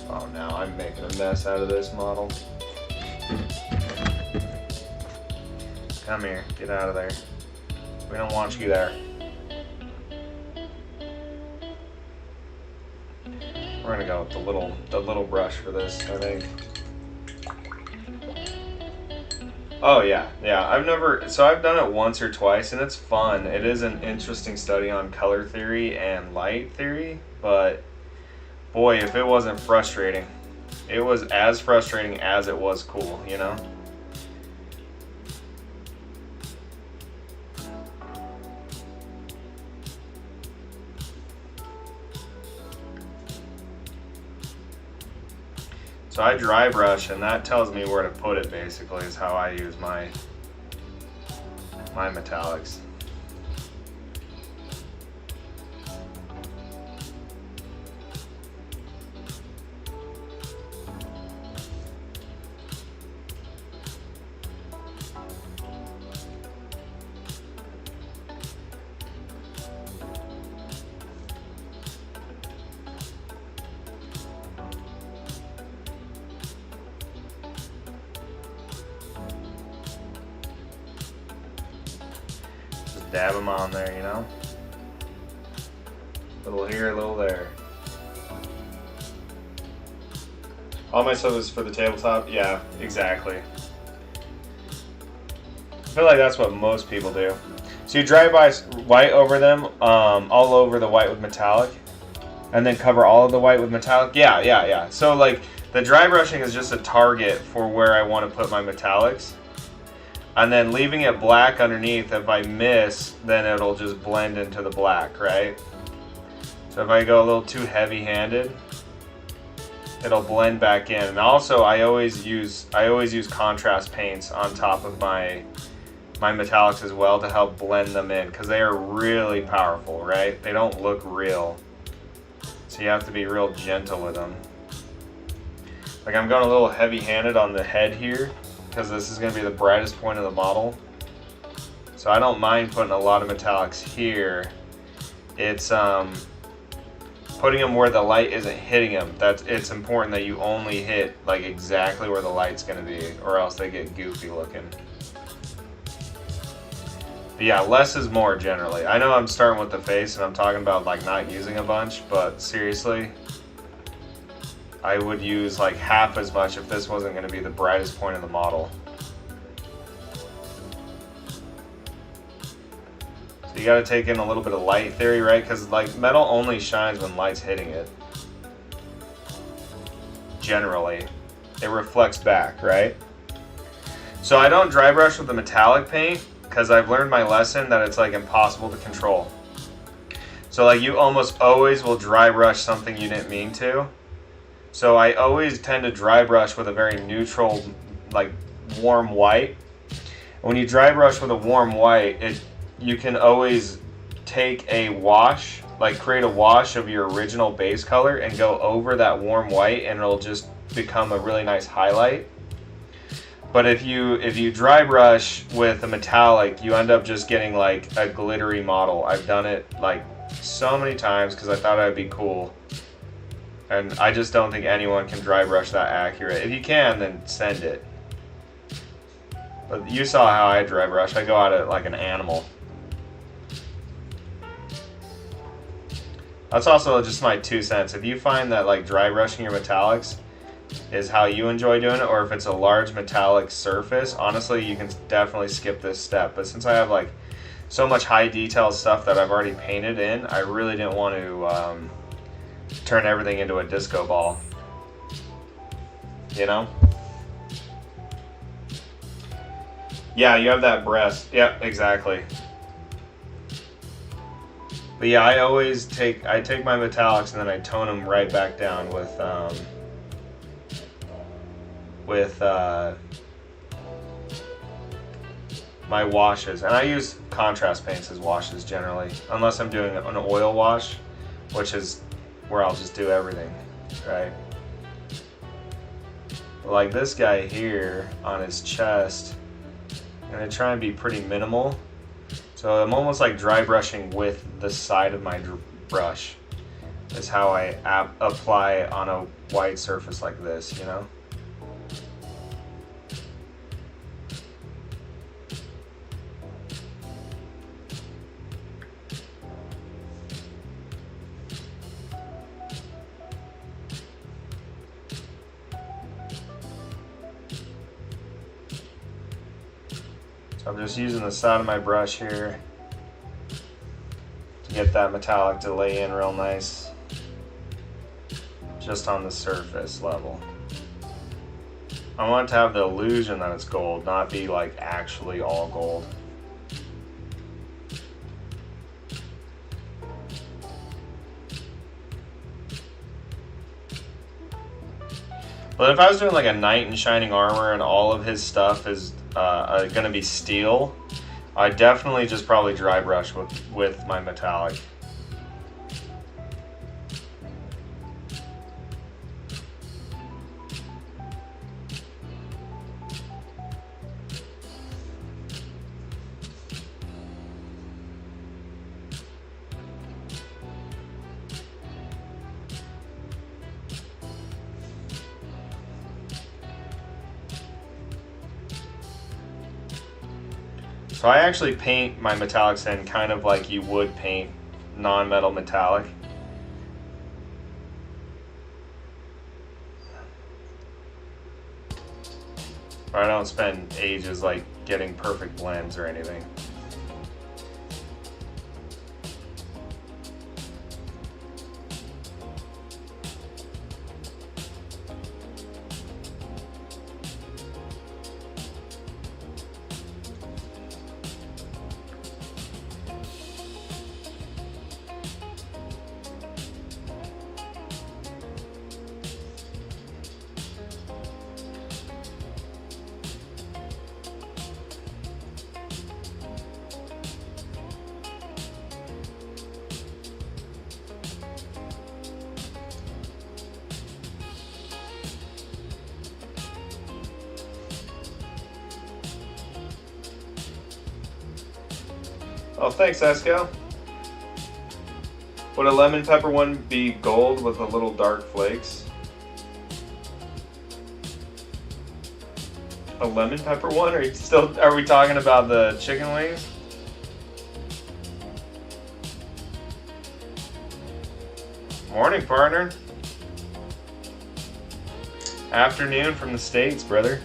Oh, now I'm making a mess out of this model. Come here, get out of there. We don't want you there. We're gonna go with the little brush for this, I think. Oh yeah. I've done it once or twice, and it's fun. It is an interesting study on color theory and light theory, but boy, if it wasn't frustrating. It was as frustrating as it was cool, you know? So I dry brush, and that tells me where to put it, basically, is how I use my metallics. Dab them on there, you know? A little here, a little there. All my stuff is for the tabletop? Yeah, exactly. I feel like that's what most people do. So you dry white over them, all over the white with metallic, and then cover all of the white with metallic? Yeah. So like, The dry brushing is just a target for where I want to put my metallics. And then leaving it black underneath, if I miss, then it'll just blend into the black, right? So if I go a little too heavy-handed, it'll blend back in. And also, I always use contrast paints on top of my metallics as well to help blend them in, because they are really powerful, right? They don't look real. So you have to be real gentle with them. Like I'm going a little heavy-handed on the head here, because this is going to be the brightest point of the model. So I don't mind putting a lot of metallics here. It's putting them where the light isn't hitting them. It's important that you only hit like exactly where the light's going to be, or else they get goofy looking. But yeah, less is more generally. I know I'm starting with the face and I'm talking about like not using a bunch, but seriously, I would use like half as much if this wasn't going to be the brightest point of the model. So you got to take in a little bit of light theory, right? Because like metal only shines when light's hitting it. Generally, it reflects back, right? So I don't dry brush with the metallic paint because I've learned my lesson that it's like impossible to control. So like you almost always will dry brush something you didn't mean to. So I always tend to dry brush with a very neutral, like warm white. When you dry brush with a warm white, you can always take a wash, like create a wash of your original base color and go over that warm white, and it'll just become a really nice highlight. But if you dry brush with a metallic, you end up just getting like a glittery model. I've done it like so many times because I thought I'd be cool. And I just don't think anyone can dry brush that accurate. If you can, then send it. But you saw how I dry brush. I go at it like an animal. That's also just my 2 cents. If you find that like dry brushing your metallics is how you enjoy doing it, or if it's a large metallic surface, honestly, you can definitely skip this step. But since I have like so much high detail stuff that I've already painted in, I really didn't want to turn everything into a disco ball, you know? Yeah, you have that breast. Yep, exactly. But yeah, I take my metallics and then I tone them right back down with my washes. And I use contrast paints as washes generally, unless I'm doing an oil wash, which is where I'll just do everything, right? Like this guy here on his chest, I'm gonna try and be pretty minimal. So I'm almost like dry brushing with the side of my brush is how I apply on a white surface like this, you know? I'm just using the side of my brush here to get that metallic to lay in real nice, just on the surface level. I want it to have the illusion that it's gold, not be like actually all gold. But if I was doing like a knight in shining armor and all of his stuff is going to be steel, I definitely just probably dry brush with my metallic. So I actually paint my metallics in kind of like you would paint non-metal metallic. I don't spend ages like getting perfect blends or anything. Oh, thanks, Esco. Would a lemon pepper one be gold with a little dark flakes? A lemon pepper one? Are we talking about the chicken wings? Morning, partner. Afternoon from the States, brother.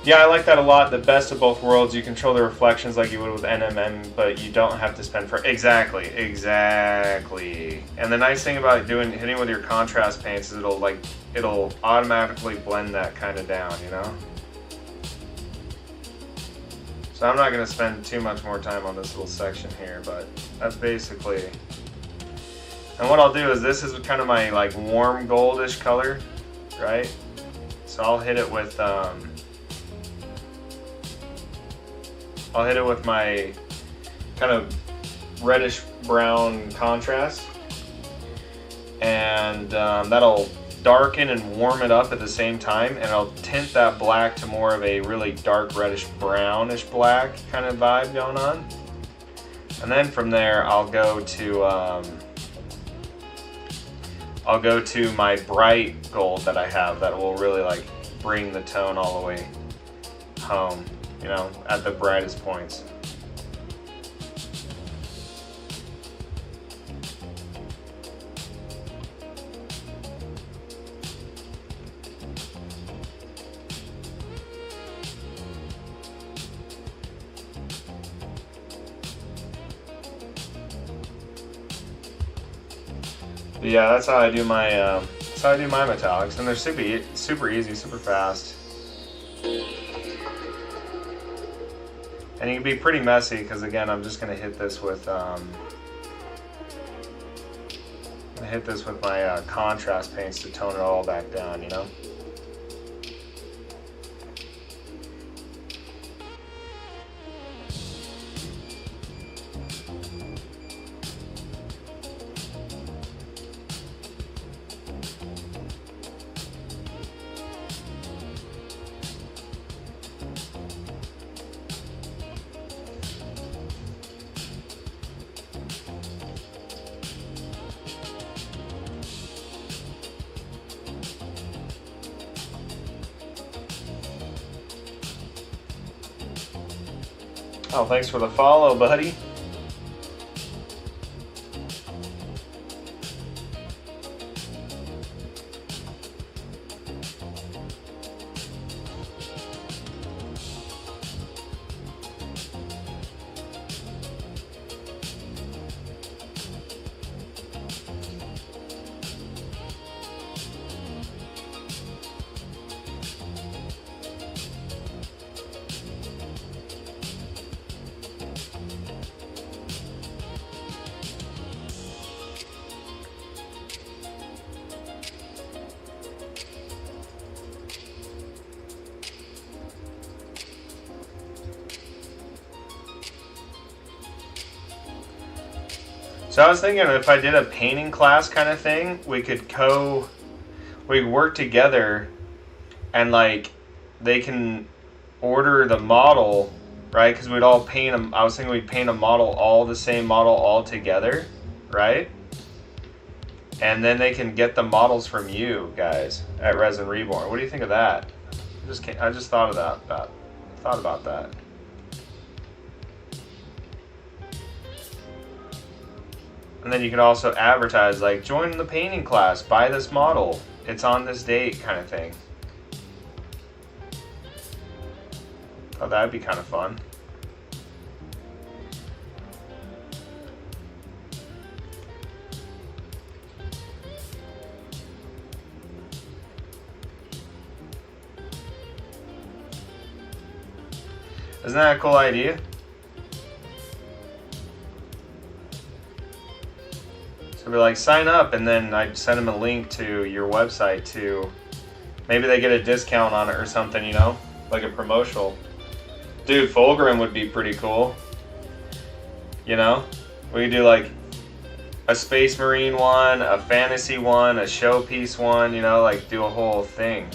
Yeah, I like that a lot. The best of both worlds. You control the reflections like you would with NMM, but you don't have to spend for... Exactly. And the nice thing about hitting with your contrast paints is it'll automatically blend that kind of down, you know? So I'm not going to spend too much more time on this little section here, but that's basically... And what I'll do is, this is kind of my like warm goldish color, right? So I'll hit it with my kind of reddish brown contrast, and that'll darken and warm it up at the same time, and I'll tint that black to more of a really dark reddish brownish black kind of vibe going on. And then from there I'll go to my bright gold that I have that will really like bring the tone all the way home, you know, at the brightest points. But yeah, that's how I do my metallics, and they're super easy, super fast. And you can be pretty messy because, again, I'm just gonna hit this with my contrast paints to tone it all back down, you know. Oh, thanks for the follow, buddy. So I was thinking if I did a painting class kind of thing, we could work together, and like they can order the model, right? Because we'd all paint them. I was thinking we'd paint a model, all the same model all together, right? And then they can get the models from you guys at ResinReborne. What do you think of that? I just thought about that. And then you could also advertise, like, join the painting class, buy this model, it's on this date, kind of thing. Oh, that'd be kind of fun. Isn't that a cool idea? So we're like, sign up, and then I send them a link to your website to, maybe they get a discount on it or something, you know, like a promotional. Dude, Fulgrim would be pretty cool. You know, we could do like a Space Marine one, a fantasy one, a showpiece one, you know, like do a whole thing.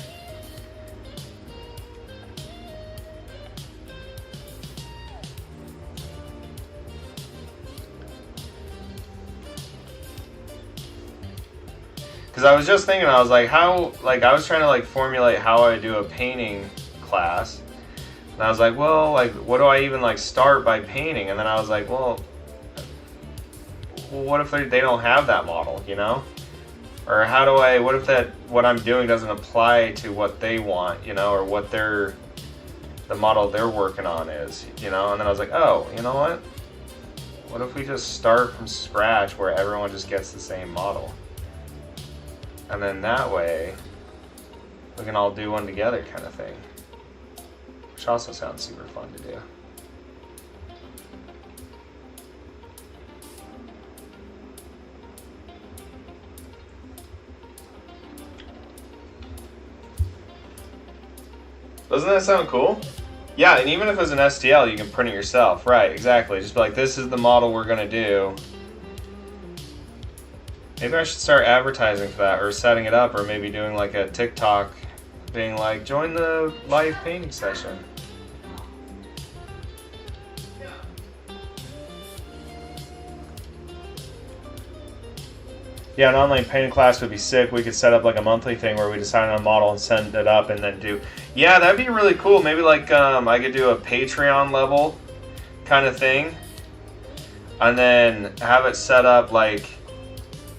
Because I was just thinking, I was like, how, like, I was trying to, like, formulate how I do a painting class. And I was like, well, like, what do I even, like, start by painting? And then I was like, well, what if they don't have that model, you know? Or how do I, what if what I'm doing doesn't apply to what they want, you know, or what the model they're working on is, you know? And then I was like, oh, you know what? What if we just start from scratch where everyone just gets the same model? And then that way, we can all do one together kind of thing. Which also sounds super fun to do. Doesn't that sound cool? Yeah, and even if it's an STL, you can print it yourself. Right, exactly. Just be like, this is the model we're going to do. Maybe I should start advertising for that, or setting it up, or maybe doing like a TikTok being like, join the live painting session. Yeah, an online painting class would be sick. We could set up like a monthly thing where we decide on a model and send it up and then do... Yeah, that'd be really cool. Maybe like I could do a Patreon level kind of thing. And then have it set up like,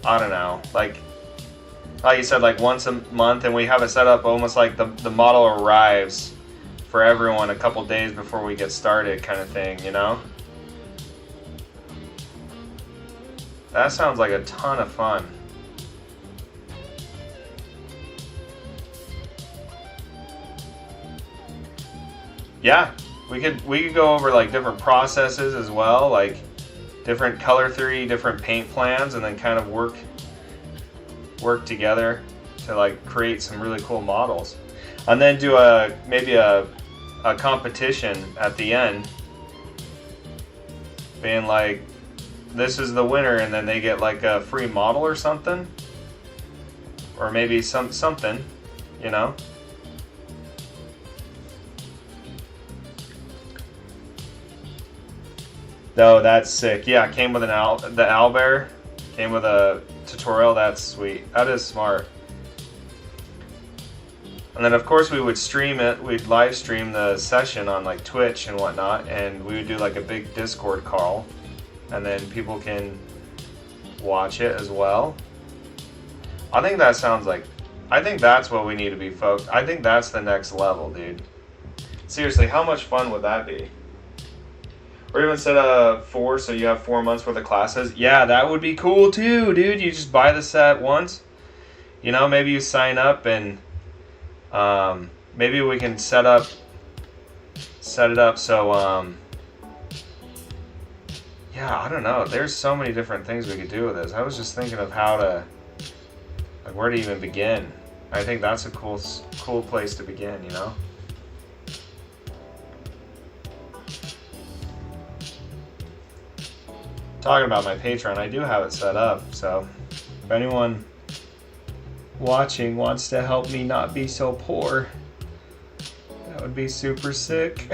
I don't know, like you said, like once a month, and we have it set up almost like the model arrives for everyone a couple days before we get started kind of thing, you know? That sounds like a ton of fun. Yeah, we could go over like different processes as well, like different color theory, different paint plans, and then kind of work together to like create some really cool models. And then do maybe a competition at the end, being like, this is the winner, and then they get like a free model or something, or maybe something, you know. No, that's sick. Yeah, it came with the owlbear, came with a tutorial. That's sweet. That is smart. And then of course we would stream it. We'd live stream the session on like Twitch and whatnot, and we would do like a big Discord call, and then people can watch it as well. I think that sounds like, I think that's what we need to be focused. I think that's the next level, dude. Seriously, how much fun would that be? Or even set up 4, so you have 4 months worth of classes. Yeah, that would be cool too, dude. You just buy the set once. You know, maybe you sign up, and maybe we can set it up so yeah, I don't know. There's so many different things we could do with this. I was just thinking of how to, like, where to even begin. I think that's a cool place to begin, you know? Talking about my Patreon, I do have it set up, so if anyone watching wants to help me not be so poor, that would be super sick.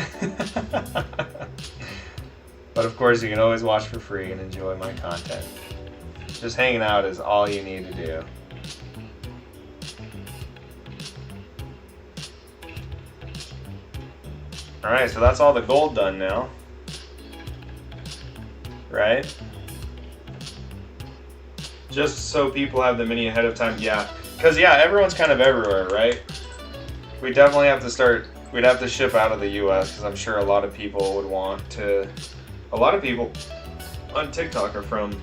But of course, you can always watch for free and enjoy my content. Just hanging out is all you need to do. Alright, so that's all the gold done now. Right? Just so people have the mini ahead of time, yeah. Because, yeah, everyone's kind of everywhere, right? We definitely have to start, we'd have to ship out of the US, because I'm sure a lot of people would want to. A lot of people on TikTok are from,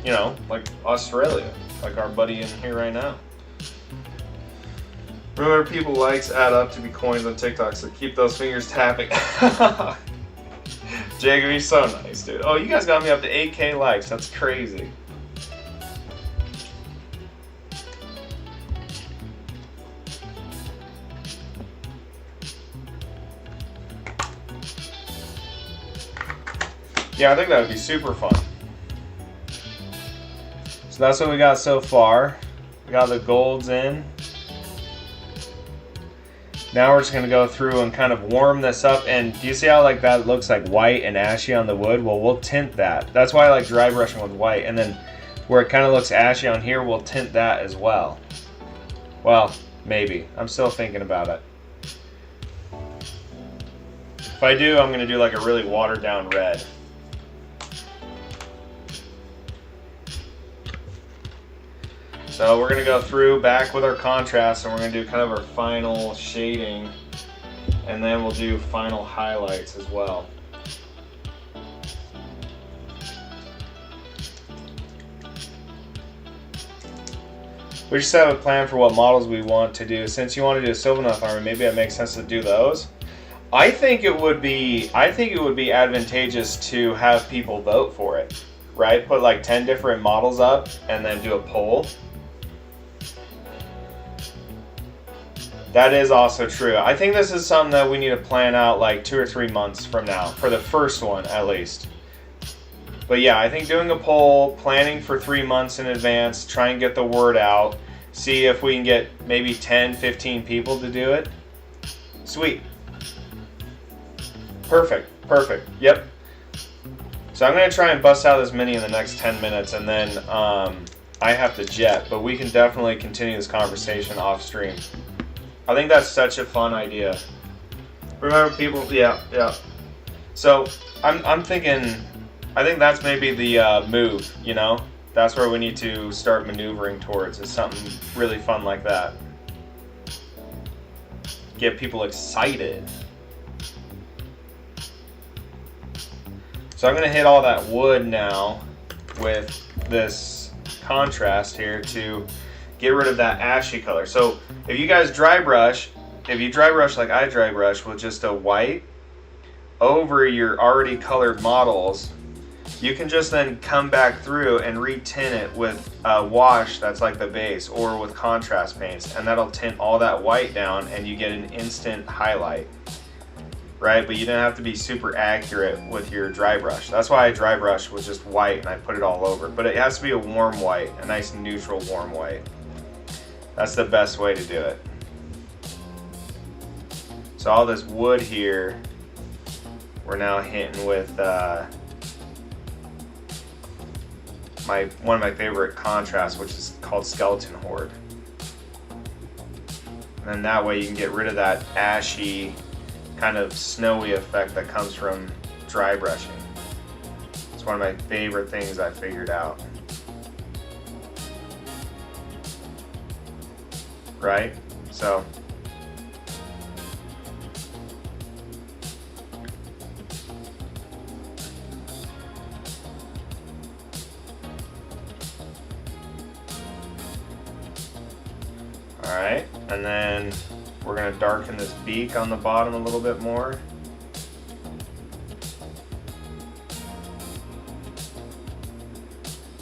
you know, like Australia, like our buddy in here right now. Remember, people likes add up to be coins on TikTok, so keep those fingers tapping. Jacob, he's so nice, dude. Oh, you guys got me up to 8K likes. That's crazy. Yeah, I think that would be super fun. So that's what we got so far. We got the golds in. Now we're just going to go through and kind of warm this up. And do you see how like that looks like white and ashy on the wood? Well, we'll tint that. That's why I like dry brushing with white. And then where it kind of looks ashy on here, we'll tint that as well. Well, maybe. I'm still thinking about it. If I do, I'm going to do like a really watered down red. So we're going to go through back with our contrast, and we're going to do kind of our final shading, and then we'll do final highlights as well. We just have a plan for what models we want to do. Since you want to do a Sylvaneth army, maybe it makes sense to do those. I think it would be advantageous to have people vote for it, right? Put like 10 different models up and then do a poll. That is also true. I think this is something that we need to plan out like 2 or 3 months from now, for the first one at least. But yeah, I think doing a poll, planning for 3 months in advance, try and get the word out, see if we can get maybe 10, 15 people to do it. Sweet. Perfect, perfect, yep. So I'm going to try and bust out as many in the next 10 minutes, and then I have to jet, but we can definitely continue this conversation off stream. I think that's such a fun idea. Remember people, yeah. So I'm thinking, I think that's maybe the move, you know? That's where we need to start maneuvering towards, is something really fun like that. Get people excited. So I'm gonna hit all that wood now with this contrast here to get rid of that ashy color. So if you guys dry brush, if you dry brush like I dry brush with just a white over your already colored models, you can just then come back through and retint it with a wash that's like the base, or with contrast paints, and that'll tint all that white down and you get an instant highlight, right? But you don't have to be super accurate with your dry brush. That's why I dry brush with just white and I put it all over, but it has to be a warm white, a nice neutral warm white. That's the best way to do it. So all this wood here, we're now hitting with one of my favorite contrasts, which is called Skeleton Horde. And then that way you can get rid of that ashy, kind of snowy effect that comes from dry brushing. It's one of my favorite things I figured out. Right? So alright, and then we're going to darken this beak on the bottom a little bit more.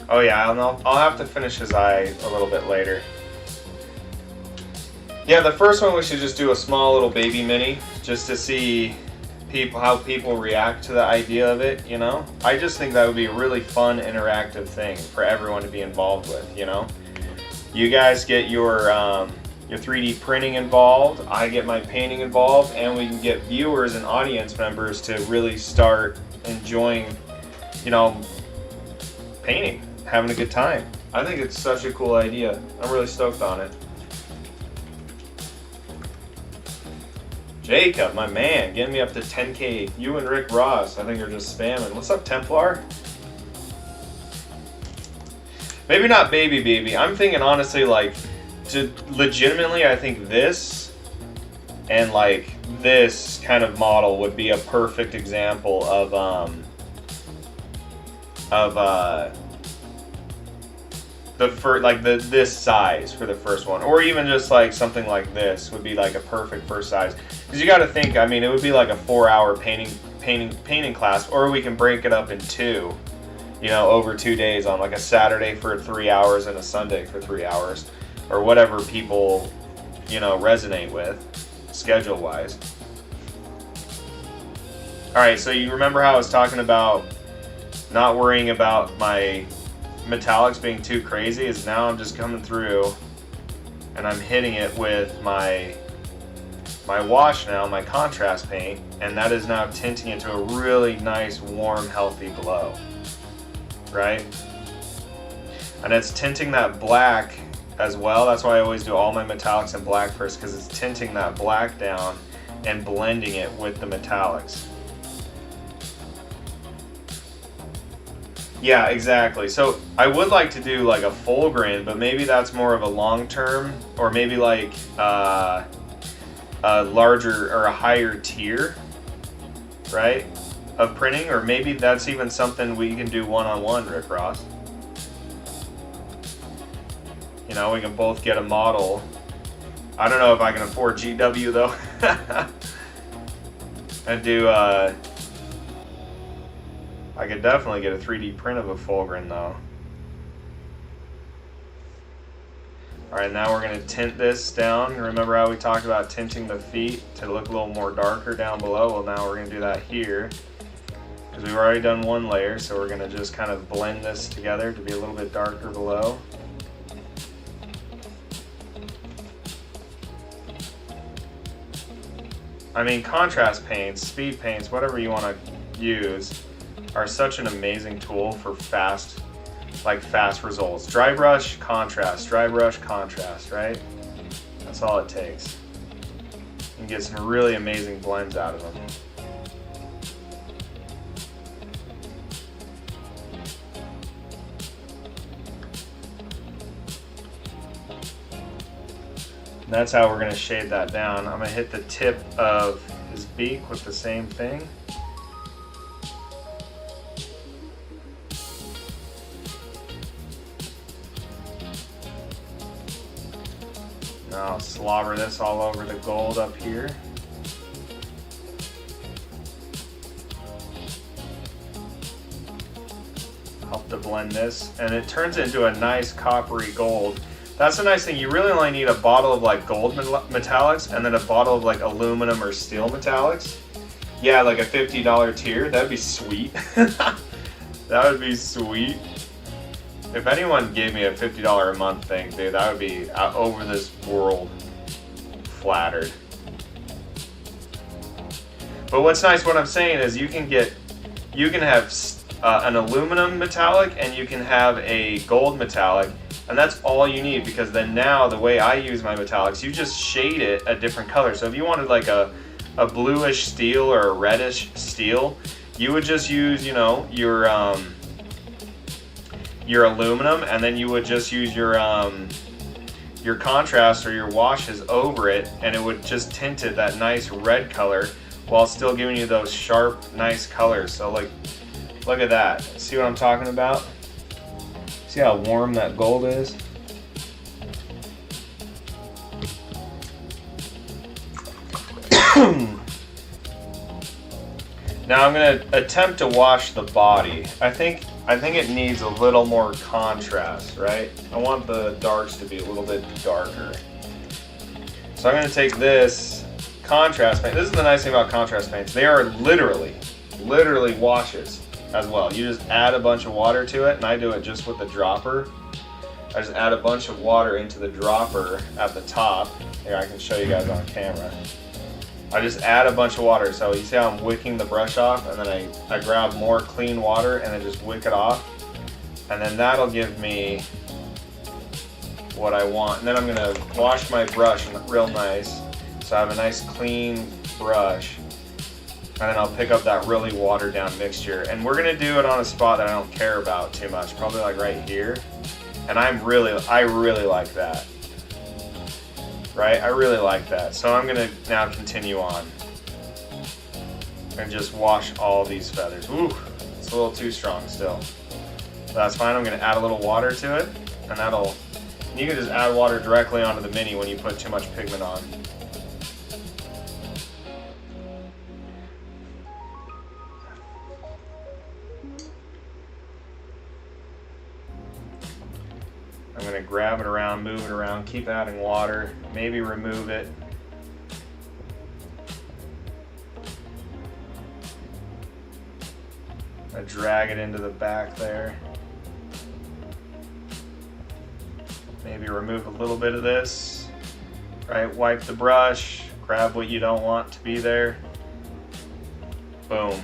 Oh yeah, I'll have to finish his eye a little bit later. Yeah, the first one we should just do a small little baby mini, just to see how people react to the idea of it, you know? I just think that would be a really fun, interactive thing for everyone to be involved with, you know? You guys get your 3D printing involved, I get my painting involved, and we can get viewers and audience members to really start enjoying, you know, painting, having a good time. I think it's such a cool idea. I'm really stoked on it. Jacob, my man, getting me up to 10K. You and Rick Ross, I think, are just spamming. What's up, Templar? Maybe not baby. I'm thinking, honestly, like, legitimately, I think this and, like, this kind of model would be a perfect example of this size for the first one, or even just like something like this would be like a perfect first size. Because you got to think, I mean, it would be like a 4-hour painting class, or we can break it up in 2, you know, over 2 days, on like a Saturday for 3 hours and a Sunday for 3 hours, or whatever people, you know, resonate with schedule wise. All right, so you remember how I was talking about not worrying about my metallics being too crazy is now I'm just coming through and I'm hitting it with my wash now, my contrast paint, and that is now tinting it to a really nice, warm, healthy glow, right? And it's tinting that black as well. That's why I always do all my metallics in black first, because it's tinting that black down and blending it with the metallics. Yeah, exactly. So I would like to do like a full grain, but maybe that's more of a long term, or maybe like a larger or a higher tier, right, of printing, or maybe that's even something we can do one-on-one, Rick Ross. You know, we can both get a model. I don't know if I can afford GW though. And do I could definitely get a 3D print of a Fulgrin though. Alright, now we're going to tint this down. Remember how we talked about tinting the feet to look a little more darker down below? Well, now we're going to do that here, because we've already done one layer, so we're going to just kind of blend this together to be a little bit darker below. I mean, contrast paints, speed paints, whatever you want to use, are such an amazing tool for fast results. Dry brush, contrast, right? That's all it takes. You can get some really amazing blends out of them. And that's how we're going to shade that down. I'm going to hit the tip of his beak with the same thing. Now I'll slobber this all over the gold up here. Help to blend this, and it turns it into a nice coppery gold. That's the nice thing. You really only need a bottle of like gold metallics and then a bottle of like aluminum or steel metallics. Yeah, like a $50 tier. That'd be sweet. That would be sweet. If anyone gave me a $50 a month thing, dude, that would be over this world flattered. But what's nice, what I'm saying is you can have an aluminum metallic and you can have a gold metallic, and that's all you need, because then now the way I use my metallics, you just shade it a different color. So if you wanted like a bluish steel or a reddish steel, you would just use, you know, your aluminum, and then you would just use your contrast or your washes over it, and it would just tint it that nice red color while still giving you those sharp, nice colors. So like, look at that. See what I'm talking about? See how warm that gold is? Now I'm going to attempt to wash the body. I think it needs a little more contrast, right? I want the darks to be a little bit darker. So I'm going to take this contrast paint. This is the nice thing about contrast paints. They are literally washes as well. You just add a bunch of water to it, and I do it just with the dropper. I just add a bunch of water into the dropper at the top. Here, I can show you guys on camera. I just add a bunch of water. So you see how I'm wicking the brush off, and then I grab more clean water and then just wick it off. And then that'll give me what I want. And then I'm gonna wash my brush real nice, so I have a nice clean brush. And then I'll pick up that really watered down mixture. And we're gonna do it on a spot that I don't care about too much, probably like right here. And I really like that. Right? I really like that. So I'm gonna now continue on and just wash all these feathers. Ooh, it's a little too strong still. But that's fine. I'm gonna add a little water to it, and you can just add water directly onto the mini when you put too much pigment on. I'm going to grab it around, move it around, keep adding water, maybe remove it. I drag it into the back there. Maybe remove a little bit of this, right? Wipe the brush, grab what you don't want to be there. Boom.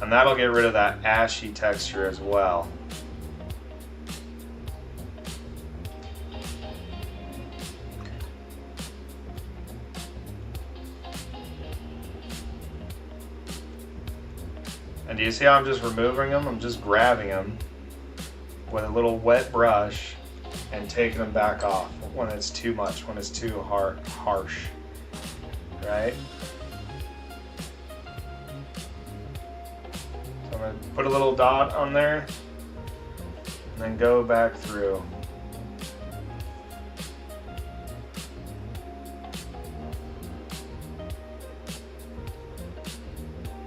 And that'll get rid of that ashy texture as well. And do you see how I'm just removing them? I'm just grabbing them with a little wet brush and taking them back off when it's too much, when it's too harsh, right? So I'm going to put a little dot on there and then go back through.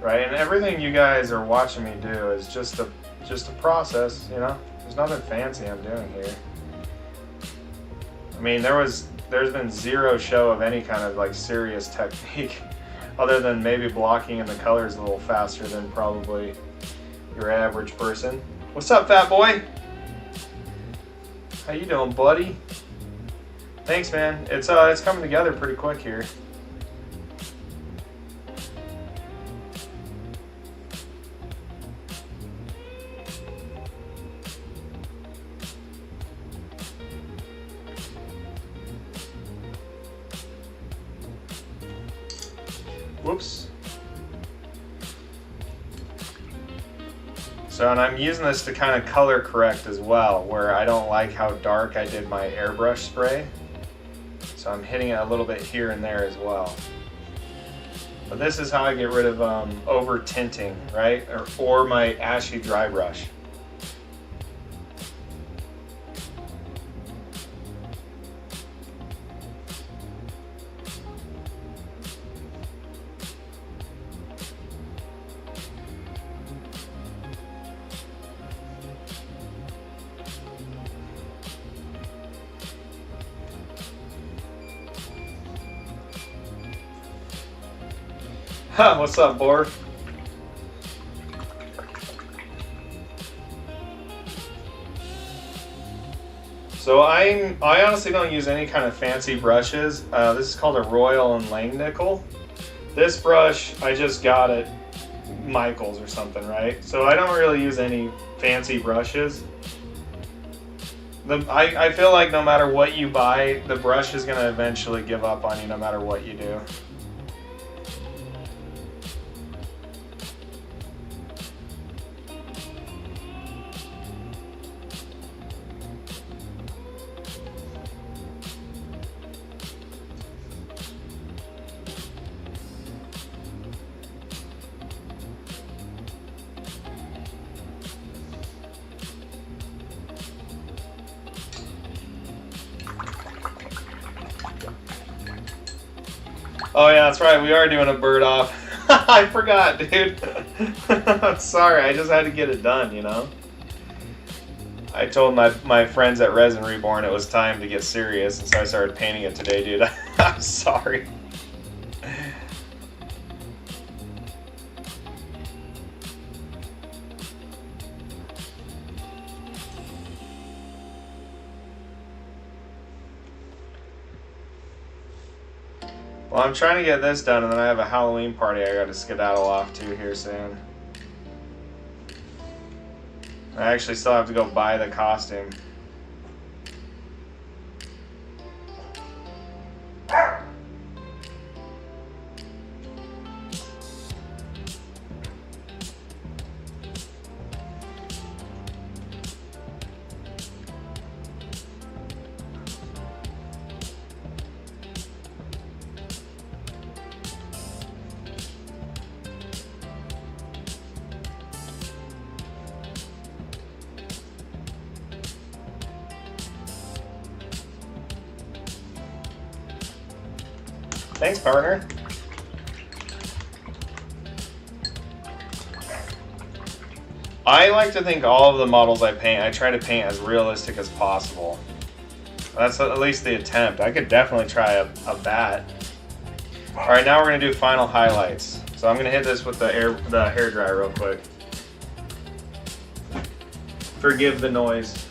Right, and everything you guys are watching me do is just a process, you know? There's nothing fancy I'm doing here. I mean, there's been zero show of any kind of like serious technique other than maybe blocking in the colors a little faster than probably your average person. What's up, fat boy? How you doing, buddy? Thanks, man. It's coming together pretty quick here. Whoops. So, and I'm using this to kind of color correct as well, where I don't like how dark I did my airbrush spray. So I'm hitting it a little bit here and there as well. But this is how I get rid of over tinting, right? Or my ashy dry brush. What's up, Borg? So I honestly don't use any kind of fancy brushes. This is called a Royal and Langnickel. This brush I just got at Michael's or something, right? So I don't really use any fancy brushes. I feel like no matter what you buy, the brush is going to eventually give up on you no matter what you do. Oh yeah, that's right. We are doing a bird off. I forgot, dude. Sorry, I just had to get it done, you know? I told my friends at ResinReborne it was time to get serious, and so I started painting it today, dude. I'm sorry. Well, I'm trying to get this done, and then I have a Halloween party I got to skedaddle off to here soon. I actually still have to go buy the costume. Thanks, partner. I like to think all of the models I paint, I try to paint as realistic as possible. That's at least the attempt. I could definitely try a bat. All right, now we're gonna do final highlights. So I'm gonna hit this with the hair dryer real quick. Forgive the noise.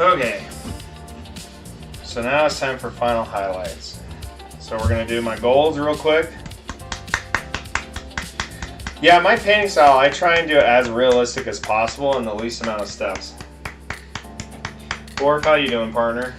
Okay, so now it's time for final highlights. So we're gonna do my golds real quick. Yeah, my painting style, I try and do it as realistic as possible in the least amount of steps. Orf, how you doing, partner?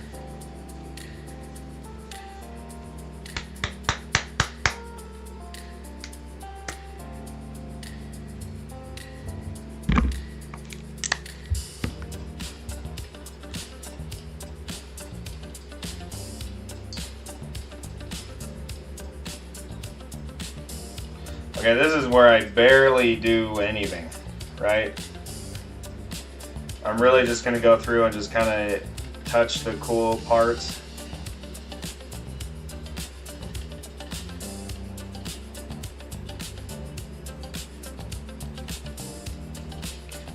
Okay, this is where I barely do anything, right? I'm really just going to go through and just kind of touch the cool parts.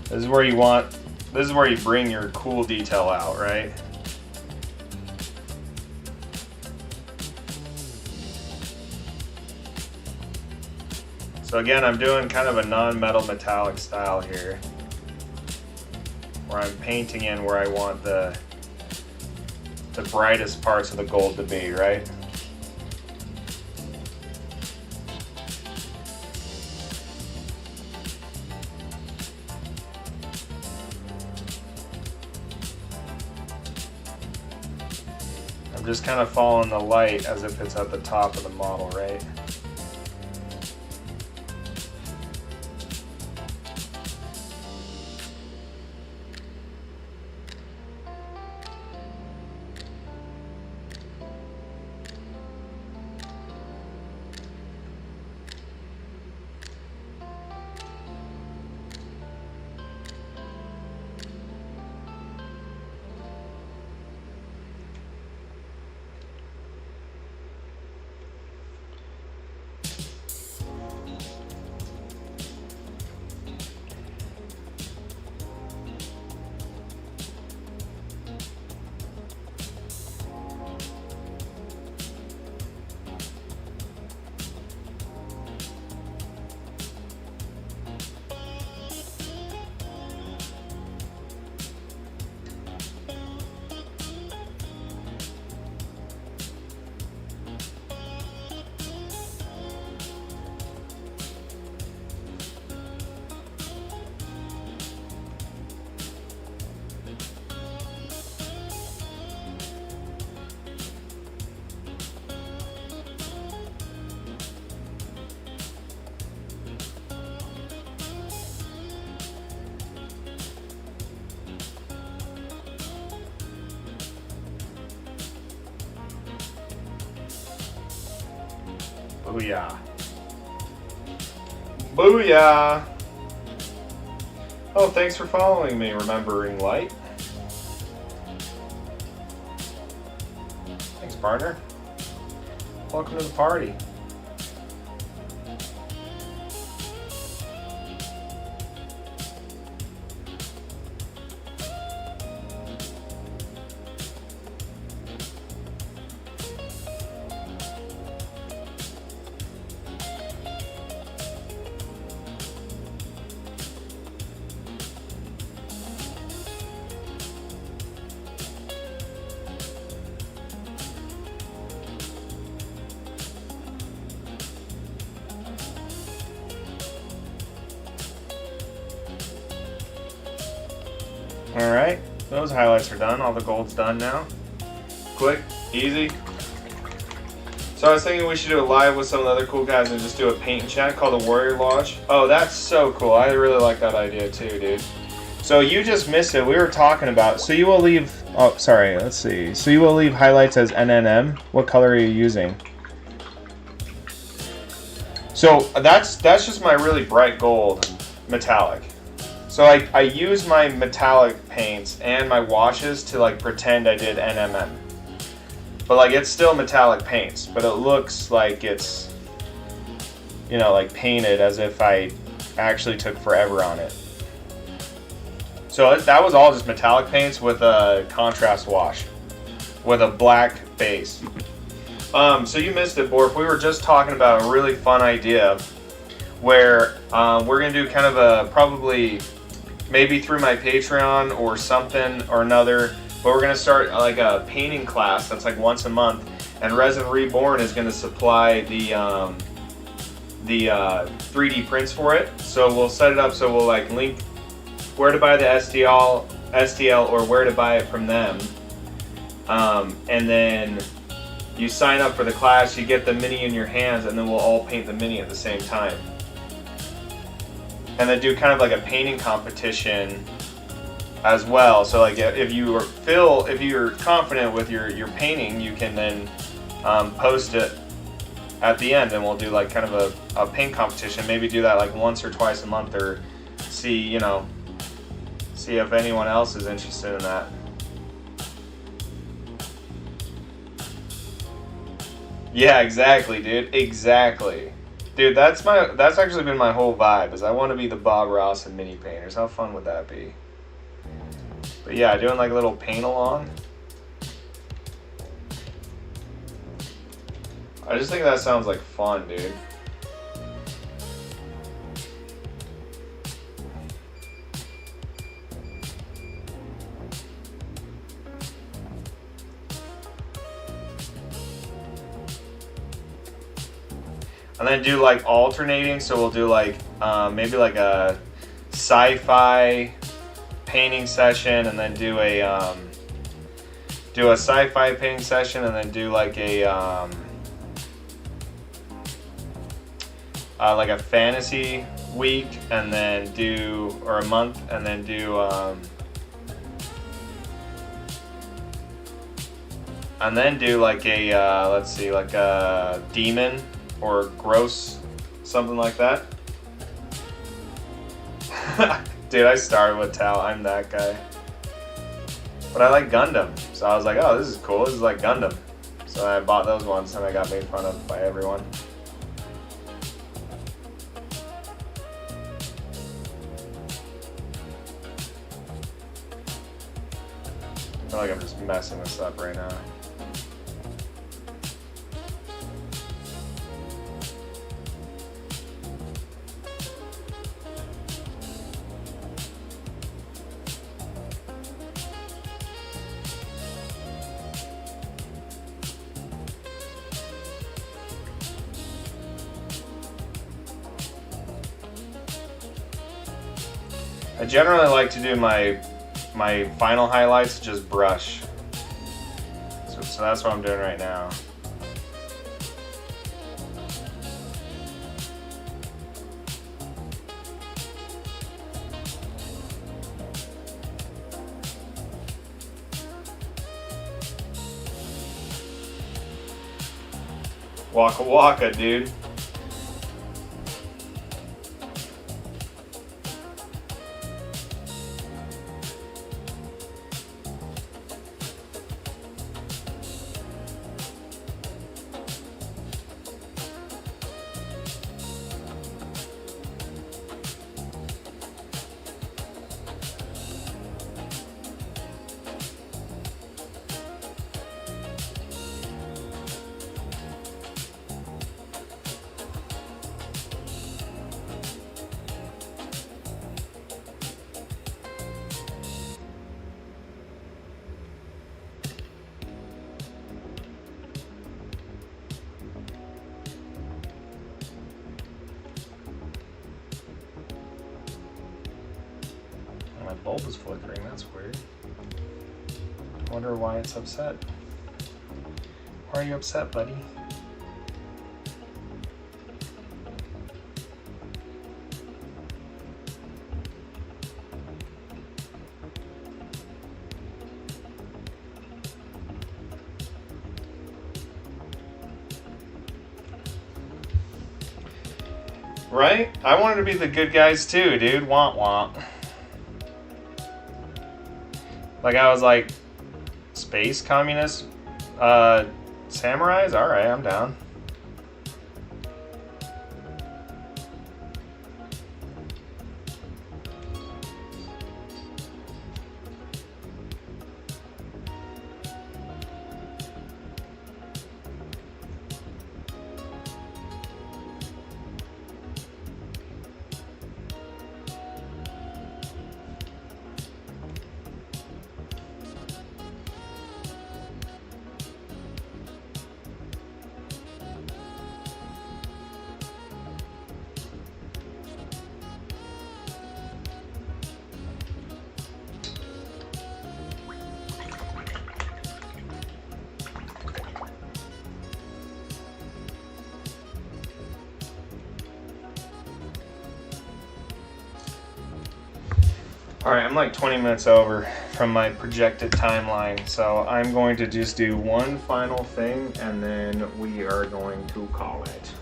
This is where you bring your cool detail out, right? So again, I'm doing kind of a non-metal metallic style here, where I'm painting in where I want the brightest parts of the gold to be, right? I'm just kind of following the light as if it's at the top of the model, right? Booyah. Booyah! Oh, thanks for following me, Remembering Light. Thanks, partner. Welcome to the party. Alright, those highlights are done. All the gold's done now. Quick, easy. So I was thinking we should do a live with some of the other cool guys and just do a paint and chat called the Warrior Lodge. Oh, that's so cool. I really like that idea too, dude. So you just missed it. We were talking about, so you will leave, oh, sorry, let's see. So you will leave highlights as NNM. What color are you using? So that's just my really bright gold metallic. So I use my metallic paints and my washes to like pretend I did NMM. But like it's still metallic paints, but it looks like it's, you know, like painted as if I actually took forever on it. So that was all just metallic paints with a contrast wash with a black base. So you missed it, Borf. We were just talking about a really fun idea where we're going to do kind of a, probably maybe through my Patreon or something or another, but we're going to start like a painting class that's like once a month, and ResinReborne is going to supply the 3D prints for it. So we'll set it up so we'll like link where to buy the STL or where to buy it from them. And then you sign up for the class, you get the mini in your hands, and then we'll all paint the mini at the same time. And then do kind of like a painting competition as well. So like if you're confident with your painting, you can then post it at the end, and we'll do like kind of a paint competition. Maybe do that like once or twice a month, or see if anyone else is interested in that. Yeah, exactly, dude. Exactly. Dude, that's actually been my whole vibe, is I want to be the Bob Ross and mini painters. How fun would that be? But yeah, doing like a little paint along. I just think that sounds like fun, dude. And then do like alternating, so we'll do like maybe like a sci-fi painting session, and then do a sci-fi painting session, and then do like a fantasy week, and then do, or a month, and then do like a let's see, like a demon or gross, something like that. Dude, I started with Tal. I'm that guy. But I like Gundam, so I was like, oh, this is cool. This is like Gundam. So I bought those ones, and I got made fun of by everyone. I feel like I'm just messing this up right now. I generally like to do my final highlights just brush. So that's what I'm doing right now. Waka waka, dude. bulb is flickering. That's weird. I wonder why it's upset. Why are you upset, buddy? Right? I wanted to be the good guys too, dude. Womp womp. Like I was like, space communist samurais? Alright, I'm down. Alright, I'm like 20 minutes over from my projected timeline, so I'm going to just do one final thing and then we are going to call it.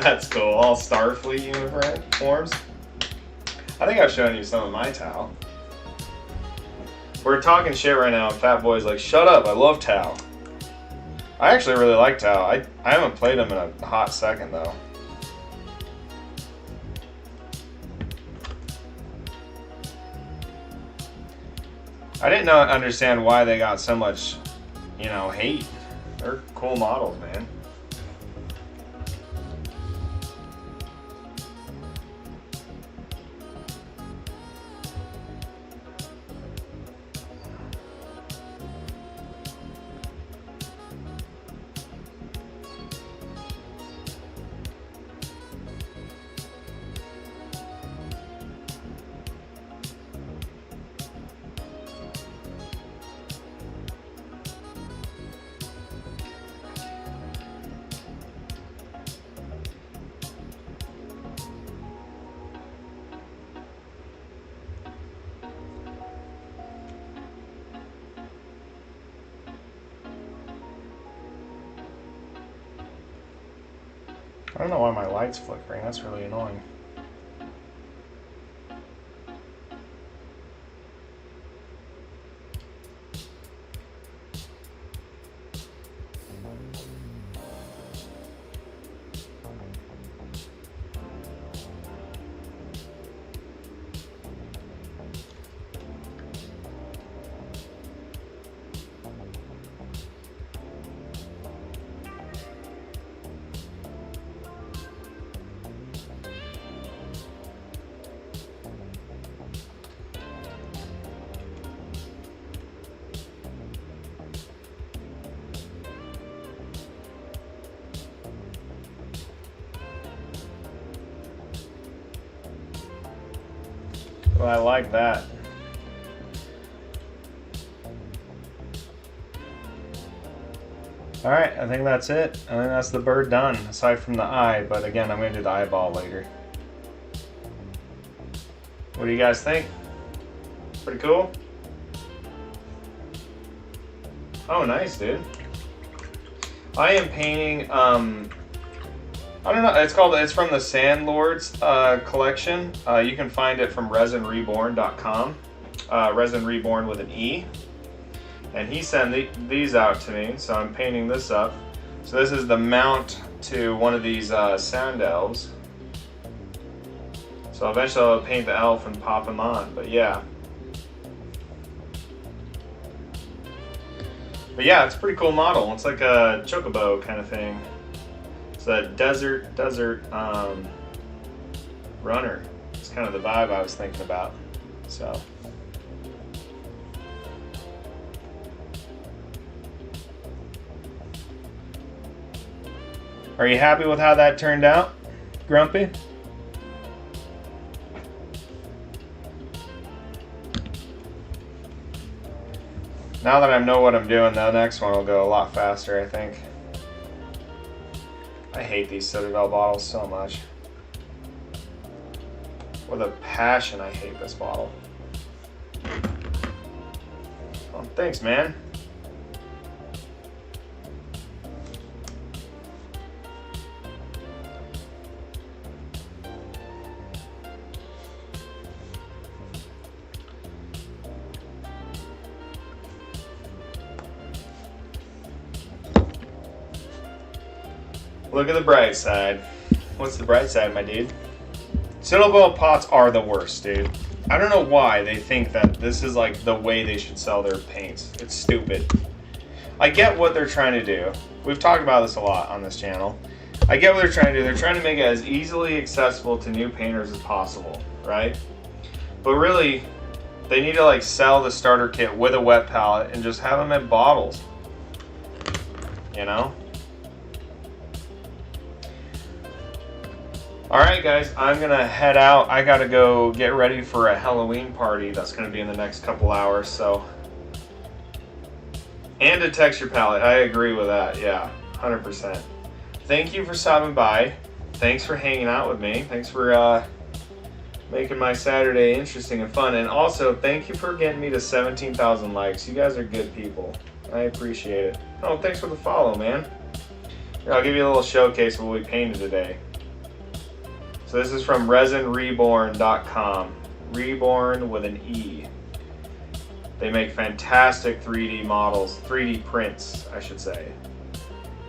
That's cool. All Starfleet uniforms. I think I've shown you some of my Tau. We're talking shit right now, and Fat Boy's like, shut up, I love Tau. I actually really like Tau. I haven't played him in a hot second, though. I didn't understand why they got so much, hate. They're cool models, man. I don't know why my light's flickering. That's really annoying. Well, I like that. Alright, I think that's it. I think that's the bird done, aside from the eye, but again, I'm going to do the eyeball later. What do you guys think? Pretty cool? Oh, nice, dude. I am painting, I don't know, it's from the Sandlords collection. You can find it from ResinReborne.com. ResinReborne with an E. And he sent these out to me, so I'm painting this up. So this is the mount to one of these sound elves. So eventually I'll paint the elf and pop him on, but yeah. But yeah, it's a pretty cool model. It's like a chocobo kind of thing. It's a desert runner. It's kind of the vibe I was thinking about. So Are you happy with how that turned out, Grumpy? Now that I know what I'm doing, the next one will go a lot faster, I think. I hate these Citadel bottles so much. With a passion, I hate this bottle. Oh, thanks, man. Look at the bright side. What's the bright side, my dude? Citadel pots are the worst, dude. I don't know why they think that this is like the way they should sell their paints. It's stupid. I get what they're trying to do. We've talked about this a lot on this channel. I get what they're trying to do. They're trying to make it as easily accessible to new painters as possible, right? But really, they need to like sell the starter kit with a wet palette and just have them in bottles. You know? Alright guys, I'm gonna head out. I gotta go get ready for a Halloween party that's gonna be in the next couple hours, so. And a texture palette, I agree with that, yeah, 100%. Thank you for stopping by. Thanks for hanging out with me. Thanks for making my Saturday interesting and fun. And also, thank you for getting me to 17,000 likes. You guys are good people. I appreciate it. Oh, thanks for the follow, man. Here, I'll give you a little showcase of what we painted today. So this is from ResinReborne.com. Reborn with an E. They make fantastic 3D models, 3D prints, I should say.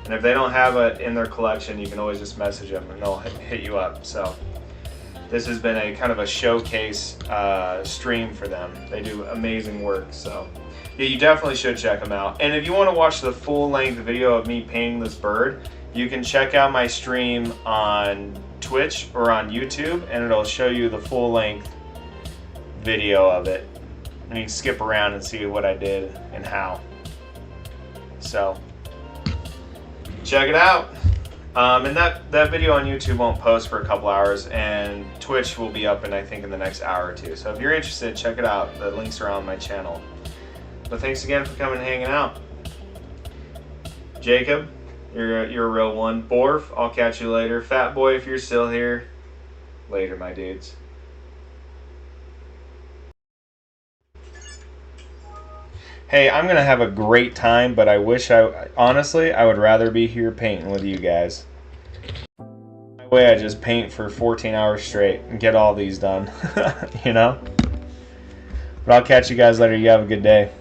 And if they don't have it in their collection, you can always just message them and they'll hit you up. So this has been a kind of a showcase stream for them. They do amazing work. So yeah, you definitely should check them out. And if you want to watch the full-length video of me painting this bird, you can check out my stream on Twitch or on YouTube, and it'll show you the full-length video of it. And you can skip around and see what I did and how. So check it out. And that video on YouTube won't post for a couple hours, and Twitch will be up in, I think, in the next hour or two. So if you're interested, check it out. The links are on my channel. But thanks again for coming and hanging out. Jacob, you're a real one. Borf, I'll catch you later. Fat Boy, if you're still here, later, my dudes. Hey, I'm gonna have a great time, but I wish honestly, I would rather be here painting with you guys. My way, I just paint for 14 hours straight and get all these done, you know? But I'll catch you guys later. You have a good day.